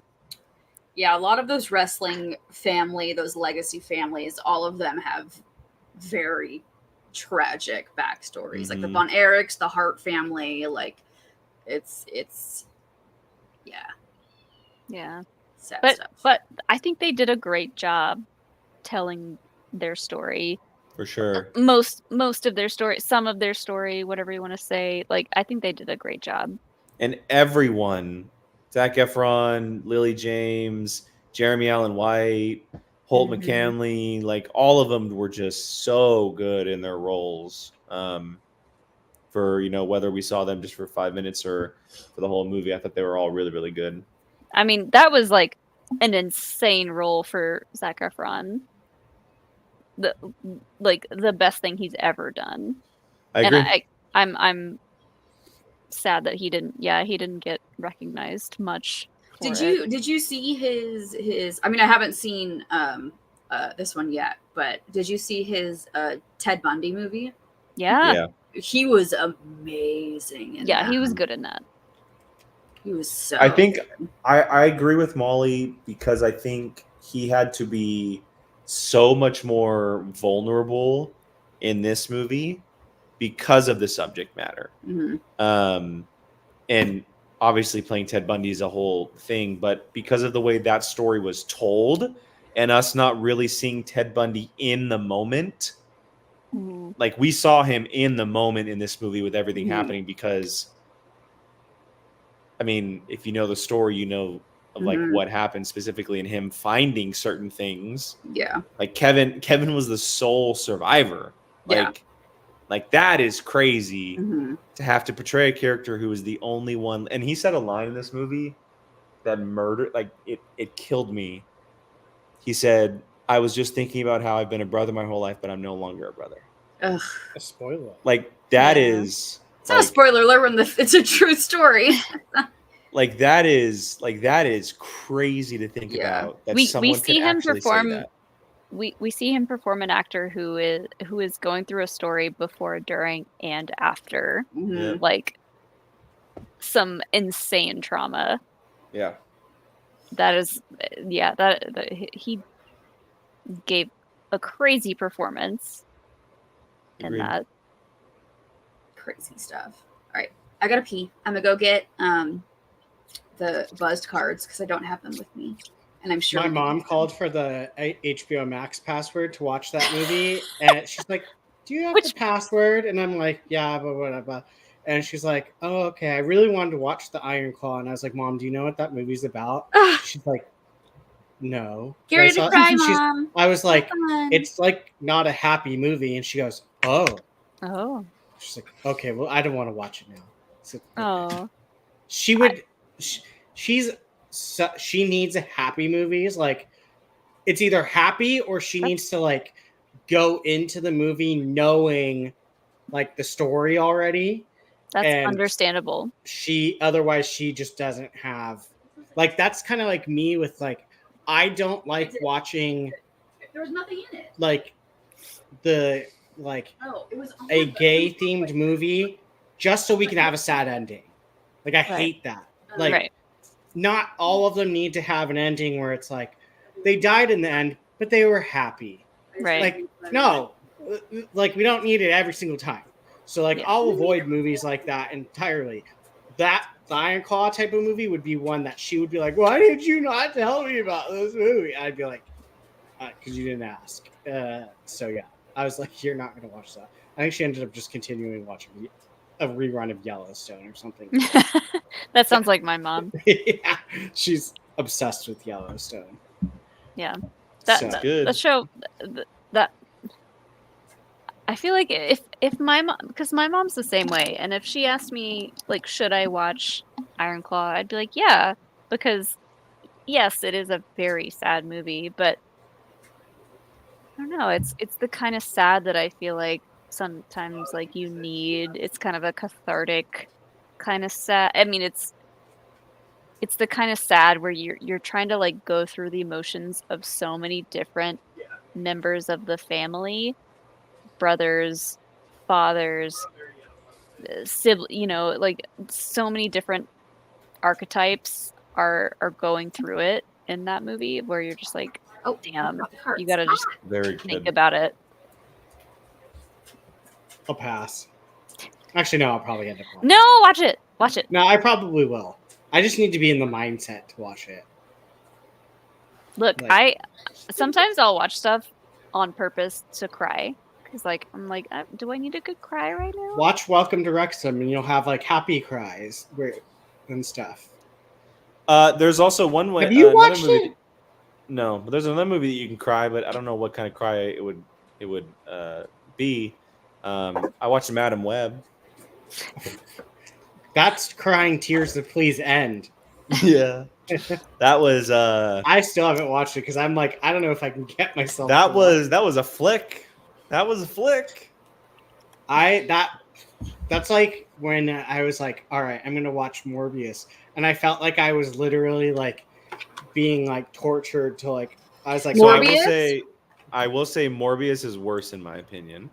Yeah, a lot of those wrestling family, those legacy families, all of them have very tragic backstories. Like the Von Erichs, the Hart family, like it's Yeah. sad But stuff. but I think they did a great job telling their story. For sure. Most of their story, some of their story, whatever you want to say. Like, I think they did a great job. And everyone, Zac Efron, Lily James, Jeremy Allen White, Holt McCanley, like all of them were just so good in their roles. For, you know, whether we saw them just for 5 minutes or for the whole movie, I thought they were all really, really good. I mean, that was like an insane role for Zac Efron. The best thing he's ever done. I agree. And I'm sad that he didn't get recognized much. Did you see his I mean, I haven't seen this one yet, but did you see his Ted Bundy movie? Yeah. He was amazing in that. He was good in that. He was so I think good. I agree with Molly, because I think he had to be so much more vulnerable in this movie because of the subject matter. And obviously playing Ted Bundy is a whole thing, but because of the way that story was told and us not really seeing Ted Bundy in the moment, like we saw him in the moment in this movie with everything happening, because I mean, if you know the story, you know of like what happened specifically in him finding certain things. Yeah. Like Kevin was the sole survivor. Like that is crazy to have to portray a character who was the only one. And he said a line in this movie that murdered, like it killed me. He said, "I was just thinking about how I've been a brother my whole life, but I'm no longer a brother." Ugh. A spoiler. Like that is It's not a spoiler alert when it's a true story. like that is crazy to think about. That we someone see could him actually say perform. that. We see him perform an actor who is going through a story before, during, and after like some insane trauma. Yeah. That is that he gave a crazy performance in Agreed. that. Crazy stuff. All right, I gotta pee. I'm gonna go get the buzzed cards because I don't have them with me, and I'm sure my mom called for the HBO Max password to watch that movie, and she's like, "Do you have the password?" And I'm like, "Yeah, but whatever." And she's like, "Oh, okay. I really wanted to watch the Iron Claw," and I was like, "Mom, do you know what that movie's about?" She's like, "No." Get ready to cry, Mom. I was like, "It's like not a happy movie," and she goes, "Oh." She's like, "Okay, well, I don't want to watch it now." So, oh, she would. She needs happy movies. Like, it's either happy or she needs to like go into the movie knowing like the story already. That's understandable. Otherwise she just doesn't have, like, that's kind of like me with like, I don't like watching. There was nothing in it. Like it was a gay themed movie just so we can have a sad ending. Like, I hate that. Like, not all of them need to have an ending where it's like they died in the end, but they were happy. Right. Like, no, like we don't need it every single time. So like, I'll avoid movies like that entirely. That the Iron Claw type of movie would be one that she would be like, "Why did you not tell me about this movie?" I'd be like, "Because you didn't ask." So yeah, I was like, "You're not going to watch that." I think she ended up just continuing watching a rerun of Yellowstone or something. That sounds like my mom. Yeah, she's obsessed with Yellowstone. Yeah, that's good. The show that I feel like if my mom, because my mom's the same way, and if she asked me like, should I watch Iron Claw, I'd be like, yeah, because yes, it is a very sad movie, but I don't know, it's the kind of sad that I feel like sometimes like you need. It's kind of a cathartic kind of sad. I mean, it's it's the kind of sad where you're trying to like go through the emotions of so many different members of the family, brothers, fathers, like so many different archetypes are going through it in that movie, where you're just like, Oh, damn, it hurts. you gotta just Very think good. about it. I'll pass. Actually, no, I'll probably end up watching No, it. watch it. No, I probably will. I just need to be in the mindset to watch it. Look, Like- sometimes I'll watch stuff on purpose to cry, because like I'm like, do I need a good cry right now? Watch Welcome to Wrexham, and you'll have like happy cries and stuff. There's also one way. Have you another watched movie, it? No, but there's another movie that you can cry, but I don't know what kind of cry it would be. I watched Madam Web. That's crying tears that please end. Yeah, that was I still haven't watched it because I'm like, I don't know if I can get myself. that to watch was a flick. That was a flick. That's like when I was like, all right, I'm gonna watch Morbius, and I felt like I was literally like being like tortured to like. I was like, So Morbius? I will say Morbius is worse in my opinion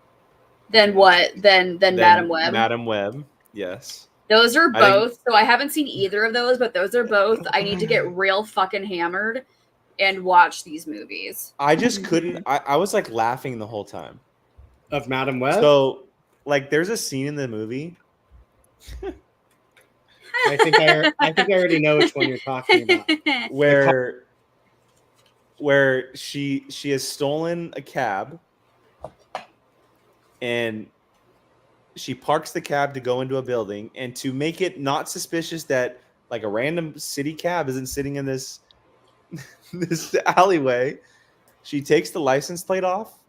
Then what? Then Madam Web. Madam Web, yes. Those are I think- both. So I haven't seen either of those, but those are both. I need to get real fucking hammered and watch these movies. I just couldn't. I was like laughing the whole time. of Madam Web. So like, there's a scene in the movie. I think I already know which one you're talking about. where she has stolen a cab and she parks the cab to go into a building, and to make it not suspicious that like a random city cab isn't sitting in this alleyway, she takes the license plate off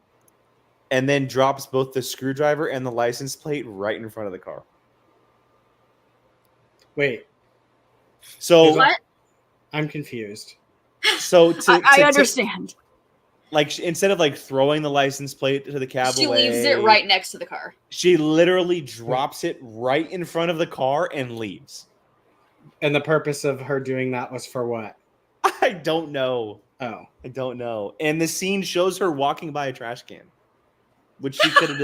and then drops both the screwdriver and the license plate right in front of the car. Wait, So What? I'm confused. I understand. Like, instead of like throwing the license plate to the cab She away, leaves it right next to the car. she literally drops it right in front of the car and leaves. And the purpose of her doing that was for what? I don't know. Oh, I don't know. And the scene shows her walking by a trash can, which she could have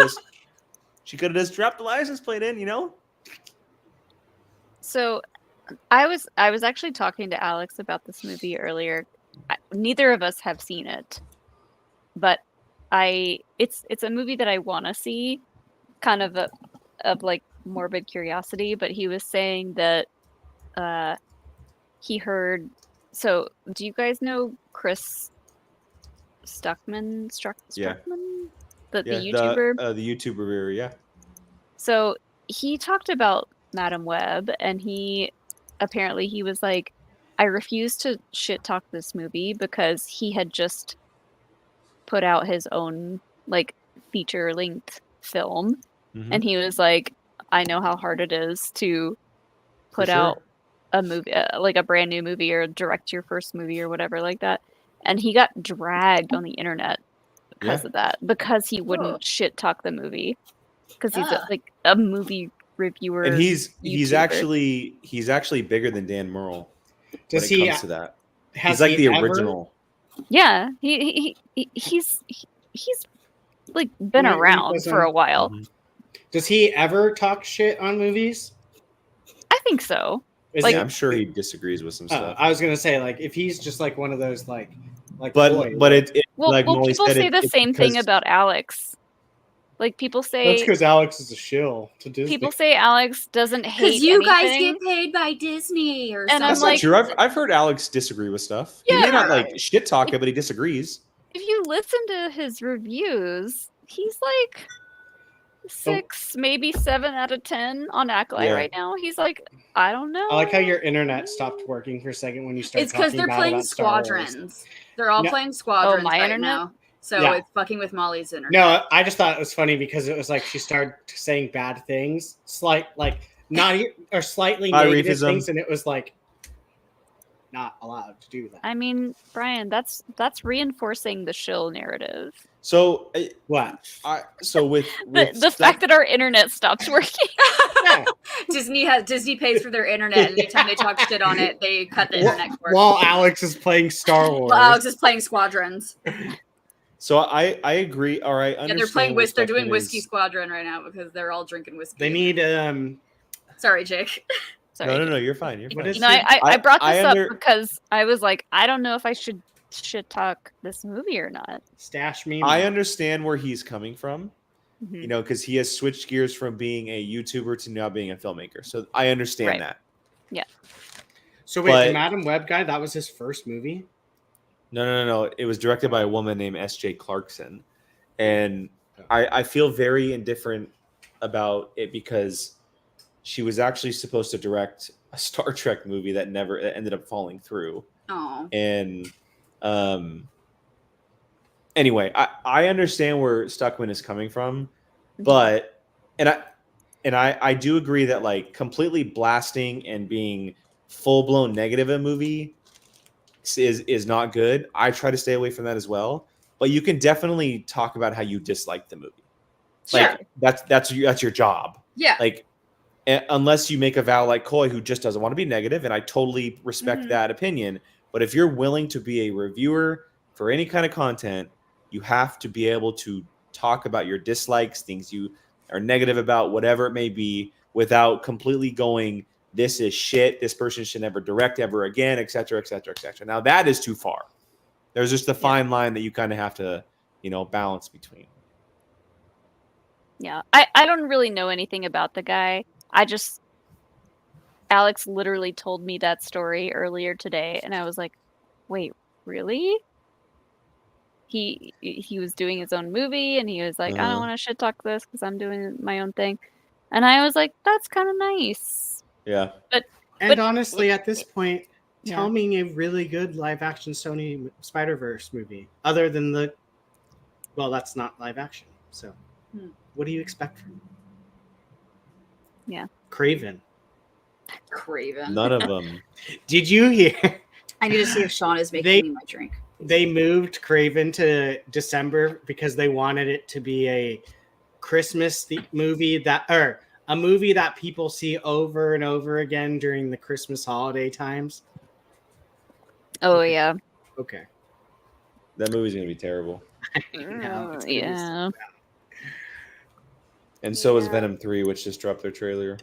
just dropped the license plate in, you know? So I was actually talking to Alex about this movie earlier. Neither of us have seen it, but it's a movie that I want to see, kind of of like morbid curiosity. But he was saying that he heard. So do you guys know Chris Stuckman? Yeah. Stuckman? The Yeah, YouTuber? the YouTube reviewer, yeah. So he talked about Madam Web, and he was like, I refuse to shit talk this movie because he had just put out his own like feature length film, Mhm. and he was like, I know how hard it is to put For sure. out a movie, like a brand new movie, or direct your first movie or whatever like that. And he got dragged on the internet because Yeah. of that, because he wouldn't shit talk the movie, because he's Ah. like a movie reviewer. And he's YouTuber. actually bigger than Dan Murrell does when it he? comes to that. Has He's like he the ever- original. Yeah, he's like been When he around was for on- a while. Mhm. Does he ever talk shit on movies? I think so. Is Like- Yeah, he- I'm sure he disagrees with some stuff. I was gonna say, like, if he's just like one of those like but boys, it Well, like Molly people said, say the it's same thing because- about Alex. Like people that's say because Alex is a shill to Disney. people say Alex doesn't hate Because you guys anything. get paid by Disney or And something. I'm That's like- not true. I've heard Alex disagree with stuff. He may Yeah. not like shit talk it, but he disagrees. If you listen to his reviews, he's like 6, maybe 7 out of 10 on Acolyte Yeah. right now. He's like, I don't know. I like how your internet stopped working for a second when you started. It's because talking they're bad playing about Star Wars. Squadrons. They're all No. playing Squadrons my right internet? now. So Yeah. it's fucking with Molly's internet. No, I just thought it was funny because it was like she started saying bad things, slightly Hi, negative Reefism. things, and it was like not allowed to do that. I mean, Brian, that's reinforcing the shill narrative. So What? The fact that our internet stopped working. Yeah. Disney pays for their internet, and anytime they talk shit on it, they cut the internet cord. While Alex is playing Star Wars. Well, Alex is playing Squadrons. So I agree. All right, Yeah, they're playing They're doing Whiskey Squadron right now because they're all drinking whiskey. They need Sorry, Jake. Sorry. No, you're fine. You're fine. I brought this up because I was like, I don't know if I should shit talk this movie or not. Stash me. I understand where he's coming from. Mm-hmm. You know, because he has switched gears from being a YouTuber to now being a filmmaker. So I understand that. Yeah. So wait, the Madam Web guy, that was his first movie? No. It was directed by a woman named S.J. Clarkson. And I feel very indifferent about it because she was actually supposed to direct a Star Trek movie that never ended up falling through. Oh. And anyway, I understand where Stuckman is coming from, but I do agree that like completely blasting and being full blown negative in a movie is not good. I try to stay away from that as well. But you can definitely talk about how you dislike the movie. Like that's your job. Yeah. Like unless you make a vow like Coy, who just doesn't want to be negative, and I totally respect that opinion. But if you're willing to be a reviewer for any kind of content, you have to be able to talk about your dislikes, things you are negative about, whatever it may be, without completely going, this is shit, this person should never direct ever again, et cetera, et cetera, et cetera. Now that is too far. There's just a fine line that you kind of have to, balance between. Yeah. I don't really know anything about the guy. Alex literally told me that story earlier today, and I was like, wait, really? He was doing his own movie, and he was like, I don't want to shit talk this because I'm doing my own thing. And I was like, that's kind of nice. Yeah. But honestly, at this point, tell me a really good live-action Sony Spider-Verse movie, other than that's not live-action. So what do you expect from him? Yeah. Craven. None of them. Did you hear? I need to see if Sean is making me my drink. They moved Craven to December because they wanted it to be a Christmas movie a movie that people see over and over again during the Christmas holiday times. Oh, yeah. Okay. That movie's going to be terrible. Yeah. And so is Venom 3, which just dropped their trailer.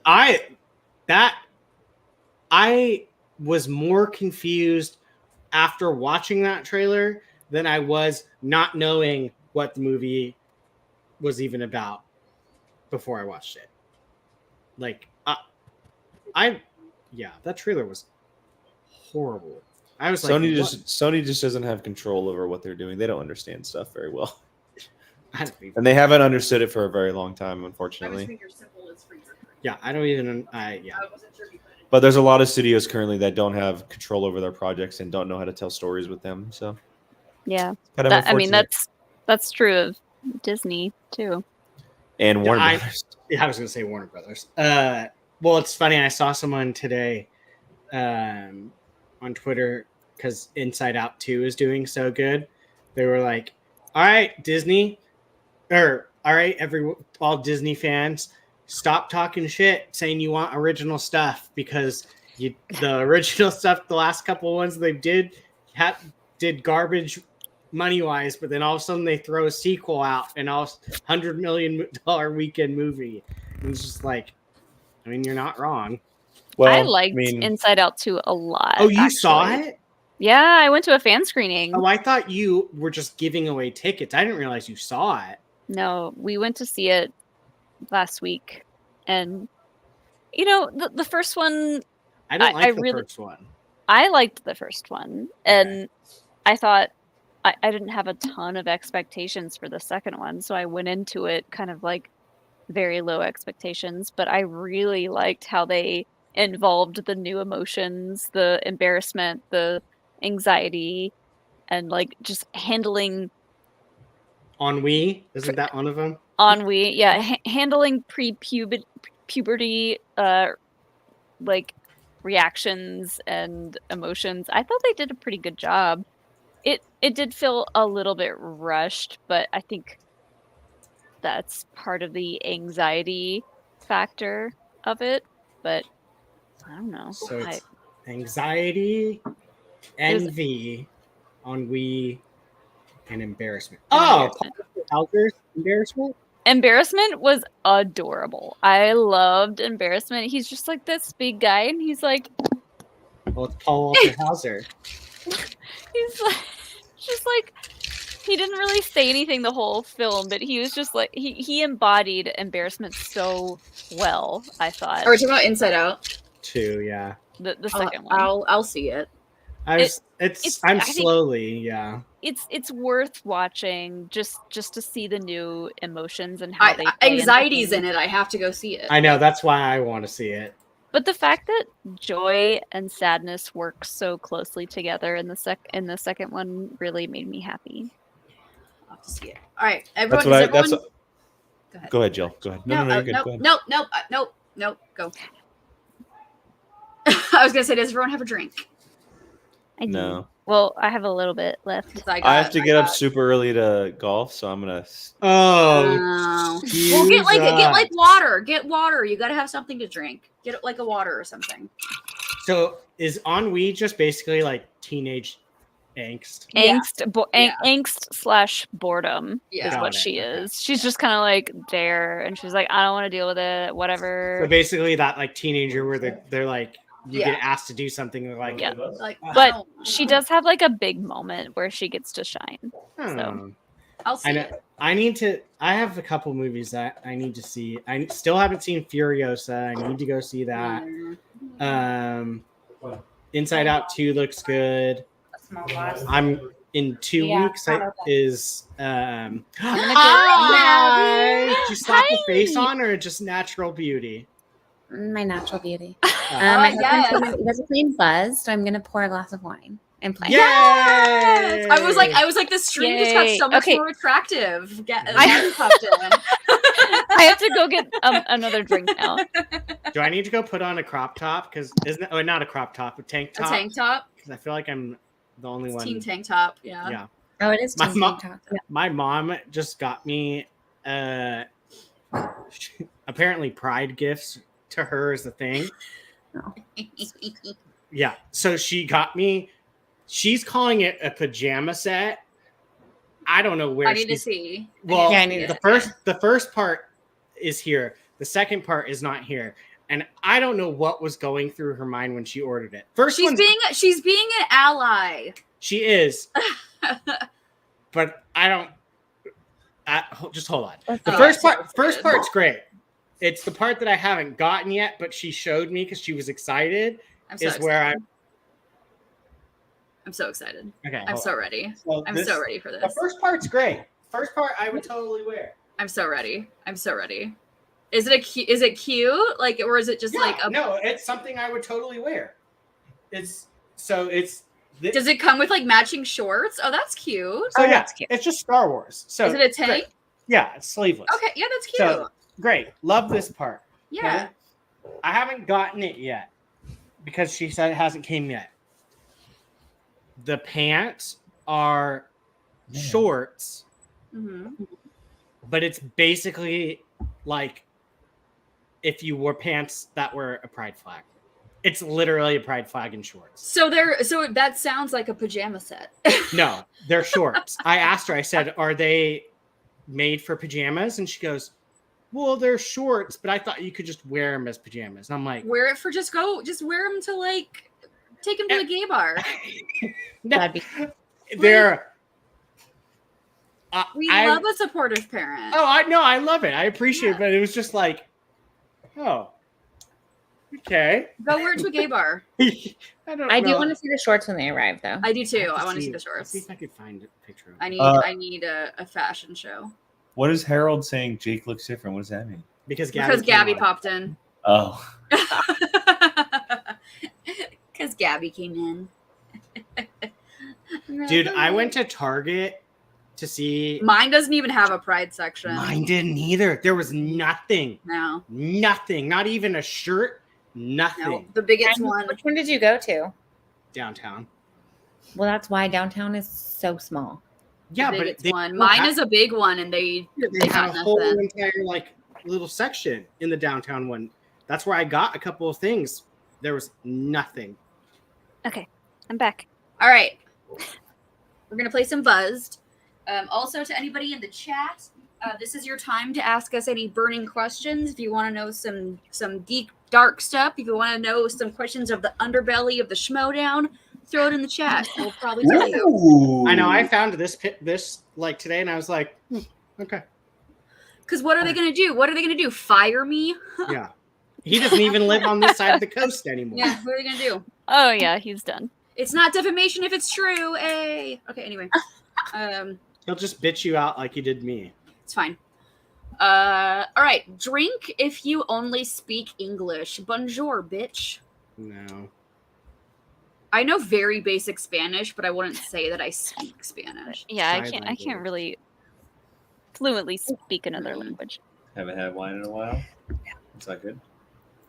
I was more confused after watching that trailer than I was not knowing what the movie was even about before I watched it. Like, that trailer was horrible. I was Sony just doesn't have control over what they're doing. They don't understand stuff very well. And they haven't understood it for a very long time, unfortunately. Yeah, I don't even. But there's a lot of studios currently that don't have control over their projects and don't know how to tell stories with them. So yeah, I mean that's true of Disney too, and Warner Brothers. I was going to say Warner Brothers. Well, it's funny. I saw someone today on Twitter because Inside Out 2 is doing so good. They were like, "All right, Disney, all right, all Disney fans, stop talking shit saying you want original stuff because the original stuff, the last couple ones they did garbage money wise, but then all of a sudden they throw a sequel out and all $100 million weekend movie. And it's just like, I mean, you're not wrong. Well, I liked Inside Out 2 a lot. Oh, you saw it? Yeah, I went to a fan screening. Oh, I thought you were just giving away tickets. I didn't realize you saw it. No, we went to see it last week, and the first one. I didn't like the first one. I liked the first one, and I thought I didn't have a ton of expectations for the second one, so I went into it kind of like very low expectations. But I really liked how they involved the new emotions, the embarrassment, the anxiety, and like just handling. Ennui? Isn't that one of them? Ennui, yeah. Handling pre-puberty, like reactions and emotions. I thought they did a pretty good job. It did feel a little bit rushed, but I think that's part of the anxiety factor of it. But I don't know. So it's anxiety, envy, ennui, and embarrassment. Oh, Alger's embarrassment? Embarrassment was adorable. I loved Embarrassment. He's just like this big guy, and he's like... Well, it's Paul Walter Hauser. He's like... Just like... He didn't really say anything the whole film, but he was just like... He embodied Embarrassment so well, I thought. Are we talking about Inside Out? 2, yeah. The second one. I'll see it. I'm I think slowly, yeah. It's worth watching just to see the new emotions and how they play anxiety's into in it. I have to go see it. I know, that's why I want to see it. But the fact that joy and sadness work so closely together in the second one really made me happy. I'll have to see it. All right, everyone. Go ahead. Go ahead, Jill. Go ahead. No, you're good. Go ahead. No, go. I was gonna say, does everyone have a drink? I do. No. Well, I have a little bit left. I have to get up super early to golf, so I'm gonna. Oh. Well, get like water. Get water. You gotta have something to drink. Get like a water or something. So is ennui just basically like teenage angst? Angst / boredom is Got what it, she okay. is. She's just kind of like there, and she's like, I don't want to deal with it. Whatever. So basically, that like teenager where they're like, you get asked to do something, they're like, Yeah. Like, But she does have like a big moment where she gets to shine. So I'll see it. I have a couple movies that I need to see. I still haven't seen Furiosa. I need to go see that. Inside Out 2 looks good. I'm in 2 weeks. Is hi! Did you slap the face on or just natural beauty? My natural beauty. yes. He has a clean buzz, so I'm gonna pour a glass of wine and play. Yay! I was like, the stream just got so much more attractive. I have to go get another drink now. Do I need to go put on a crop top? Because not a crop top, a tank top. A tank top. Because I feel like I'm the only one. Team tank top. Yeah. Yeah. Oh, it is team tank top. Yeah. My mom just got me apparently pride gifts to her is the thing. Oh. Yeah. So she got me. She's calling it a pajama set. I don't know where. I need to see. Well, Yeah, I need the first part is here. The second part is not here, and I don't know what was going through her mind when she ordered it. She's being an ally. She is, but I don't. Just hold on. The first part's great. It's the part that I haven't gotten yet, but she showed me because she was excited. I'm so excited. Okay, I'm so ready. So I'm so ready for this. The first part's great. First part I would totally wear. I'm so ready. Is it cute? Like, or is it just No, it's something I would totally wear. Does it come with like matching shorts? Oh, that's cute. So that's cute. It's just Star Wars. So is it a tank? Great. Yeah, it's sleeveless. Okay, yeah, that's cute. So, great. Love this part. Yeah. Okay? I haven't gotten it yet because she said it hasn't came yet. The pants are shorts, but it's basically like if you wore pants that were a pride flag. It's literally a pride flag in shorts. So that sounds like a pajama set. No, they're shorts. I asked her, I said, are they made for pajamas? And she goes, well, they're shorts, but I thought you could just wear them as pajamas. And I'm like, wear it for just wear them to like take them to the gay bar. They're we love a supportive parent. Oh, I love it. I appreciate it, but it was just like, oh, okay. Go wear it to a gay bar. I do want to see the shorts when they arrive, though. I do too. I want to see the shorts. Let's see if I could find a picture. I need a fashion show. What is Harold saying? Jake looks different. What does that mean? Because Gabby popped in. Oh. Because Gabby came in. Dude, I went to Target to see. Mine doesn't even have a pride section. Mine didn't either. There was nothing. No. Nothing. Not even a shirt. Nothing. No, the biggest one. Which one did you go to? Downtown. Well, that's why downtown is so small. Yeah, The but biggest they one. don't Mine have- is a big one, and they they got have a whole nothing. entire like little section in the downtown one. That's where I got a couple of things. There was nothing. Okay, I'm back. All right. We're going to play some Buzzed. Also, to anybody in the chat, this is your time to ask us any burning questions. If you want to know some deep, dark stuff, if you want to know some questions of the underbelly of the Schmodown, throw it in the chat. We'll probably tell you. Ooh. I know I found this like today, and I was like, okay, Because what are they going to do? What are they going to do? Fire me? yeah. He doesn't even live on this side of the coast anymore. Yeah, what are they going to do? Oh yeah, he's done. It's not defamation if it's true. Hey. Okay, anyway. He'll just bitch you out like he did me. It's fine. All right. Drink if you only speak English. Bonjour, bitch. No. I know very basic Spanish, but I wouldn't say that I speak Spanish. Yeah, I Side can't language. really fluently speak another language. Haven't had wine in a while. Is that good?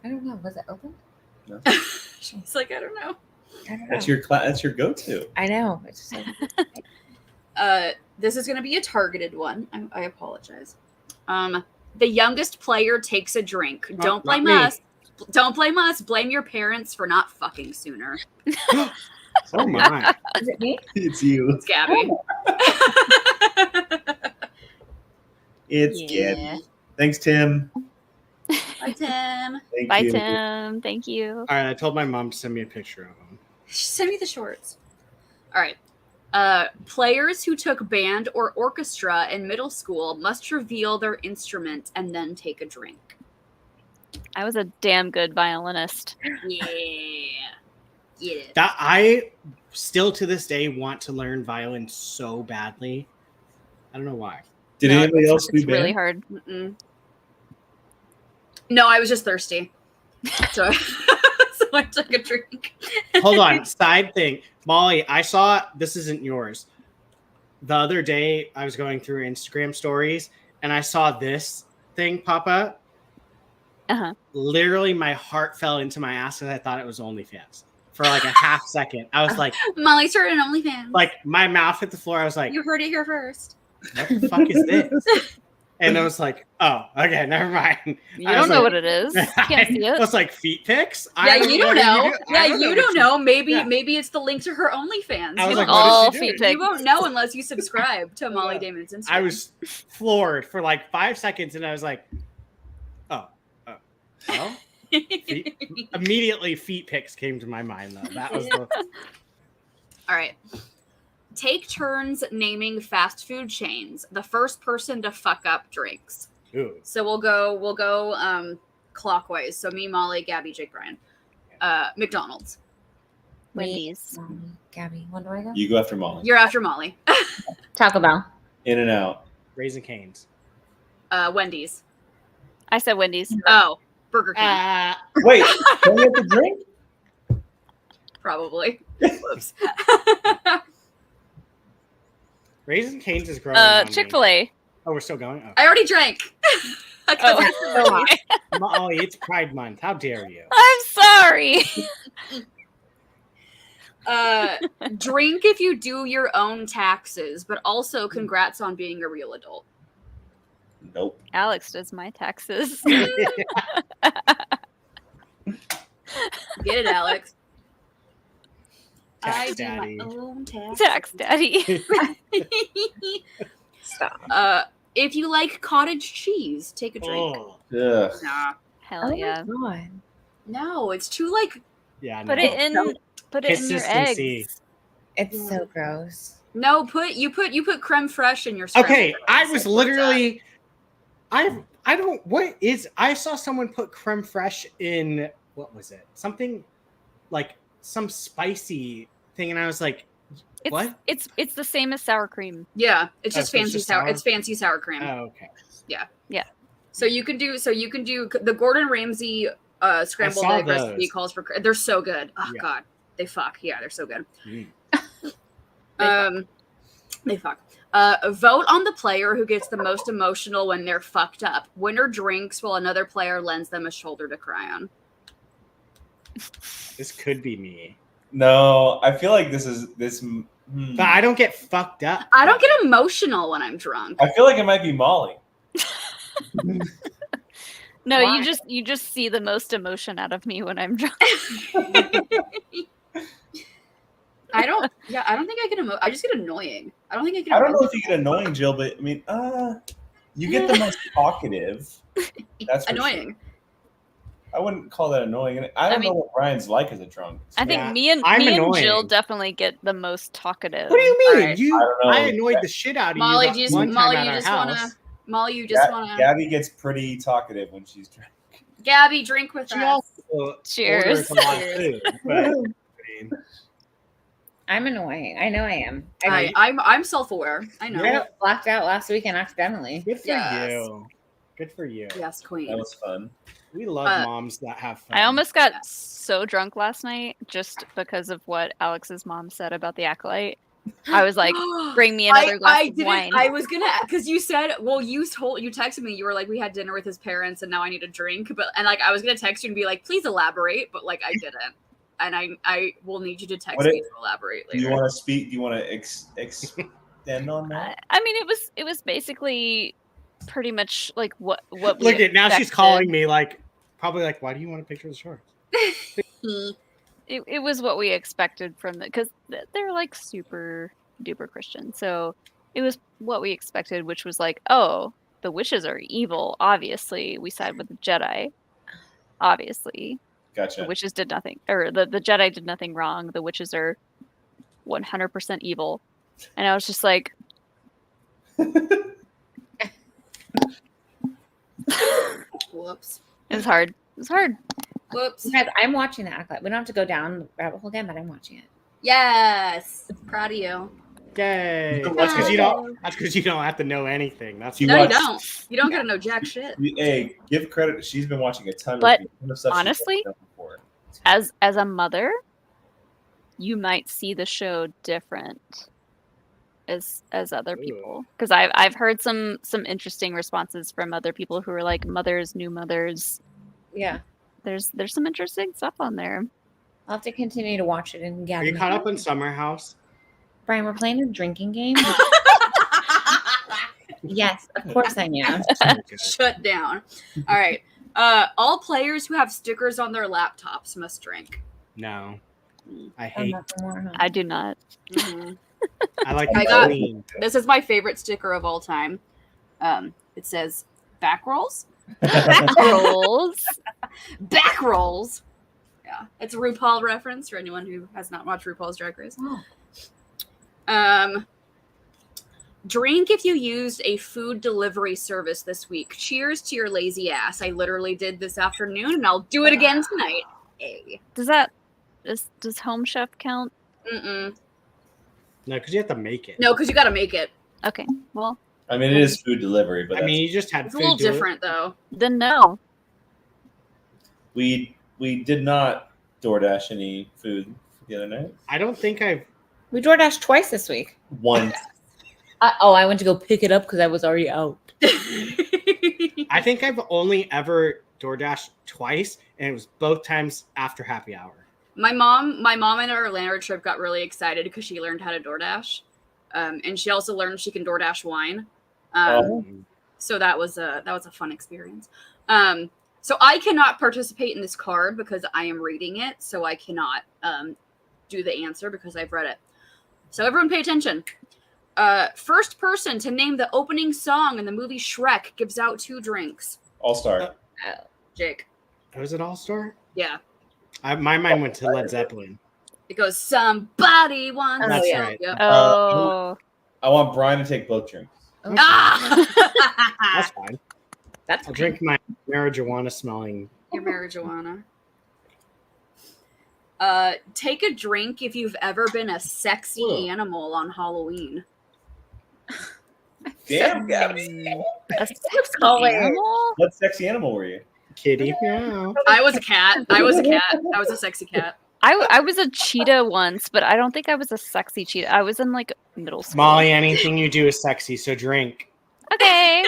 I don't know. Was it open? No. She's like, I don't know. I don't know. That's your That's your go-to. I know. It's just like, This is going to be a targeted one. I apologize. The youngest player takes a drink. Not- Don't blame not me. us. Don't blame us. Blame your parents for not fucking sooner. Oh my. is it me? It's you. It's Gabby. It's Yeah. Gabby. Thanks, Tim. Bye, Tim. Thank Bye, you. Tim. Thank you. All right, I told my mom to send me a picture of him. Send me the shorts. All right. Players who took band or orchestra in middle school must reveal their instrument and then take a drink. I was a damn good violinist. Yeah. Get it. That I still to this day want to learn violin so badly. I don't know why. Did No, anybody else do It's really band? hard. Mm-mm. No, I was just thirsty. So, so I took a drink. Hold on, side thing. Molly, I saw this isn't yours. The other day I was going through Instagram stories and I saw this thing pop up. Uh-huh. Literally my heart fell into my ass because I thought it was OnlyFans for like a half second. I was like, Molly started an OnlyFans. my mouth hit the floor. I was like, You heard it here first. what the fuck is this? And I was like, oh, okay, never mind. You I don't was know like- what it is. You can't see I it. was like, feet pics? Yeah, you don't know. Yeah, you don't know. Maybe Yeah. maybe it's the link to her OnlyFans. I was You like, don't what is All she feet doing? You won't know unless you subscribe to Molly Yeah. Damon's Instagram. I was floored for like 5 seconds and I was like, oh. Immediately feet pics came to my mind though. That was the All right. Take turns naming fast food chains. The first person to fuck up drinks. ooh. So we'll go clockwise. So me, Molly, Gabby, Jake, Brian. McDonald's. Wendy's. Gabby, when do I go? You go after Molly. You're after Molly. Taco Bell. In and out. Raising Cane's. Wendy's. I said Wendy's. Oh, Burger King. Wait, can we have the drink? Probably. Whoops. Raising Cane's is growing on me. Chick-fil-A. Oh, we're still going? Oh. I already drank. Oh. Molly, it's Pride Month. How dare you? I'm sorry. Drink if you do your own taxes, but also congrats on being a real adult. Nope. Alex does my taxes. Get it, Alex? Tax I daddy. do my own taxes. Tax daddy. Stop. If you like cottage cheese, take a drink. Oh, Ugh. Nah. Hell yeah. my God. No, it's too like. yeah. Put no. it in your Consistency. eggs. It's so gross. No, you put creme fraiche in your. scrambled Okay, eggs. I Like, was what's literally. I don't. What is? I saw someone put creme fraiche in. What was it? Something like some spicy thing, and I was like, It's, what? It's the same as sour cream. that? Yeah, it's Oh, just so it's fancy just sour. sour? It's fancy sour cream. Oh, okay. So you can do the Gordon Ramsay scrambled saw egg recipe those. calls for. They're so good. Oh Yeah. God, they fuck. Yeah, they're so good. Mm. They fuck. Vote on the player who gets the most emotional when they're fucked up. Winner drinks while another player lends them a shoulder to cry on. This could be me. No, I feel like this. But I don't get fucked up. I don't get emotional when I'm drunk. I feel like it might be Molly. No, Why? you just see the most emotion out of me when I'm drunk. I don't think I get I just get annoying. I don't think I get I don't know emotional. if you get annoying, Jill, but I mean, you get the most talkative. That's for annoying. Sure. I wouldn't call that annoying. I don't know what Brian's like as a drunk. I think Yeah, me and Jill definitely get the most talkative. What do you mean? Alright. I annoyed the shit out of Molly, you do you, one Molly, time you at our just house. wanna Gabby gets pretty talkative when she's drunk. Gabby, drink with She us. also Cheers. orders a lot of food, but, I mean, I'm annoying. I know I am. I'm self-aware. I know. I got blacked out last weekend accidentally. good for Yes. you. Good for you. Yes, queen. That was fun. We love moms that have fun. I almost got so drunk last night just because of what Alex's mom said about the Acolyte. I was like, bring me another glass of wine. I was gonna, because you said, well, you texted me, you were like, we had dinner with his parents and now I need a drink, and like I was gonna text you and be like, please elaborate, but like I didn't, and I will need you to text me to elaborate later. Do you want to speak? Do you want to extend on that? I mean, it was basically pretty much like what we Look at now she's expected. calling me like probably like, why do you want a picture of the shorts? It was what we expected from because they're like super duper Christian, so it was what we expected, which was like, oh, the witches are evil. Obviously, we side with the Jedi. Obviously, Gotcha. the witches did nothing, or the Jedi did nothing wrong. The witches are 100% evil, and I was just like. Whoops. It was hard. Whoops. Guys, I'm watching the Acolyte. We don't have to go down the rabbit hole again, but I'm watching it. Yes. Proud of you. Yay! That's because you don't have to know anything. That's No, you don't. You don't gotta know jack shit. Hey, give credit. She's been watching a ton But of stuff. honestly, as a mother, you might see the show different as other people, because I've heard some interesting responses from other people who are like mothers, new mothers. Yeah. There's some interesting stuff on there. I'll have to continue to watch it and Are you caught up on Summer House? Brian, we're playing a drinking game. Yes, of course I am. Shut down. All right. All players who have stickers on their laptops must drink. No, I hate. I do not. Mhm. I like. This is my favorite sticker of all time. It says back rolls. Back rolls. Back rolls. Yeah, it's a RuPaul reference for anyone who has not watched RuPaul's Drag Race. Drink if you used a food delivery service this week. Cheers to your lazy ass. I literally did this afternoon, and I'll do it again tonight. Hey. Does Home Chef count? Mm-mm. No, because you have to make it. No, because you got to make it. Okay, well. I mean, it is food delivery, but I mean, you just had. It's a little different, though. Then no. We did not DoorDash any food the other night. I don't think We DoorDashed twice this week. Once. I went to go pick it up because I was already out. I think I've only ever DoorDashed twice, and it was both times after happy hour. My mom and our Orlando trip got really excited because she learned how to DoorDash, and she also learned she can DoorDash wine. So that was a fun experience. So I cannot participate in this card because I am reading it, so I cannot do the answer because I've read it. So everyone pay attention. First person to name the opening song in the movie Shrek gives out 2 drinks. All-Star. Jake. Was it All-Star? Yeah. My mind went to Led Zeppelin. It goes, somebody wants. That's to-" right. Yep. Oh. I want Brian to take both drinks. Ah! That's fine. I'll drink my marijuana smelling. Your marijuana. Take a drink if you've ever been a sexy animal on Halloween. Damn, Gabby. A sexy animal? What sexy animal were you? Kitty. Meow. I was a cat. I was a sexy cat. I was a cheetah once, but I don't think I was a sexy cheetah. I was in like middle school. Molly, anything you do is sexy, so drink. Okay.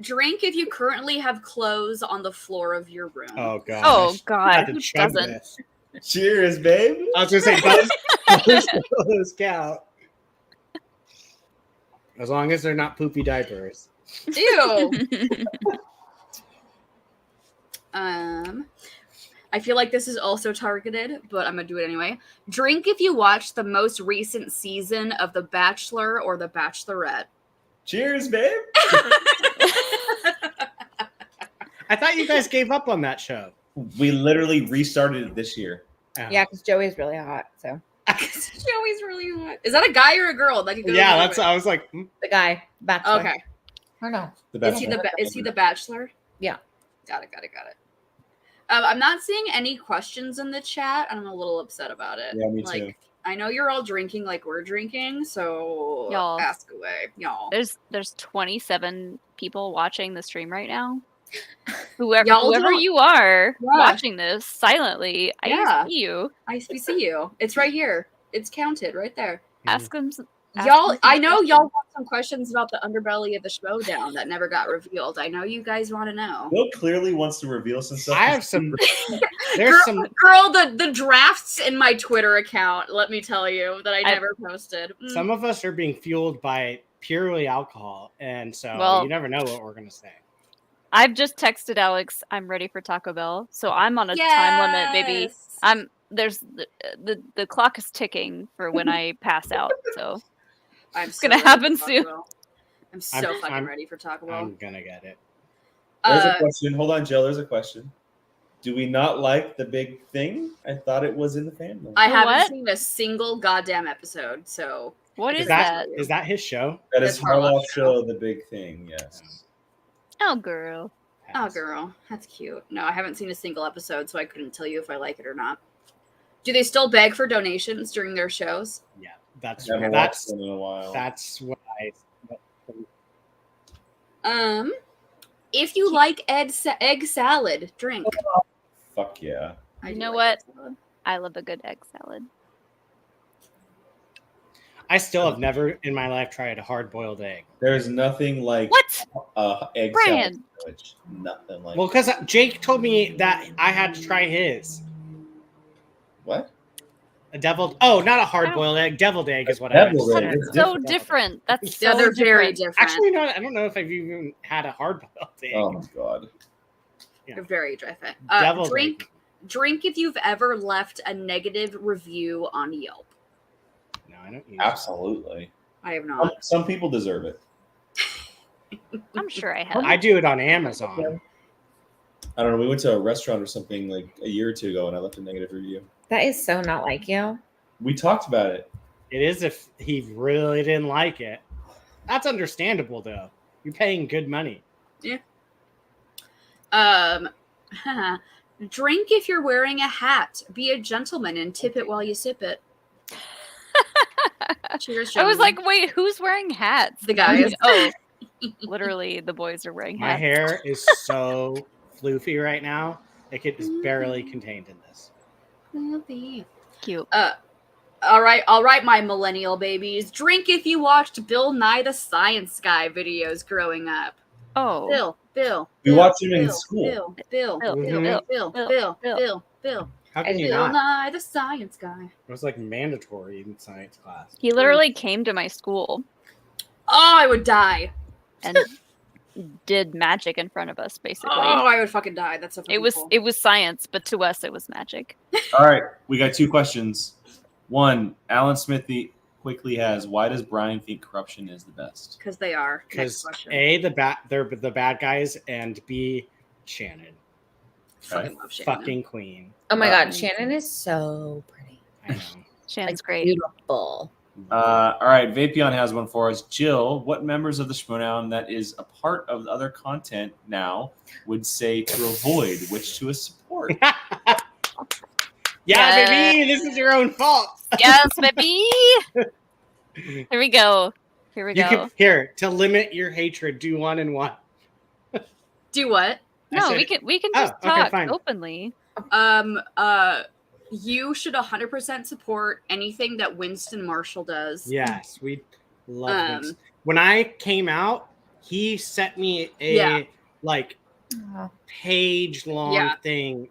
Drink if you currently have clothes on the floor of your room. Oh god. Oh God, who doesn't? This. Cheers, babe. I was gonna say those count. As long as they're not poopy diapers. Ew. I feel like this is also targeted, but I'm gonna do it anyway. Drink if you watched the most recent season of The Bachelor or The Bachelorette. Cheers, babe. I thought you guys gave up on that show. We literally restarted it this year. Yeah, because Joey's really hot. So Joey's really hot. Is that a guy or a girl? That Yeah, that's. I was like, the guy, Bachelor. Okay. Or no? The Is he Bachelor. is he the Bachelor? Yeah. Got it. I'm not seeing any questions in the chat. I'm a little upset about it. Yeah, me too. I know you're all drinking like we're drinking, so Y'all. ask away, y'all. There's 27 people watching the stream right now. Whoever Y'all you are Yeah. watching this silently, Yeah. I see you. I see you. It's right here. It's counted right there. Ask them. Y'all, I know y'all want some questions about the underbelly of the Schmodown that never got revealed. I know you guys want to know. Will clearly wants to reveal some stuff. I have some. There's some. Girl, the drafts in my Twitter account, let me tell you, that I never posted. Some of us are being fueled by purely alcohol, and so Well- you never know what we're gonna say. I've just texted Alex. I'm ready for Taco Bell, so I'm on a time limit, baby. Yes. There's the clock is ticking for when I pass out. So I'm gonna ready happen for Taco soon. Bell. I'm so fucking ready for Taco Bell. I'm gonna get it. There's a question. Hold on, Jill. There's a question. Do we not like the big thing? I thought it was in the family. I The haven't what? seen a single goddamn episode, so what is that? that? Is that his show? That is That's Harloff's Harloff's show, The Big Thing. Yes. Oh, girl. oh girl, that's cute. No, I haven't seen a single episode, so I couldn't tell you if I like it or not. Do they still beg for donations during their shows? Yeah, that's I haven't watched them in a while. that's what I. If you like egg salad, drink. Fuck yeah. I You do know like what? egg salad. I love a good egg salad. I still have never in my life tried a hard-boiled egg. There's nothing like What? egg Brian. salad sandwich. Nothing like Well, because Jake told me that I had to try his. what? A deviled. Oh, not a hard-boiled egg. Deviled egg is what I meant to Deviled say. egg. That's so different. That's Yeah, so they're very different. different. Actually, no. I don't know if I've even had a hard-boiled egg. Oh my god. They're very different. Deviled Drink. egg. Drink if you've ever left a negative review on Yelp. No, I don't use Absolutely. I have not. Some people deserve it. I'm sure I have. I do it on Amazon. I don't know. We went to a restaurant or something like a year or two ago, and I left a negative review. That is so not like you. We talked about it. It is if he really didn't like it. That's understandable, though. You're paying good money. Drink if you're wearing a hat. Be a gentleman and tip it while you sip it. Cheers, I was gentlemen. like, wait, who's wearing hats? The guys. Oh, literally, the boys are wearing My hats. hair is so floofy right now. Like it is barely contained in this. Cute. All right, my millennial babies. Drink if you watched Bill Nye the Science Guy videos growing up. Oh, Bill. We watched him in school. Bill. How can you Bill not? Nye the Science Guy. It was like mandatory in science class. he literally came to my school Oh, I would die. and did magic in front of us. Basically, Oh, I would fucking die. That's so fucking cool. it was science, but to us, it was magic. All right, we got two questions. One, Alan Smithy quickly has, why does Brian think corruption is the best? Because they are. Next Because question. A, they're the bad guys, and B, Shannon, Fucking love Shannon. fucking queen. Oh my god, Shannon is so pretty. I know. Shannon's Like, great. Beautiful. All right, Vapion has one for us. Jill, what members of the Schmodown that is a part of the other content now would say to avoid, which to support? Yeah, baby, this is your own fault. Yes, baby. Here we go. Here we You go. can here to limit your hatred. Do 1 and 1. Do what? No, said- we can Oh, just okay, talk fine. openly. You should 100% support anything that Winston Marshall does. Yes, we love Um, this. When I came out, he sent me a Yeah. like Oh. page long Yeah. thing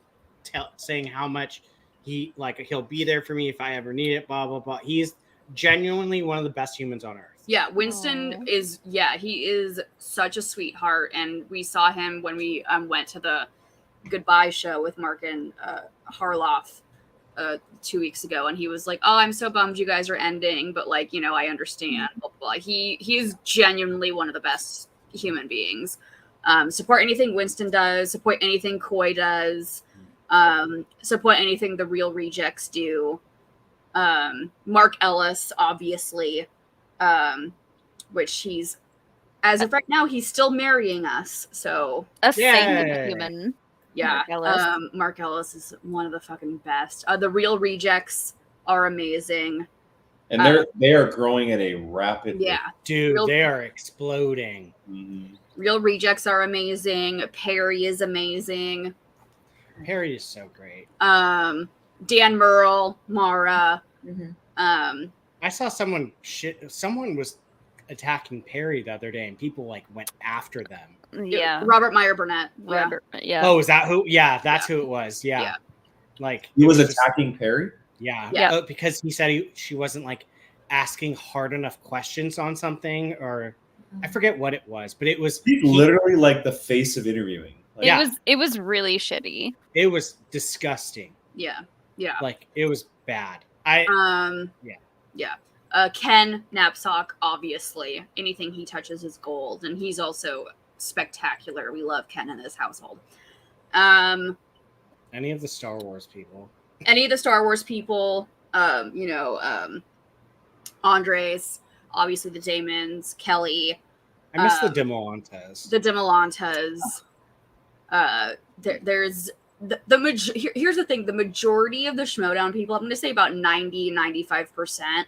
saying how much he'll be there for me if I ever need it, blah blah blah. He's genuinely one of the best humans on earth. Yeah, Winston Aw. he is such a sweetheart, and we saw him when we went to the goodbye show with Mark and Harloff 2 weeks ago, and he was like, "Oh, I'm so bummed you guys are ending, but like, you know, I understand." Blah, blah, blah. He is genuinely one of the best human beings. Support anything Winston does, support anything Coy does, support anything the Real Rejects do. Mark Ellis, obviously, which he's, as of right now, he's still marrying us. So A Yay. sane human. yeah, Mark Ellis. Mark Ellis is one of the fucking best. The Real Rejects are amazing. And they are growing at a rapid Yeah, Dude, they are exploding. Mhm. Real Rejects are amazing. Perry is amazing. Harry is so great. Dan Murrell, Mara. Mhm. I saw someone was attacking Perry the other day, and people like went after them. Yeah. Robert Meyer Burnett. Yeah. Robert, yeah. Oh, is that who? Yeah, that's who it was. Yeah, Yeah. like He it was just- attacking Perry. Yeah, Yeah. Oh, because he said she wasn't like asking hard enough questions on something, or I forget what it was, but it was He's literally like the face of interviewing. Like, Yeah. It was really shitty. it was disgusting. Yeah. Yeah. Like it was bad. Yeah. Ken Knapsack, obviously, anything he touches is gold, and he's also spectacular. We love Ken in this household. Any of the Star Wars people. Any of the Star Wars people, Andres, obviously the Damons, Kelly, I miss the Demolantes. the Demolantes. There's here's the thing: the majority of the Schmodown people, I'm going to say about 90-95%,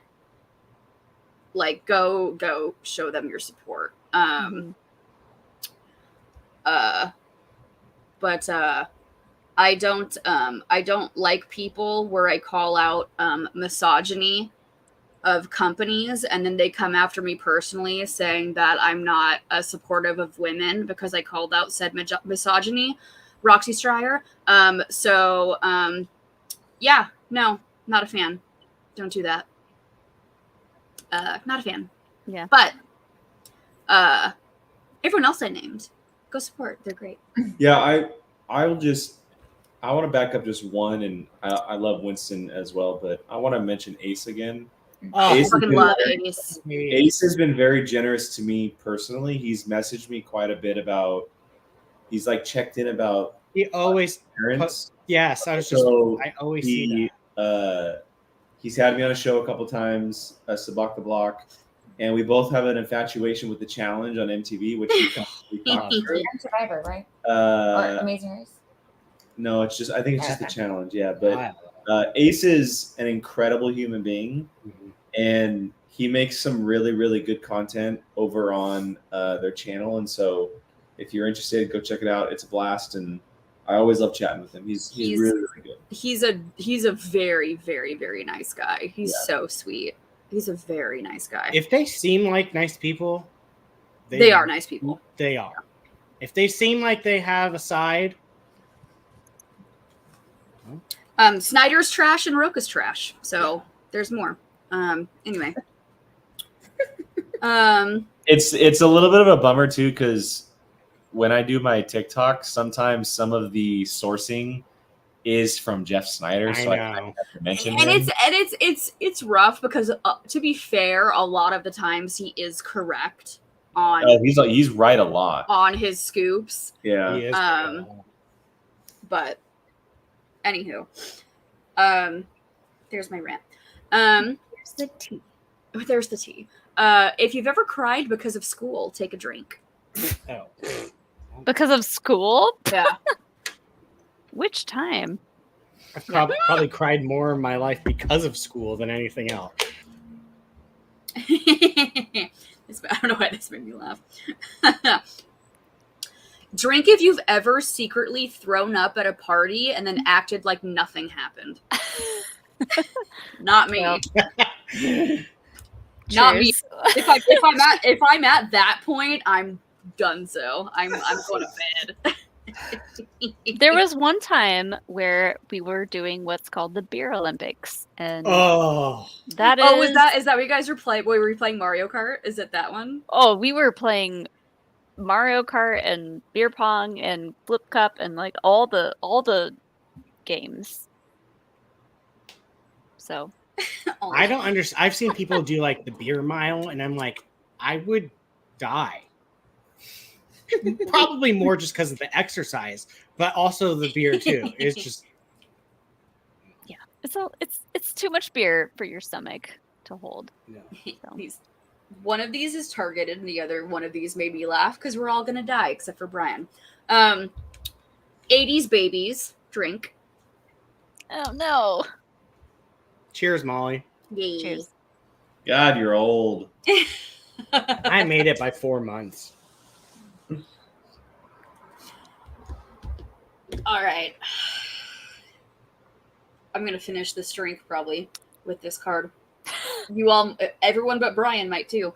like go show them your support. But I don't like people where I call out misogyny of companies and then they come after me personally saying that I'm not supportive of women because I called out said misogyny. Roxy Stryer. Yeah, no, not a fan. Don't do that. Not a fan. Yeah. But everyone else I named, go support. They're great. Yeah, I want to back up just one, and I love Winston as well, but I want to mention Ace again. Oh, Ace, Fucking love Ace. Ace has been very generous to me personally. He's messaged me quite a bit about. He's like checked in about he always parents. yes, I always see that. He's had me on a show a couple times, Sabak the Block, and we both have an infatuation with the challenge on MTV, which we conquered. Survivor, right? Or Amazing Race. No, it's just I think it's just the challenge. Yeah, but Ace is an incredible human being, and he makes some really, really good content over on their channel. And so, if you're interested, go check it out. It's a blast, and I always love chatting with him. He's really, really good. He's a very, very, very nice guy. He's so sweet. He's a very nice guy. If they seem like nice people, they are nice people. They are. If they seem like they have a side. Snyder's trash and Roka's trash. So there's more. Anyway. It's a little bit of a bummer too, because when I do my TikTok, sometimes some of the sourcing is from Jeff Snyder, so I have to mention him. It's rough because to be fair, a lot of the times he is correct on. Oh, he's right a lot on his scoops. Yeah. He is But anywho, there's my rant. There's the tea. There's the tea. If you've ever cried because of school, take a drink. Oh. Because of school? Yeah. Which time? I've probably cried more in my life because of school than anything else. I don't know why this made me laugh. Drink if you've ever secretly thrown up at a party and then acted like nothing happened. Not me. Well. Not me. Cheers. If I'm at that point, I'm done so. I'm going to bed. There was one time where we were doing what's called the Beer Olympics, and Oh, that is. Oh, is that what you guys were playing? Were you playing Mario Kart? Is it that one? Oh, we were playing Mario Kart and beer pong and flip cup and like all the games. So Oh, I don't understand. I've seen people do like the beer mile, and I'm like, I would die. Probably more just because of the exercise, but also the beer too. It's just it's too much beer for your stomach to hold. So. One of these is targeted, and the other one of these made me laugh because we're all gonna die except for Brian. 80s babies drink. Oh no! cheers, Molly. Yay. Cheers. God, you're old. I made it by 4 months. All right. I'm gonna finish this drink probably with this card. You all, everyone but Brian might too.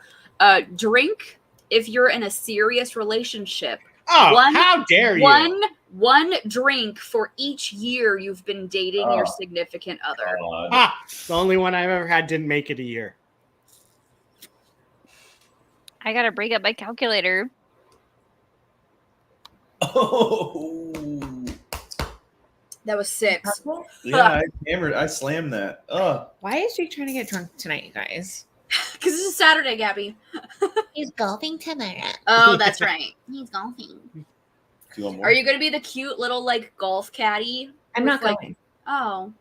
Drink if you're in a serious relationship. Oh, how dare you! One drink for each year you've been dating your significant other. Ah, the only one I've ever had didn't make it a year. I gotta break up my calculator. Oh. That was 6. Yeah, I slammed that. Why is Jake trying to get drunk tonight, you guys? Because this is Saturday, Gabby. He's golfing tomorrow. Oh, that's right. He's golfing. Do you want more? Are you going to be the cute little like golf caddy? I'm not like, going. Oh,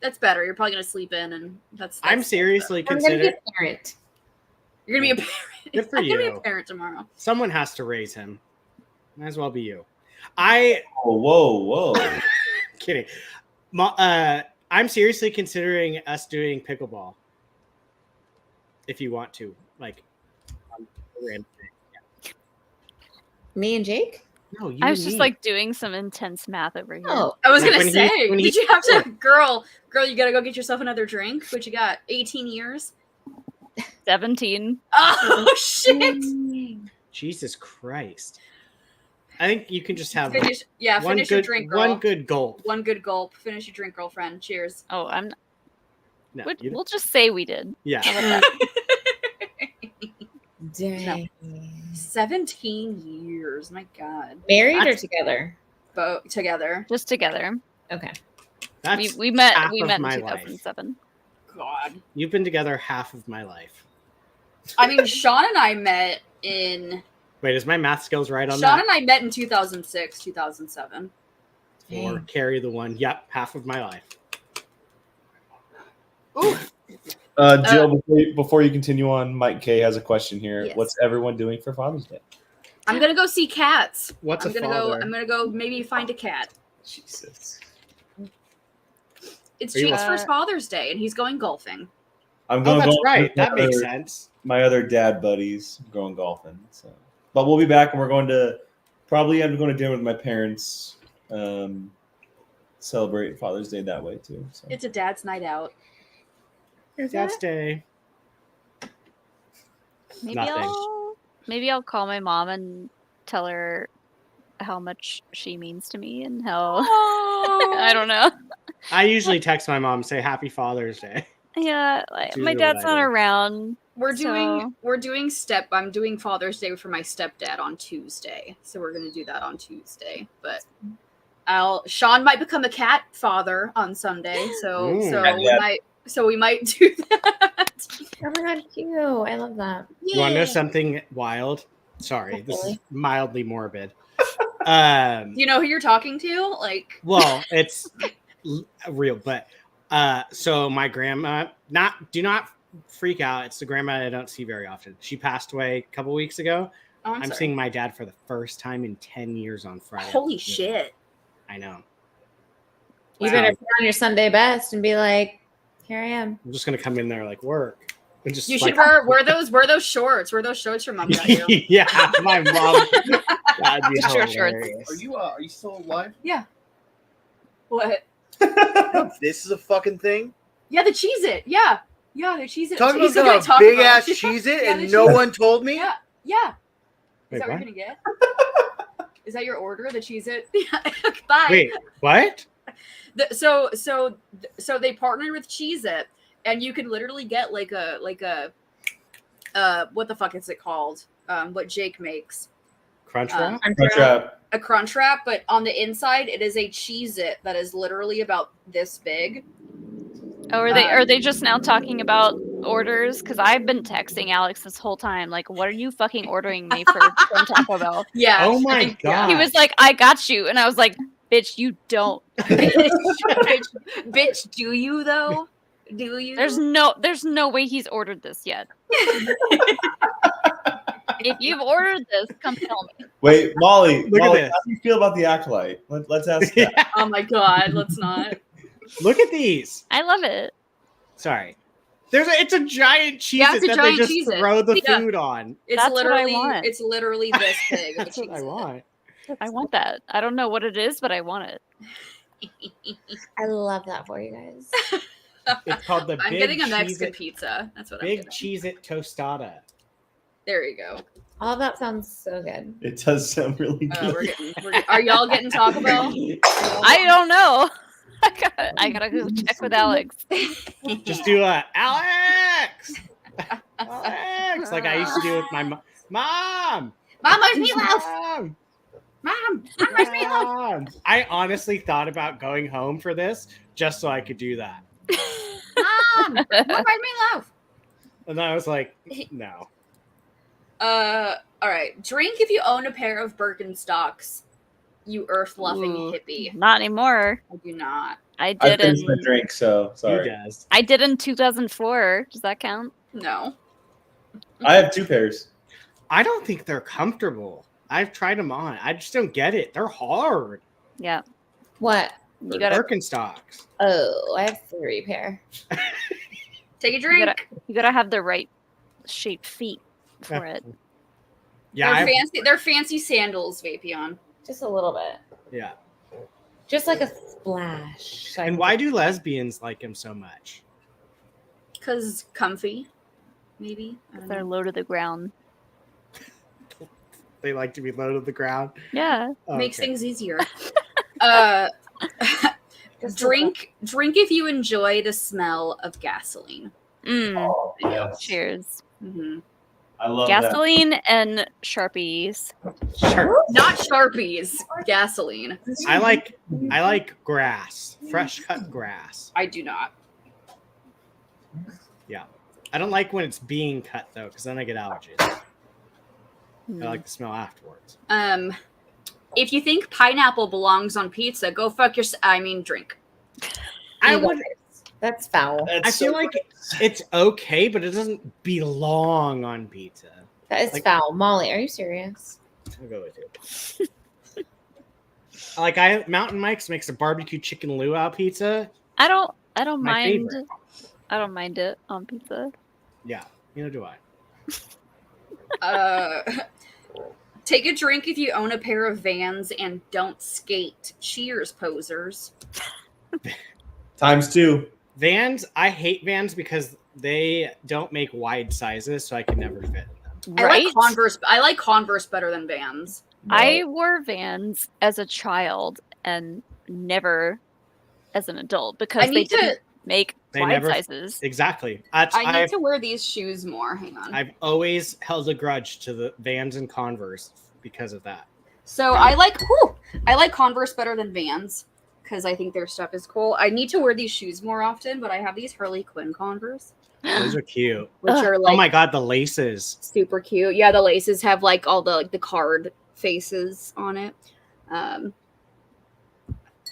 that's better. You're probably going to sleep in, and that's I'm seriously I'm going to be considering. a parent. You're going to be a parent. Good for I'm going to you. be a parent tomorrow. Someone has to raise him. Might as well be you. Whoa. Kidding. I'm seriously considering us doing pickleball. If you want to, like, Me and Jake? No, you I was and just me. like doing some intense math over here. Oh, I was Like, going to when say, he- when did he- you have to, girl, you got to go get yourself another drink? What you got? 18 years? 17. Oh, shit. Jesus Christ. I think you can just have Finish one your good drink, girl. one good gulp. One good gulp. Finish your drink, girlfriend. Cheers. Oh, I'm. No, We'll just say we did. yeah. How about that? dang. 17 years. My God. Married or That's- together? Both together. Just together. Okay. That's We met. half We of met in my life. 2007. God. You've been together half of my life. I mean, Sean and I met in. Wait, is my math skills right on Sean that? and I met in 2006, 2007. Or carry the one. Yep, half of my life. Ooh. Jill, before you continue on, Mike K has a question here. Yes. What's everyone doing for Father's Day? I'm gonna go see cats. What's I'm a gonna father? go. I'm gonna go. Maybe find a cat. Jesus. It's Are you Jake's a- first Father's Day, and he's going golfing. I'm Oh, going that's golfing right. with That makes sense. my other dad buddies going golfing. So, but we'll be back, and we're going to probably end up going to dinner with my parents. Celebrate Father's Day that way too. So. It's a dad's night out. Dad's Day. Maybe Nothing. I'll call my mom and tell her how much she means to me and how I don't know. I usually text my mom and say Happy Father's Day. Yeah, like, It's my usually dad's what I not do. around. I'm doing Father's Day for my stepdad on Tuesday. So we're gonna do that on Tuesday. But Sean might become a cat father on Sunday. So we might do that. Oh my God, cute. I love that. You want to know something wild? Sorry, this is Okay. mildly morbid. Do you know who you're talking to? Like, Well, it's real, but so my grandma, do not freak out. It's the grandma I don't see very often. She passed away a couple weeks ago. I'm I'm sorry. seeing my dad for the first time in 10 years on Friday. Holy shit. I know. You Wow. better put on your Sunday best and be like, here I am. I'm just gonna come in there like work. And just You like, should wear those shorts. Wear those shorts your mom got you. yeah, my mom. That'd be Short shorts. hilarious. Are you still alive? What? This is a fucking thing. Yeah, the Cheez-It. Yeah, the Cheez-It. Talking He's about gonna a talk big about- ass Cheez-It Yeah, and the no Cheez-It. one told me. Yeah. Is that what what? you're gonna get? Is that your order? The Cheez-It? Bye. Wait, what? So they partnered with Cheez-It, and you can literally get like a what the fuck is it called? What Jake makes. Crunch Wrap? A crunch wrap, but on the inside it is a Cheez-It that is literally about this big. Oh, are they just now talking about orders? Because I've been texting Alex this whole time, like, what are you fucking ordering me from Taco Bell? Yeah. Oh my god. He was like, I got you. And I was like, bitch, you don't. bitch, do you though? Do you? There's no way he's ordered this yet. If you've ordered this, come tell me. Wait, Molly, Look at Molly, this. how do you feel about the Acolyte? Let's ask that. Oh my god, let's not. Look at these. I love it. Sorry. It's a giant Cheez-It Yeah, it's a that giant they just Cheez-It. throw the Yeah. food on. It's That's what I literally want. it's literally this big. That's what I want. I want that. I don't know what it is, but I want it. I love that for you guys. It's called the I'm Big getting a Mexican Cheez-It, pizza. That's what I'm Big getting. Cheez-It Tostada. There you go. All of that sounds so good. It does sound really good. Are y'all getting Taco Bell? I don't know. I gotta go check with Alex. Just do a Alex! Alex! Like I used to do with my mom. Mom, where's meatloaf? Mom! Mom, where's meatloaf? Mom! I honestly thought about going home for this just so I could do that. Mom, where's meatloaf? And then I was like, no. All right. Drink if you own a pair of Birkenstocks. You earth-loving hippie. Not anymore. I do not. I I did finished my in drink, so sorry. He does. I did in 2004. Does that count? No. I have 2 pairs. I don't think they're comfortable. I've tried them on. I just don't get it. They're hard. Yeah. What? You gotta Birkenstocks. Oh, I have 3 pair. Take a drink. you gotta have the right shaped feet for it. Yeah. They're fancy sandals, Vapion. Just a little bit. Yeah. Just like a splash. And why do lesbians like him so much? Because comfy, maybe. I don't They're know. low to the ground. They like to be low to the ground. Yeah. Makes Okay. things easier. Just drink if you enjoy the smell of gasoline. Yes. Cheers. Mm-hmm. I love that. Gasoline and Sharpies. Sure. Not Sharpies, gasoline. I like grass, fresh cut grass. I do not. Yeah. I don't like when it's being cut though, because then I get allergies. I like the smell afterwards. If you think pineapple belongs on pizza, go fuck your. Drink. I would. That's foul. I feel like it's okay, but it doesn't belong on pizza. That is foul. Molly, are you serious? I'll go with you. Mountain Mike's makes a barbecue chicken luau pizza. I don't My mind. favorite. I don't mind it on pizza. Yeah, neither do I. Take a drink if you own a pair of Vans and don't skate. Cheers, posers. ×2. Vans, I hate Vans because they don't make wide sizes, so I can never fit in them. I like Converse. I like Converse better than Vans. I wore Vans as a child and never as an adult because they didn't make wide sizes. Exactly. I need to wear these shoes more. Hang on. I've always held a grudge to the Vans and Converse because of that. So I like Converse better than Vans because I think their stuff is cool. I need to wear these shoes more often, but I have these Harley Quinn Converse. Those are cute. Which are like, oh my god, the laces. Super cute. Yeah, the laces have like all the card faces on it.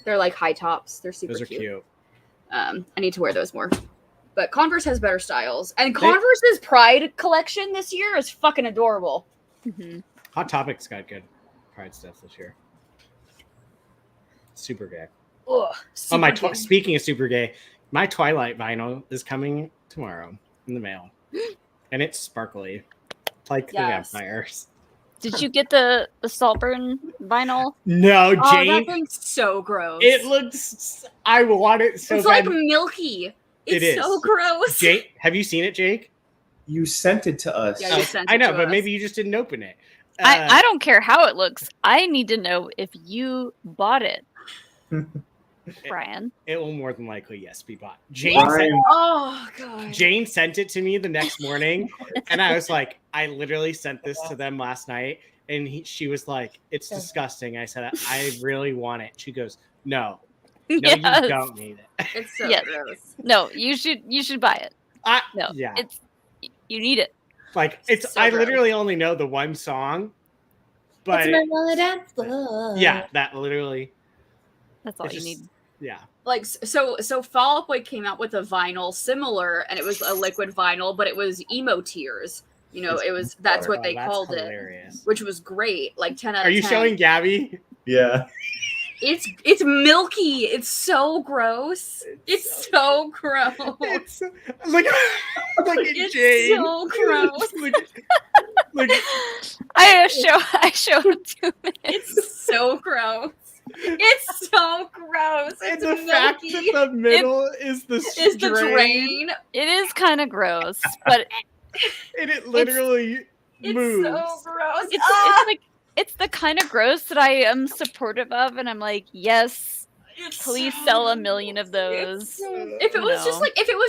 They're like high tops. They're super Those are cute. I need to wear those more. But Converse has better styles. And Converse's Pride collection this year is fucking adorable. Mm-hmm. Hot Topic's got good Pride stuff this year. Super gay. Ugh, Speaking of super gay, my Twilight vinyl is coming tomorrow in the mail. And it's sparkly. Like the vampires. Did you get the Saltburn vinyl? No, Jane. That thing's so gross. It looks. I want it so it's bad. like milky. It's It is. so gross. Jake, have you seen it, Jake? You sent it to us. Yeah, you sent I it know, to but us. maybe you just didn't open it. I don't care how it looks. I need to know if you bought it, Brian. It will more than likely, yes, be bought. Oh god. Jane sent it to me the next morning, and I was like, I literally sent this to them last night, and she was like, "It's disgusting." I said, "I really want it." She goes, "No, you don't need it." It's so gross. No, you should buy it. You need it. Like it's. So I gross. literally only know the one song, but It's my wallet dance floor. yeah, that literally. That's all you need. Yeah. Like so Fall Out Boy came out with a vinyl similar, and it was a liquid vinyl, but it was emo tears. You know, that's what they called hilarious. it, which was great. Like 10 out of 10. Are you showing Gabby? Yeah. It's milky. It's so gross. It's so gross. It's look at It's Jane. so gross. Look, I show it to me. It's so gross. It's so gross. It's and the fact that the middle is the drain. It is kind of gross, but and it literally moves. It's so gross. It's the kind of gross that I am supportive of, and I'm like, yes, please sell 1 million of those. If it was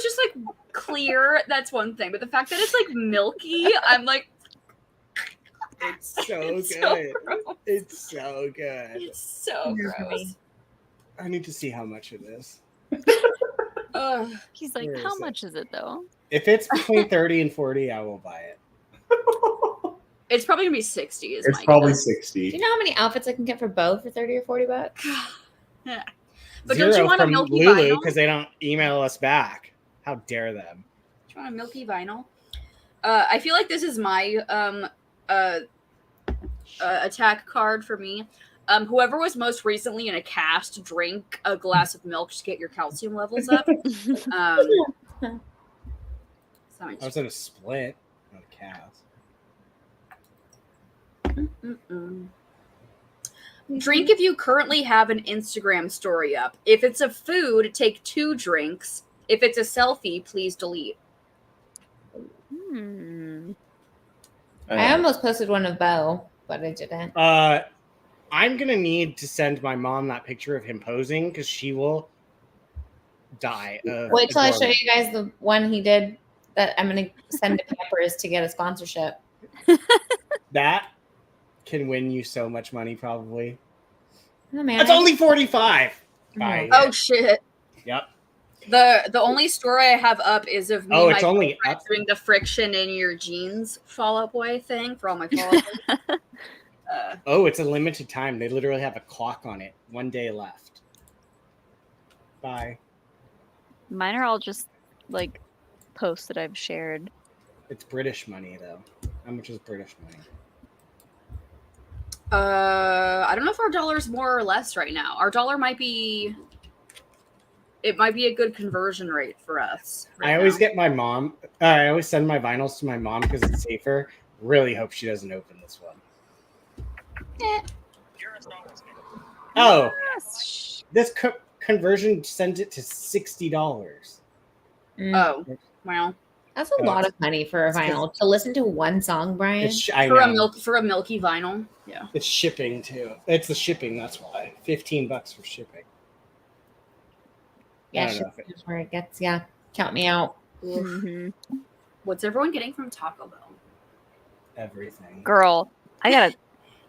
just like clear, that's one thing. But the fact that it's like milky, I'm like, it's so good. So it's so good. It's so gross. I need to see how much it is. He's like, how much is it though? If it's between 30 and 40, I will buy it. It's probably gonna be 60. It's probably 60. Do you know how many outfits I can get for Bo for 30 or 40 bucks? Yeah. But Zero don't you want a from milky Lulu vinyl? because they don't email us back. How dare them? Do you want a milky vinyl? I feel like this is my attack card for me. Whoever was most recently in a cast, drink a glass of milk to get your calcium levels up. I was in a split, not a cast. Drink if you currently have an Instagram story up. If it's a food, take 2 drinks. If it's a selfie, please delete. I almost posted one of Bo, but I didn't. I'm gonna need to send my mom that picture of him posing because she will die. Wait till I show you guys the one he did that I'm gonna send to Peppers to get a sponsorship. That can win you so much money, probably. Oh, man. That's only 45. Buy Oh it. shit. Yep. The only story I have up is of me it's only up. doing the friction in your jeans Fall Out Boy thing for all my Fall Out Boys. It's a limited time. They literally have a clock on it. 1 day left. Bye. Mine are all just like posts that I've shared. It's British money, though. How much is British money? I don't know if our dollar's more or less right now. Our dollar might be. It might be a good conversion rate for us. I always get my mom. I always send my vinyls to my mom because it's safer. Really hope she doesn't open this one. Oh, this conversion sent it to $60. Oh, well, that's a lot of money for a vinyl to listen to one song, Brian. For a milky vinyl, yeah. It's shipping too. It's the shipping. That's why $15 for shipping. Yeah, shipping is where it gets. Yeah, count me out. Mm-hmm. What's everyone getting from Taco Bell? Everything. Girl, I gotta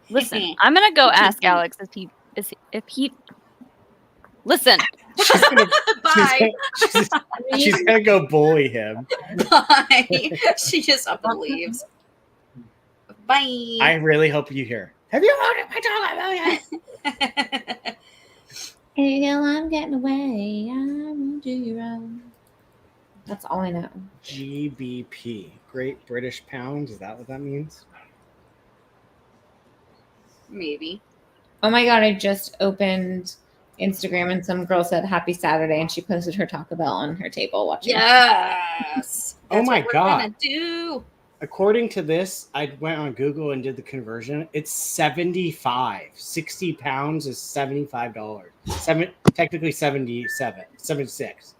listen. I'm gonna go ask Alex if he. Listen. Bye. She's gonna go bully him. Bye. She just up and leaves. Bye. I really hope you hear. Have you heard my Taco Bell yet? Hey, girl, I'm getting away. I won't do you wrong. That's all I know. GBP, Great British Pound. Is that what that means? Maybe. Oh my god! I just opened Instagram and some girl said "Happy Saturday" and she posted her Taco Bell on her table watching. Yes. Oh my god! Gonna do. According to this, I went on Google and did the conversion. It's 75. 60 pounds is $75. Technically 77. 76.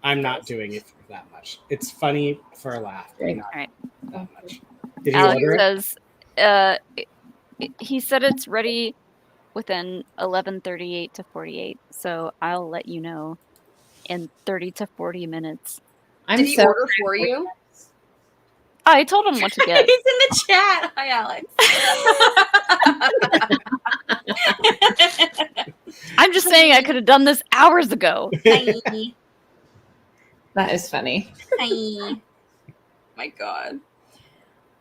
I'm not doing it for that much. It's funny for a laugh. But not All right. that much. Did you Alex order it? says He said it's ready within 11:38 to 48. So I'll let you know in 30 to 40 minutes. Did he order for you? I told him what to get. He's in the chat. Hi, Alex. I'm just saying I could have done this hours ago. Hi. That is funny. Hi. My God.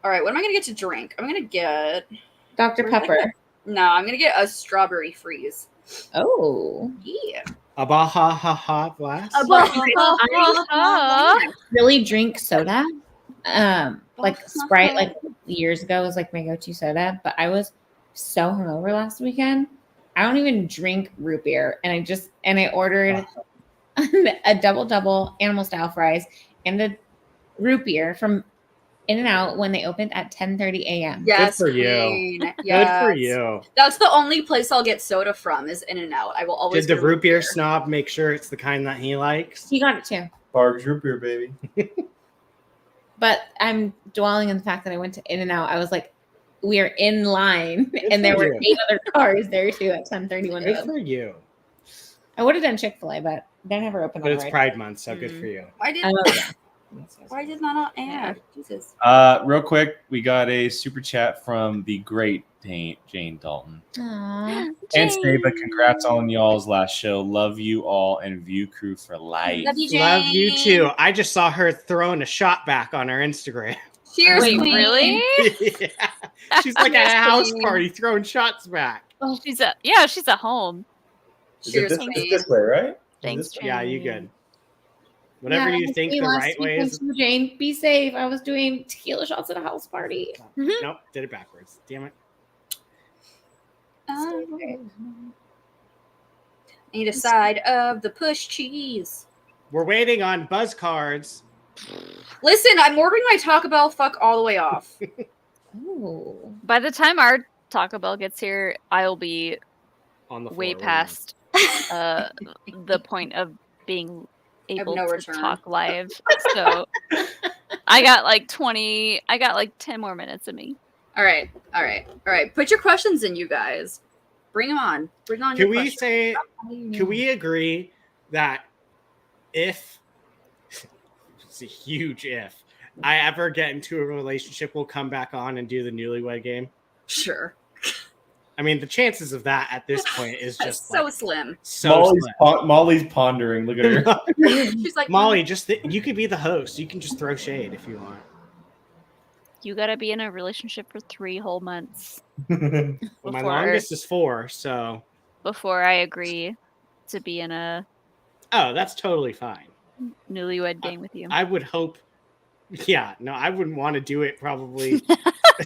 All right, what am I going to get to drink? I'm going to get... Dr. Pepper. No, I'm going to get a strawberry freeze. Oh. Yeah. A baha ha ha blast. I really drink soda. Like Sprite, like years ago, was like my go-to soda. But I was so hungover last weekend. I don't even drink root beer, and I ordered a double animal style fries and a root beer from In-N-Out when they opened at 10:30 a.m. Yes, Good for you. queen. Yes. Good for you. That's the only place I'll get soda from is In-N-Out. I will always Did the go root beer snob make sure it's the kind that he likes? He got it too. Barg's root beer, baby. But I'm dwelling on the fact that I went to In-N-Out. I was like, we are in line, Good and there for were you. 8 other cars there too at 10:31. Good for you. I would have done Chick-fil-A, but they're never open. But on it's right. Pride Month, so good for you. Why did not add? Jesus. Real quick, we got a super chat from the great Jane Dalton. Aww. And say, but congrats on y'all's last show. Love you all and View Crew for life. Love you, Jane. Love you too. I just saw her throwing a shot back on her Instagram. Cheers, Wait, queen. really? Yeah. She's like at a house party throwing shots back. She's at home. Cheers, It's queen. this way, right? Thanks, Jane. Yeah, you good. Whatever you think the right way is. Jane, be safe. I was doing tequila shots at a house party. Nope, did it backwards. Damn it. Need a side of the push cheese. We're waiting on buzz cards. Listen, I'm ordering my Taco Bell. Fuck all the way off. Ooh. By the time our Taco Bell gets here, I'll be On the way floor, past the point of being able no to return. talk live. So I got like 10 more minutes of me. All right. Put your questions in, you guys. Bring them on. Bring on. Can your we questions. say? Can we agree that if it's a huge if I ever get into a relationship, we'll come back on and do the newlywed game? Sure. I mean, the chances of that at this point is just so like, slim. so Molly's pondering. Look at her. She's like, Molly, you could be the host. You can just throw shade if you want. You gotta be in a relationship for 3 whole months Well, my longest is 4, so. before I agree to be in a Oh, that's totally fine. newlywed game with you. I would hope. Yeah, no, I wouldn't want to do it probably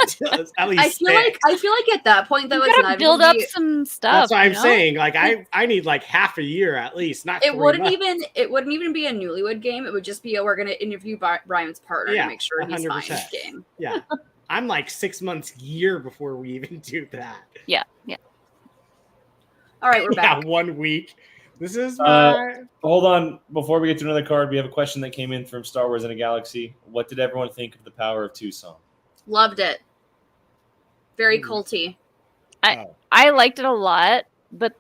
until at least. I feel like at that point though, You it's gotta not build even up be- some stuff. That's what I'm you know? saying. Like I need like half a year at least. Not. It 3 wouldn't months. even be a newlywed game. It would just be we're gonna interview Brian's partner Yeah, to make sure he's fine 100%. game. Yeah, I'm like 6 months, year before we even do that. Yeah. All right, we're Yeah, back. 1 week. This is my. Hold on. Before we get to another card, we have a question that came in from Star Wars in a Galaxy. What did everyone think of the Power of Two song? Loved it. Very culty. I liked it a lot, but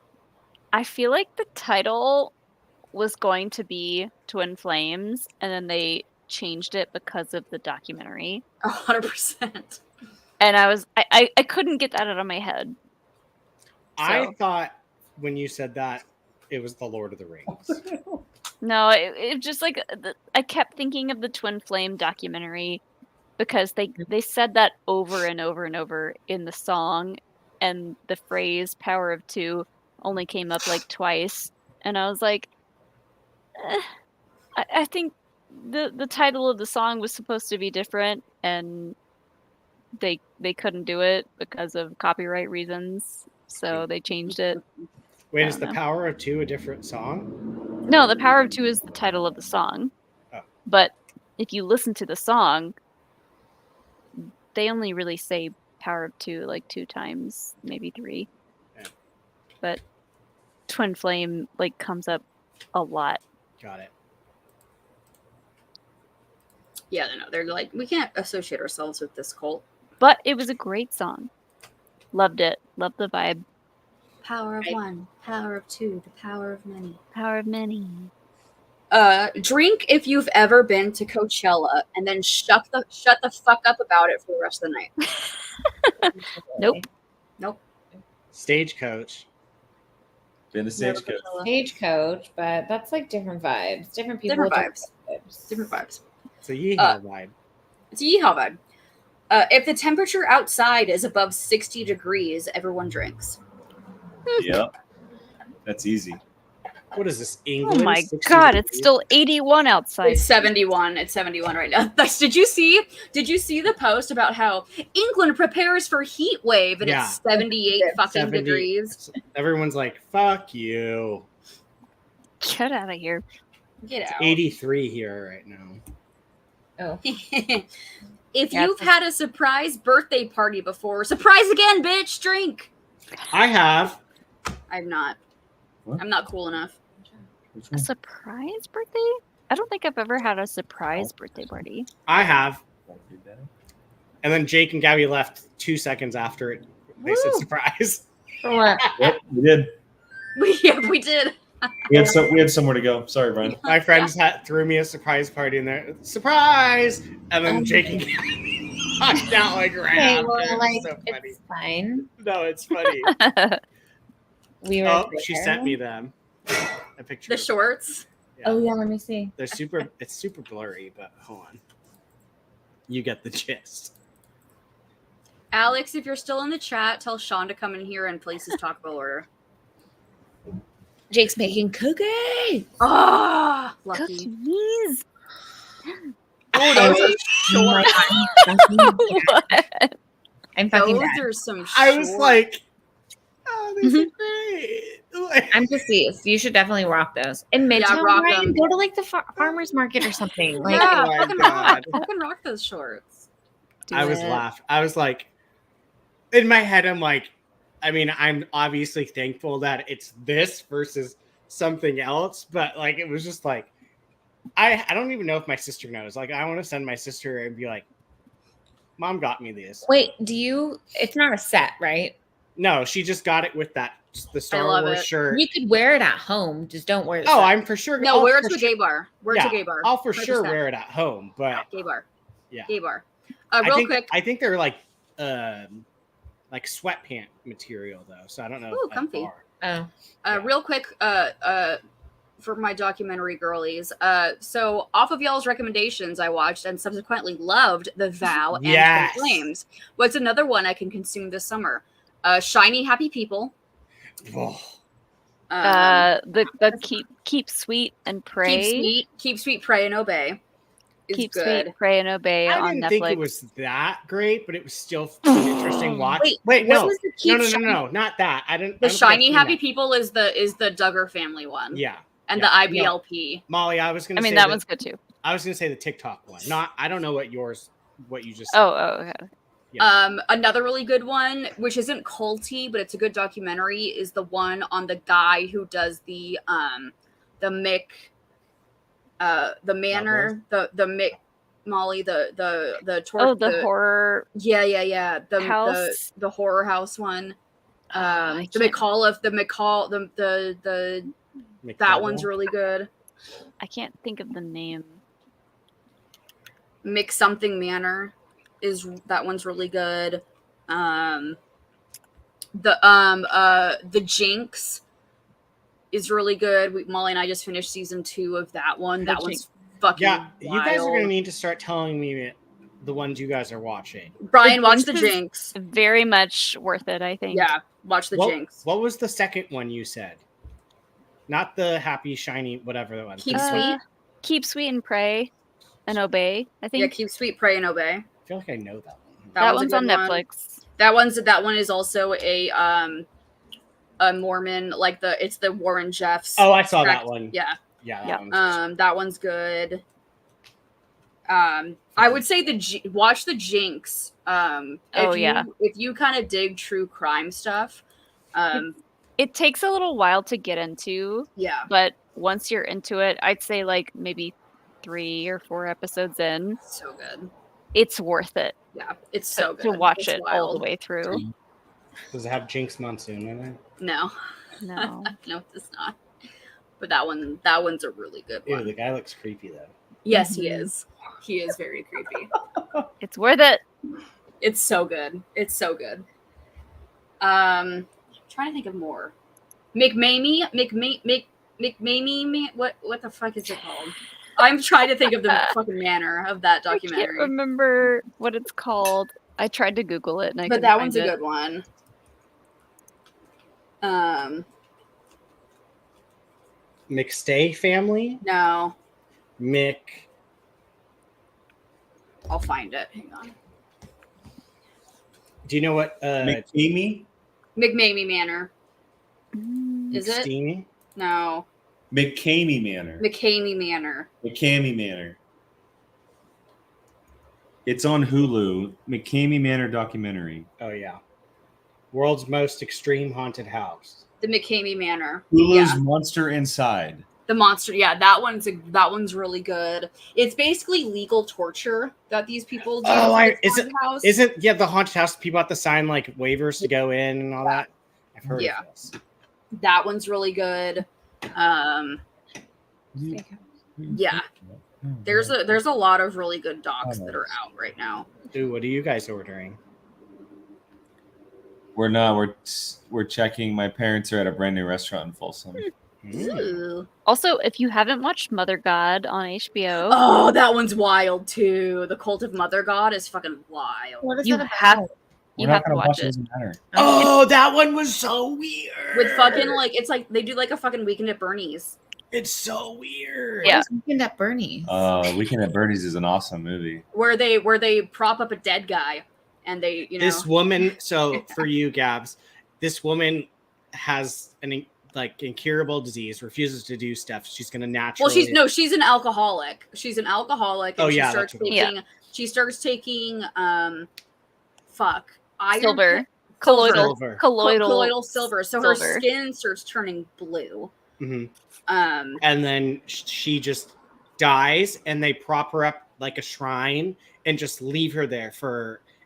I feel like the title was going to be Twin Flames, and then they changed it because of the documentary. 100%. And I couldn't get that out of my head. I So- thought when you said that, it was the Lord of the Rings. No, it just like I kept thinking of the Twin Flame documentary because they said that over and over and over in the song, and the phrase "Power of Two" only came up like twice, and I was like, I think the title of the song was supposed to be different, and they couldn't do it because of copyright reasons, so they changed it. Wait, I is don't the know. Power of Two a different song? No, the Power of Two is the title of the song. Oh. But if you listen to the song, they only really say Power of Two like 2 times, maybe 3. Yeah. But Twin Flame like comes up a lot. Got it. Yeah, no, they're like, we can't associate ourselves with this cult. But it was a great song. Loved it. Loved the vibe. Power of one, power of two, the power of many. Power of many. Drink if you've ever been to Coachella, and then shut the fuck up about it for the rest of the night. Nope. Nope. Stagecoach. Been the stagecoach. Stagecoach, but that's like different vibes. Different people. Different vibes. Different vibes. It's a yeehaw vibe. It's a yeehaw vibe. If the temperature outside is above 60 degrees, everyone drinks. Yep. That's easy. What is this, England? Oh my 60 god, degrees? it's still 81 outside. It's 71. It's 71 right now. Did you see the post about how England prepares for heat wave and Yeah. it's 78 fucking 70. degrees? Everyone's like, fuck you. Get out of here. Get out. 83 here right now. Oh, If Yeah, you've had a surprise birthday party before, surprise again, bitch, drink. I have. I'm not. What? I'm not cool enough. A surprise birthday? I don't think I've ever had a surprise birthday party. I have. And then Jake and Gabby left 2 seconds after it. They said Woo. surprise. for what? Yep, we did. We did. We had somewhere to go. Sorry, Brian. My friends threw me a surprise party in there. Surprise! And then Jake and Gabby knocked out like right Okay, after. well, like So funny. it's fine. No, it's funny. We were. Oh, she there. sent me them. A picture. The of- shorts. Yeah. Oh yeah, let me see. They're super. It's super blurry, but hold on. You get the gist. Alex, if you're still in the chat, tell Sean to come in here and place his Taco Bell order. Jake's making cookies. Ah, lucky. Cookies. Oh, those are Oh my short. God. What? I'm fucking Those dead. are some. I was short- like, oh, these are great. Like, I'm deceased. You should definitely rock those. In Midtown, rock Brian, them. go to like the farmer's market or something. Like, yeah, oh my fucking God. rock those shorts. Do I was it. laughing. I was like, in my head, I'm like, I mean, I'm obviously thankful that it's this versus something else, but like, it was just like, I don't even know if my sister knows. Like, I want to send my sister and be like, Mom got me this. wait, it's not a set, right? No, she just got it with the Star love Wars it. shirt. You could wear it at home. Just don't wear it. Oh, I'm for sure. No, I'll wear it for to a sure- gay bar. Wear it to a gay bar. I'll for sure 100%. wear it at home, but Gay bar. yeah. Gay bar. I Real think, quick. I think they're like sweatpant material though, so I don't know. Ooh, if they comfy. are. Oh, Yeah. Real quick, for my documentary girlies. So off of y'all's recommendations, I watched and subsequently loved The Vow and Yes. Twin Flames. What's another one I can consume this summer? Shiny Happy People. Oh, The keep sweet and pray. Keep sweet, pray and obey. Is Keep good. sweet, pray and obey I on didn't Netflix. think it was that great, but it was still an interesting watch. Wait, no, what was the Keep no, Shiny- not that. I didn't. The I don't think I've Shiny seen Happy that. People is the Duggar family one. Yeah, And yeah. the IBLP. Molly, I was gonna. I mean, say that one's good too. I was gonna say the TikTok one. Not. I don't know what you just. Said. Oh, okay. Another really good one, which isn't culty, but it's a good documentary, is the one on the guy who does the Mick, the manor, the Mick, Molly, the Horror yeah, the house. the horror house one, I the can't- McCall the that one's really good. I can't think of the name. Mick something manor that one's really good. The Jinx is really good. Molly and I just finished season 2 of that one. That one's fucking Yeah, you guys are wild. gonna need to start telling me the ones you guys are watching. Brian, The watch the Jinx is- Jinx. Very much worth it, I think. Yeah, watch the Jinx. What was the second one you said? Not the happy, shiny, whatever the one. Keep sweet. Keep sweet and pray and obey. I think Yeah, keep sweet, pray, and obey. I feel like I know that one. that a one's on good one. Netflix. That one is also a Mormon, like it's the Warren Jeffs. Oh, I saw tract- that one. Yeah. Yeah. Yeah. That one's That one's good. I would say watch the Jinx. If you kind of dig true crime stuff, It takes a little while to get into, yeah, but once you're into it, I'd say like maybe 3 or 4 episodes in, so good. it's worth it Yeah, it's so good to watch It's it all the wild. way through. Does it have Jinx Monsoon in it? No, No. no, it's not. But that one's a really good Ew, one. the guy looks creepy though. Yes, he is. He is very creepy. It's worth it. It's so good. It's so good. I'm trying to think of more. McMamie, what the fuck is it called? I'm trying to think of the fucking manner of that I can't documentary. remember what it's called. I tried to Google it and I But couldn't that find one's a it. good one. McStay family? No, Mick. I'll find it. Hang on. Do you know what McKamey? McMamie Manor. Mm, Is it? McSteamy? No. McKamey Manor. McCamey Manor. McKamey Manor. It's on Hulu. McKamey Manor documentary. Oh yeah. World's most extreme haunted house. The McCamey Manor. Hulu's Yeah. Monster Inside. The monster. Yeah, that one's really good. It's basically legal torture that these people do. Oh, for this is it? haunted house. Isn't the haunted house people have to sign like waivers to go in and all that? I've heard Yeah. of this. That one's really good. Yeah. There's a lot of really good docs that are out right now. Ooh, what are you guys ordering? We're not. We're checking. My parents are at a brand new restaurant in Folsom. Ooh. Also, if you haven't watched Mother God on HBO, Oh, that one's wild too. The Cult of Mother God is fucking wild. What is you that have about? you We're not have to gonna watch it. it. Doesn't matter. Oh, that one was so weird. With fucking like it's like they do like a fucking Weekend at Bernie's. It's so weird. Yeah. What is Weekend at Bernie's? Weekend at Bernie's is an awesome movie. Where they prop up a dead guy and they, you know, This woman. So for you, Gabs, this woman has an incurable disease, refuses to do stuff. She's gonna naturally. well she's an alcoholic. She's an alcoholic and Oh, she yeah, starts that's what it taking she starts taking iron Silver. Silver. Colloidal silver. So her silver. skin starts turning blue. Mhm. Um And then she just dies, and they prop her up like a shrine and just leave her there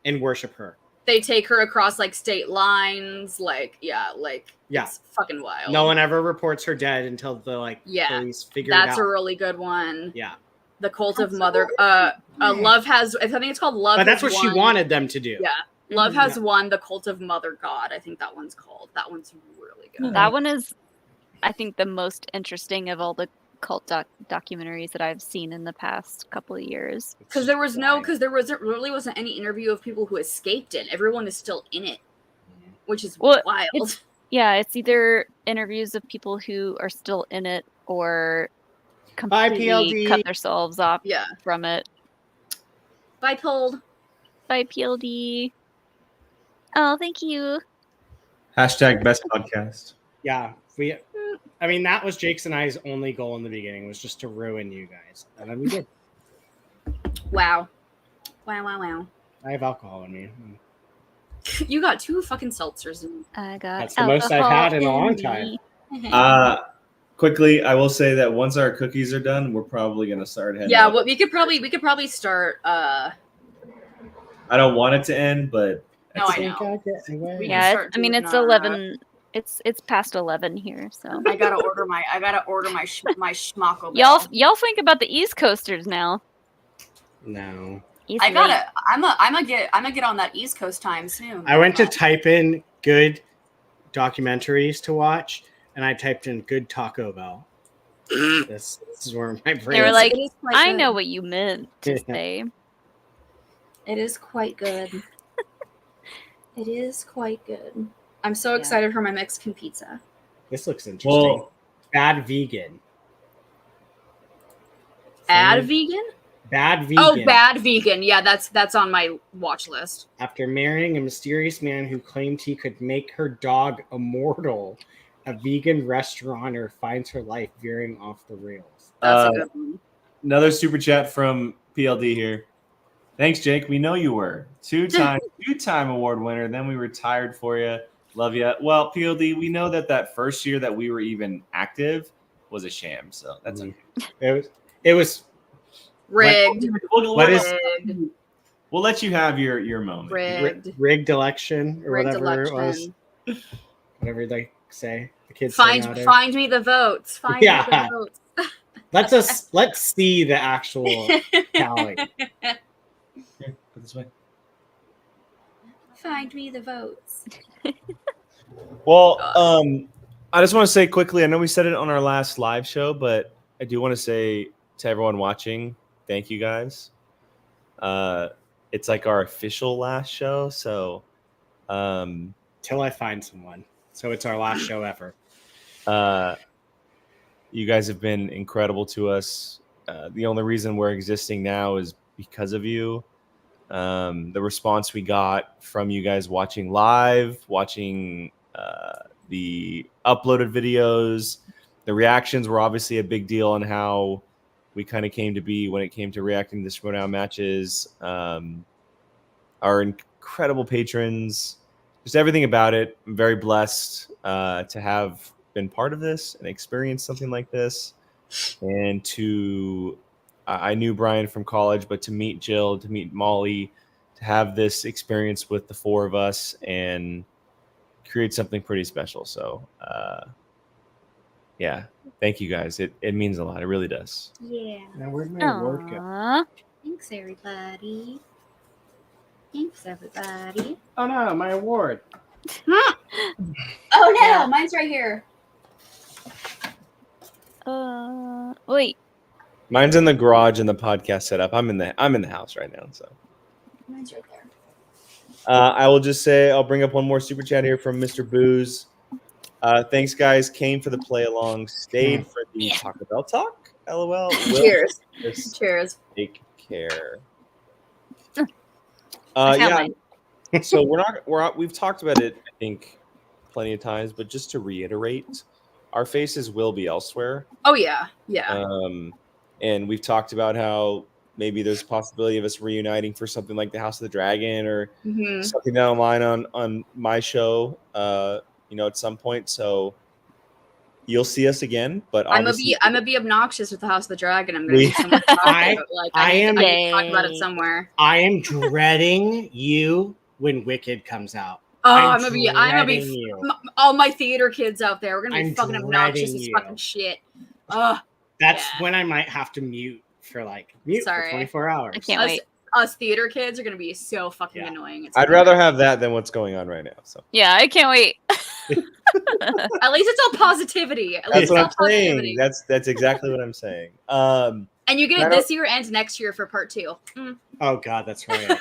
and worship her. they take her across like state lines, it's fucking wild. No one ever reports her dead until the Yeah, police figure it out. that's a really good one. Yeah, The Cult of Mother Love has I think it's called Love. but that's Has what she Won. wanted them to do. Yeah. Love Mhm. Has Won, The Cult of Mother God. I think that one's called. That one's really good. That one is, I think, the most interesting of all the cult documentaries that I've seen in the past couple of years. Because there really wasn't any interview of people who escaped it. Everyone is still in it, which is Well, wild. It's either interviews of people who are still in it or Bye, completely PLD. cut themselves off Yeah. from it. Bipold. Bye, PLD. Oh, thank you. Hashtag best podcast. Yeah, that was Jake's and I's only goal in the beginning, was just to ruin you guys, and then we did. Wow. Wow. I have alcohol in me. You got 2 fucking seltzers in. I got That's the most I've had in a long me. time. Quickly, I will say that once our cookies are done, we're probably gonna start heading. Yeah, out. well, we could probably start. I don't want it to end, but No, I know. We can start I mean, doing it's our, 11. It's past 11 here, so I gotta order my my schmocko. y'all think about the East Coasters now. No. He's I late. gotta. I'm gonna get on that East Coast time soon. I went to type in good documentaries to watch, and I typed in good Taco Bell. this is where my brain. They were like, It is quite I good. know what you meant to Yeah. say. It is quite good. It is quite good. I'm so excited for my Mexican pizza. This looks interesting. Well, Bad vegan. Bad vegan? Bad vegan. Oh, bad vegan. Yeah, that's on my watch list. After marrying a mysterious man who claimed he could make her dog immortal, a vegan restaurateur finds her life veering off the rails. That's a good one. another super chat from PLD here. Thanks, Jake. We know you were two-time award winner. Then we retired for you. Love you. Well, PLD, we know that first year that we were even active was a sham. So that's okay. It was Rigged. What is- Rigged. We'll let you have your moment. Rigged election or Rigged whatever election. it was. Whatever they say. The kids Find me the votes. Find me the votes. Let's see the actual tally. Here, put this way. Find me the votes. Well, I just want to say quickly, I know we said it on our last live show, but I do want to say to everyone watching, thank you guys. It's like our official last show, so till I find someone. So it's our last show ever. You guys have been incredible to us. The only reason we're existing now is because of you. The response we got from you guys watching live, watching the uploaded videos, the reactions were obviously a big deal on how we kind of came to be when it came to reacting to Showdown matches. Our incredible patrons, just everything about it. I'm very blessed to have been part of this and experienced something like this. And I knew Brian from college, but to meet Jill, to meet Molly, to have this experience with the four of us and create something pretty special. So, yeah, thank you guys. It means a lot. It really does. Yeah. Now, where'd my award go? Thanks, everybody. Thanks, everybody. Oh no, my award. Oh no, mine's right here. Wait. Mine's in the garage in the podcast setup. I'm in the house right now, so. Mine's right there. I will just say I'll bring up one more super chat here from Mr. Booze. Thanks, guys. Came for the play along, stayed for the Taco Bell talk. LOL. Cheers. Cheers. Take care. Yeah. So we've talked about it, I think, plenty of times, but just to reiterate, our faces will be elsewhere. Oh yeah, yeah. And we've talked about how maybe there's a possibility of us reuniting for something like the House of the Dragon or something down the line on my show, at some point. So you'll see us again, but I'm gonna be obnoxious with the House of the Dragon. I'm gonna be someone to talk about. Like, I need to talk about it somewhere. I am dreading you when Wicked comes out. Oh, I'm gonna be all my theater kids out there. We're gonna be fucking obnoxious as fucking shit. That's when I might have to mute for 24 hours. I can't wait. Us theater kids are gonna be so fucking annoying. I'd rather have that than what's going on right now. So yeah, I can't wait. At least it's all positivity. That's what I'm saying. That's exactly what I'm saying. And you get it this year and next year for part 2. Oh God, that's right.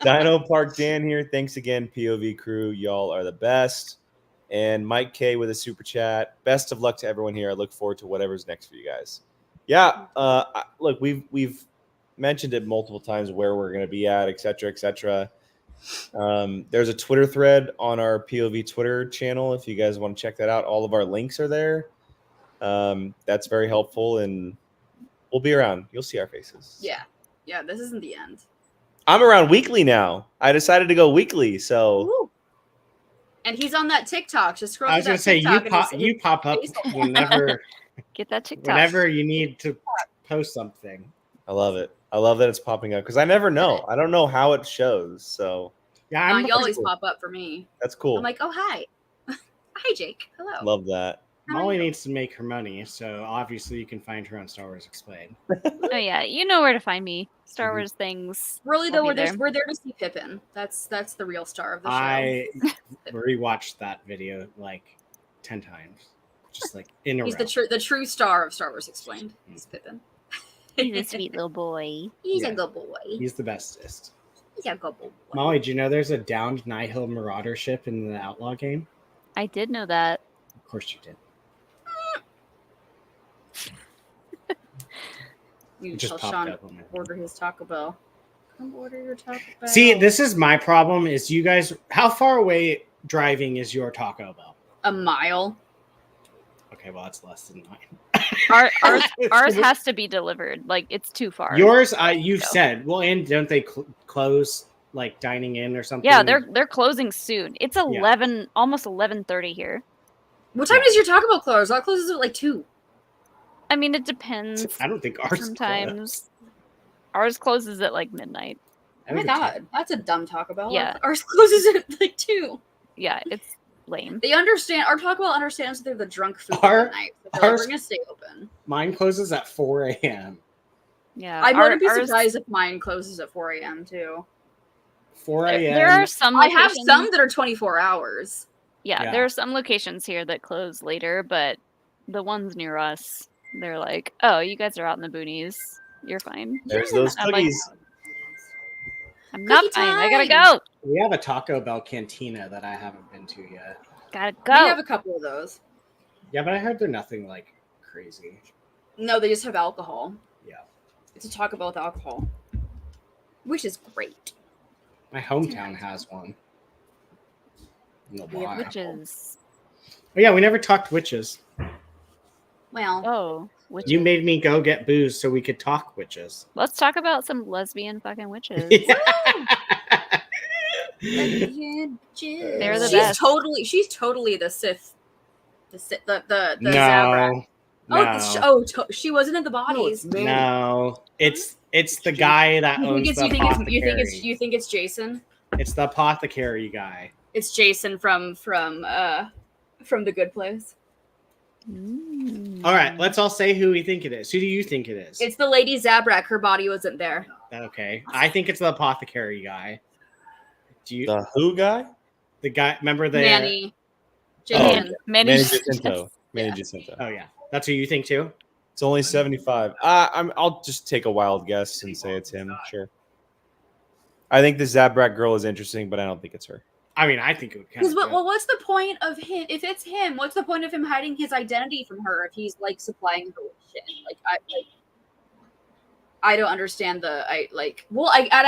Dino Park Dan here. Thanks again, POV crew. Y'all are the best. And Mike K with a super chat. Best of luck to everyone here. I look forward to whatever's next for you guys. Yeah. Look, we've mentioned it multiple times where we're going to be at, et cetera, et cetera. There's a Twitter thread on our POV Twitter channel. If you guys want to check that out, all of our links are there. That's very helpful, and we'll be around. You'll see our faces. Yeah. Yeah. This isn't the end. I'm around weekly now. I decided to go weekly, so. Woo. And he's on that TikTok. Just scroll. I was going to say you pop up whenever. Get that TikTok. Whenever you need to post something. I love it. I love that it's popping up because I never know. I don't know how it shows. So yeah, you always pop up for me. That's cool. I'm like, oh hi, hi Jake. Hello. Love that. Molly needs to make her money, so obviously you can find her on Star Wars Explained. Oh yeah, you know where to find me. Star Wars things. Really though, we're there to see Pippin. That's the real star of the show. I rewatched that video like 10 times, just in a row. He's the true star of Star Wars Explained. He's Pippin. He's a sweet little boy. He's a good boy. He's the bestest. He's a good boy. Molly, do you know there's a downed Nihil Marauder ship in the Outlaw game? I did know that. Of course you did. You tell Sean order his Taco Bell. Come order your Taco Bell. See, this is my problem. Is you guys? How far away driving is your Taco Bell? A mile. Okay, well that's less than mine. Ours has to be delivered. Like it's too far. Yours, you've said. Well, and don't they close like dining in or something? Yeah, they're closing soon. It's 11, almost 11:30 here. What time does your Taco Bell close? That closes at like 2. I mean, it depends. I don't think ours sometimes. Ours closes at like midnight. I Oh my think it's- god, that's a dumb Taco Bell. Yeah. Ours closes at like 2. Yeah, it's lame. They understand. Our Taco Bell understands that they're the drunk food Our- of the night. So they're like, ours- we're gonna stay open. Mine closes at 4 a.m. Yeah, I wouldn't be ours- surprised if mine closes at 4 a.m. too. 4 a.m. There are some. I have locations- some that are 24 hours. Yeah, Yeah. there are some locations here that close later, but the ones near us, they're like, "Oh, you guys are out in the boonies. You're fine." There's those I'm like, cookies. I'm not Cookie fine. I gotta time! go. We have a Taco Bell cantina that I haven't been to yet. Gotta We go. have a couple of those. Yeah, but I heard they're nothing like crazy. No, they just have alcohol. Yeah. It's a Taco Bell with alcohol, which is great. My hometown has one. I don't know We have why. Witches. Oh yeah, we never talked witches. Well, Oh, witches. You made me go get booze so we could talk witches. Let's talk about some lesbian fucking witches. they're the she's best. She's totally the Sith. The Zabrak. No. She wasn't in the bodies. No. It's the guy that You owns think, the it's, apothecary. you think it's Jason? It's the apothecary guy. It's Jason from The Good Place. All right, let's all say who we think it is. Who do you think it is? It's the Lady Zabrak. Her body wasn't there. Okay, I think it's the apothecary guy. Do you? The who guy? The guy? Remember the Manny. Oh. Jason. Manny Jacinto. Manny Yeah. Jacinto. Oh yeah, that's who you think too. It's only 75. I'll just take a wild guess and say it's him. Sure. I think the Zabrak girl is interesting, but I don't think it's her. I mean, I think it would kind Because of. well, what's the point of him? If it's him, what's the point of him hiding his identity from her if he's like supplying her with shit? I don't understand I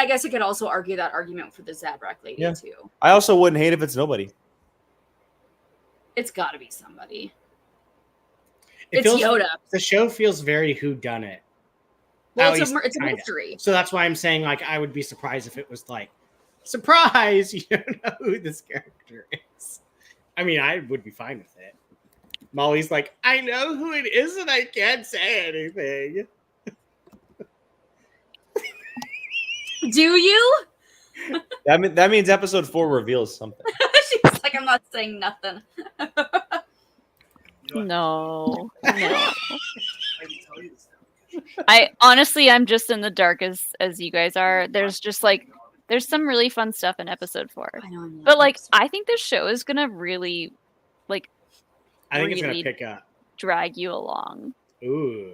guess I could also argue that argument for the Zabrak lady Yeah. too. I also wouldn't hate if it's nobody. It's got to be somebody. It It's feels- Yoda. The show feels very whodunit. Well, At it's least a kinda. mystery. So that's why I'm saying like I would be surprised if it was like surprise. You don't know who this character is. I mean, I would be fine with it. Molly's like, I know who it is, and I can't say anything. Do you? That means episode 4 reveals something. She's like, I'm not saying nothing. No. I honestly, I'm just in the dark as you guys are. There's just like, there's some really fun stuff in episode 4, I know. but like, I think this show is gonna really, like, I think it's gonna really pick up. drag you along. Ooh.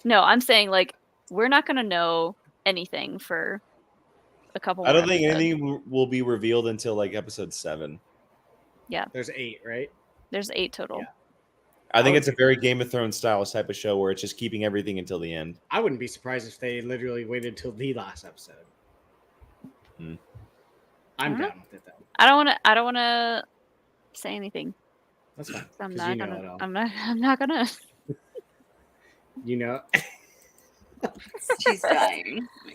No, I'm saying like, we're not gonna know anything for a couple. I don't more think episodes. anything will be revealed until like episode 7. There's 8, right? There's 8 total. Yeah. I think it's a very Game of Thrones style type of show where it's just keeping everything until the end. I wouldn't be surprised if they literally waited till the last episode. Hmm. I'm Alright. down with it though. I don't want to say anything. That's fine. I'm 'cause not you know it gonna. all. I'm not gonna. You know. She's dying. Oh my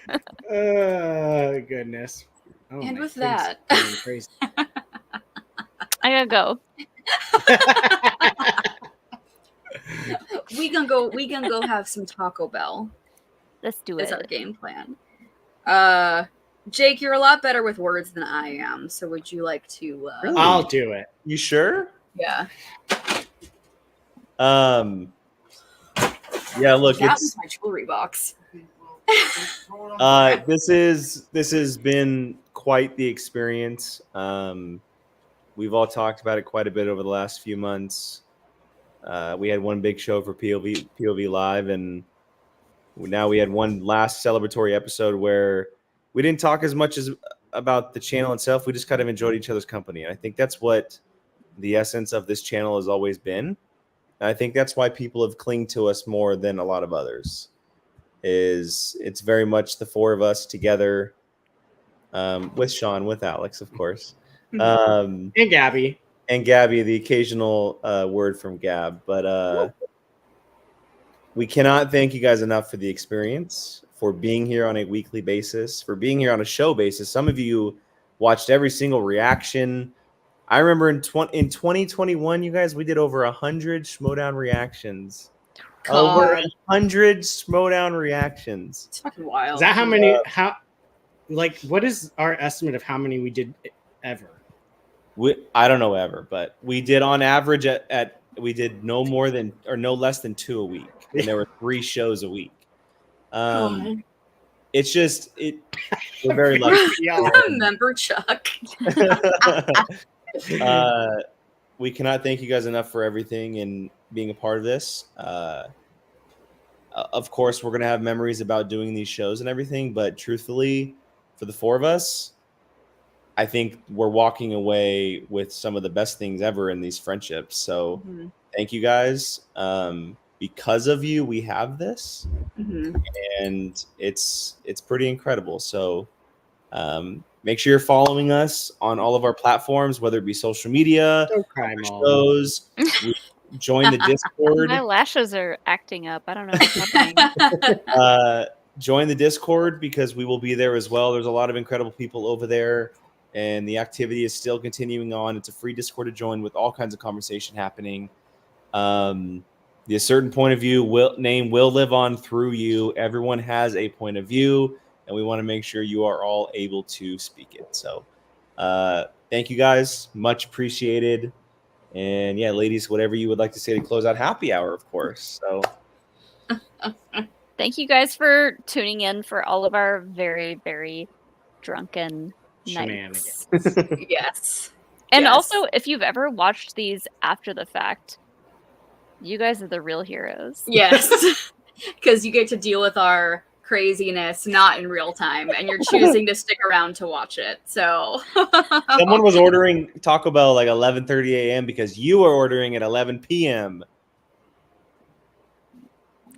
god. Oh goodness. Oh, And my with thing's that- going crazy. I gotta go. We can go have some Taco Bell. Let's do Is it. our game plan. Jake, you're a lot better with words than I am. So would you like to? Really? I'll do it. You sure? Yeah. Yeah, look, That it's was my jewelry box. this has been quite the experience. We've all talked about it quite a bit over the last few months. We had one big show for POV Live, and now we had one last celebratory episode where we didn't talk as much as about the channel itself. We just kind of enjoyed each other's company. And I think that's what the essence of this channel has always been. And I think that's why people have clinged to us more than a lot of others. It's very much the four of us together, with Sean, with Alex, of course, And Gabby. and Gabby, the occasional word from Gab. But we cannot thank you guys enough for the experience, for being here on a weekly basis, for being here on a show basis. Some of you watched every single reaction. I remember in 2021, you guys, we did over 100 Schmodown reactions. Over 100 Schmodown reactions. It's fucking wild. Is that how many? How like, what is our estimate of how many we did ever? I don't know ever, but we did on average we did no less than 2 a week, and there were 3 shows a week. It's just we're very lucky. Remember Chuck. We cannot thank you guys enough for everything and being a part of this. Of course, we're gonna have memories about doing these shows and everything, but truthfully, for the 4 of us, I think we're walking away with some of the best things ever in these friendships. So thank you guys. Because of you, we have this, and it's pretty incredible. So make sure you're following us on all of our platforms, whether it be social media, shows. Join the Discord. My lashes are acting up. I don't know what's happening. Join the Discord because we will be there as well. There's a lot of incredible people over there, and the activity is still continuing on. It's a free Discord to join with all kinds of conversation happening. The certain point of view will live on through you. Everyone has a point of view, and we want to make sure you are all able to speak it. So thank you guys. Much appreciated. And yeah, ladies, whatever you would like to say to close out happy hour, of course. So thank you guys for tuning in for all of our very, very drunken nights. Yes. And Yes. also, if you've ever watched these after the fact, you guys are the real heroes. Yes. Because you get to deal with our craziness not in real time, and you're choosing to stick around to watch it. So someone was ordering Taco Bell like 11:30 a.m. because you were ordering at 11 p.m.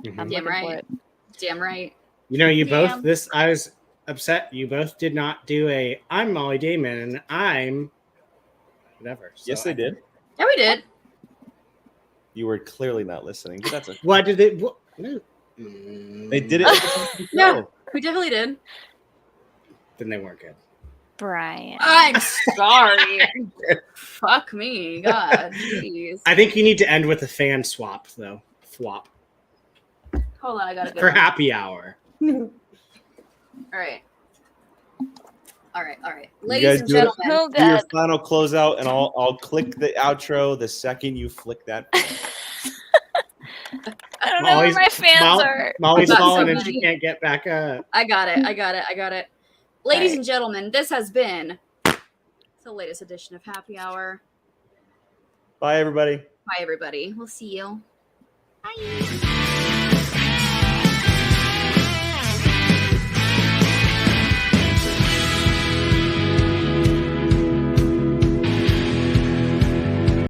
I'm Damn looking for right. it. Damn right. You know, you Damn. both. I was upset. You both did not do a. I'm Molly Damon, and I'm whatever. So Yes, they did. Yeah, we did. You were clearly not listening, but that's okay. What did it? What, They did it. Yeah, we definitely did. Then they weren't good. Brian. I'm sorry. Fuck me. God. Jeez. I think you need to end with a fan swap, though. Flop Hold on, I gotta go. for happy hour. All right. All right. You Ladies guys and do it. gentlemen. Oh, Do your God. final closeout, and I'll click the outro the second you flick that. I don't know where my fans are. Molly's That's falling so and she funny. can't get back up. I got it. Ladies Right. and gentlemen, this has been the latest edition of Happy Hour. Bye, everybody. Bye, everybody. We'll see you. Bye.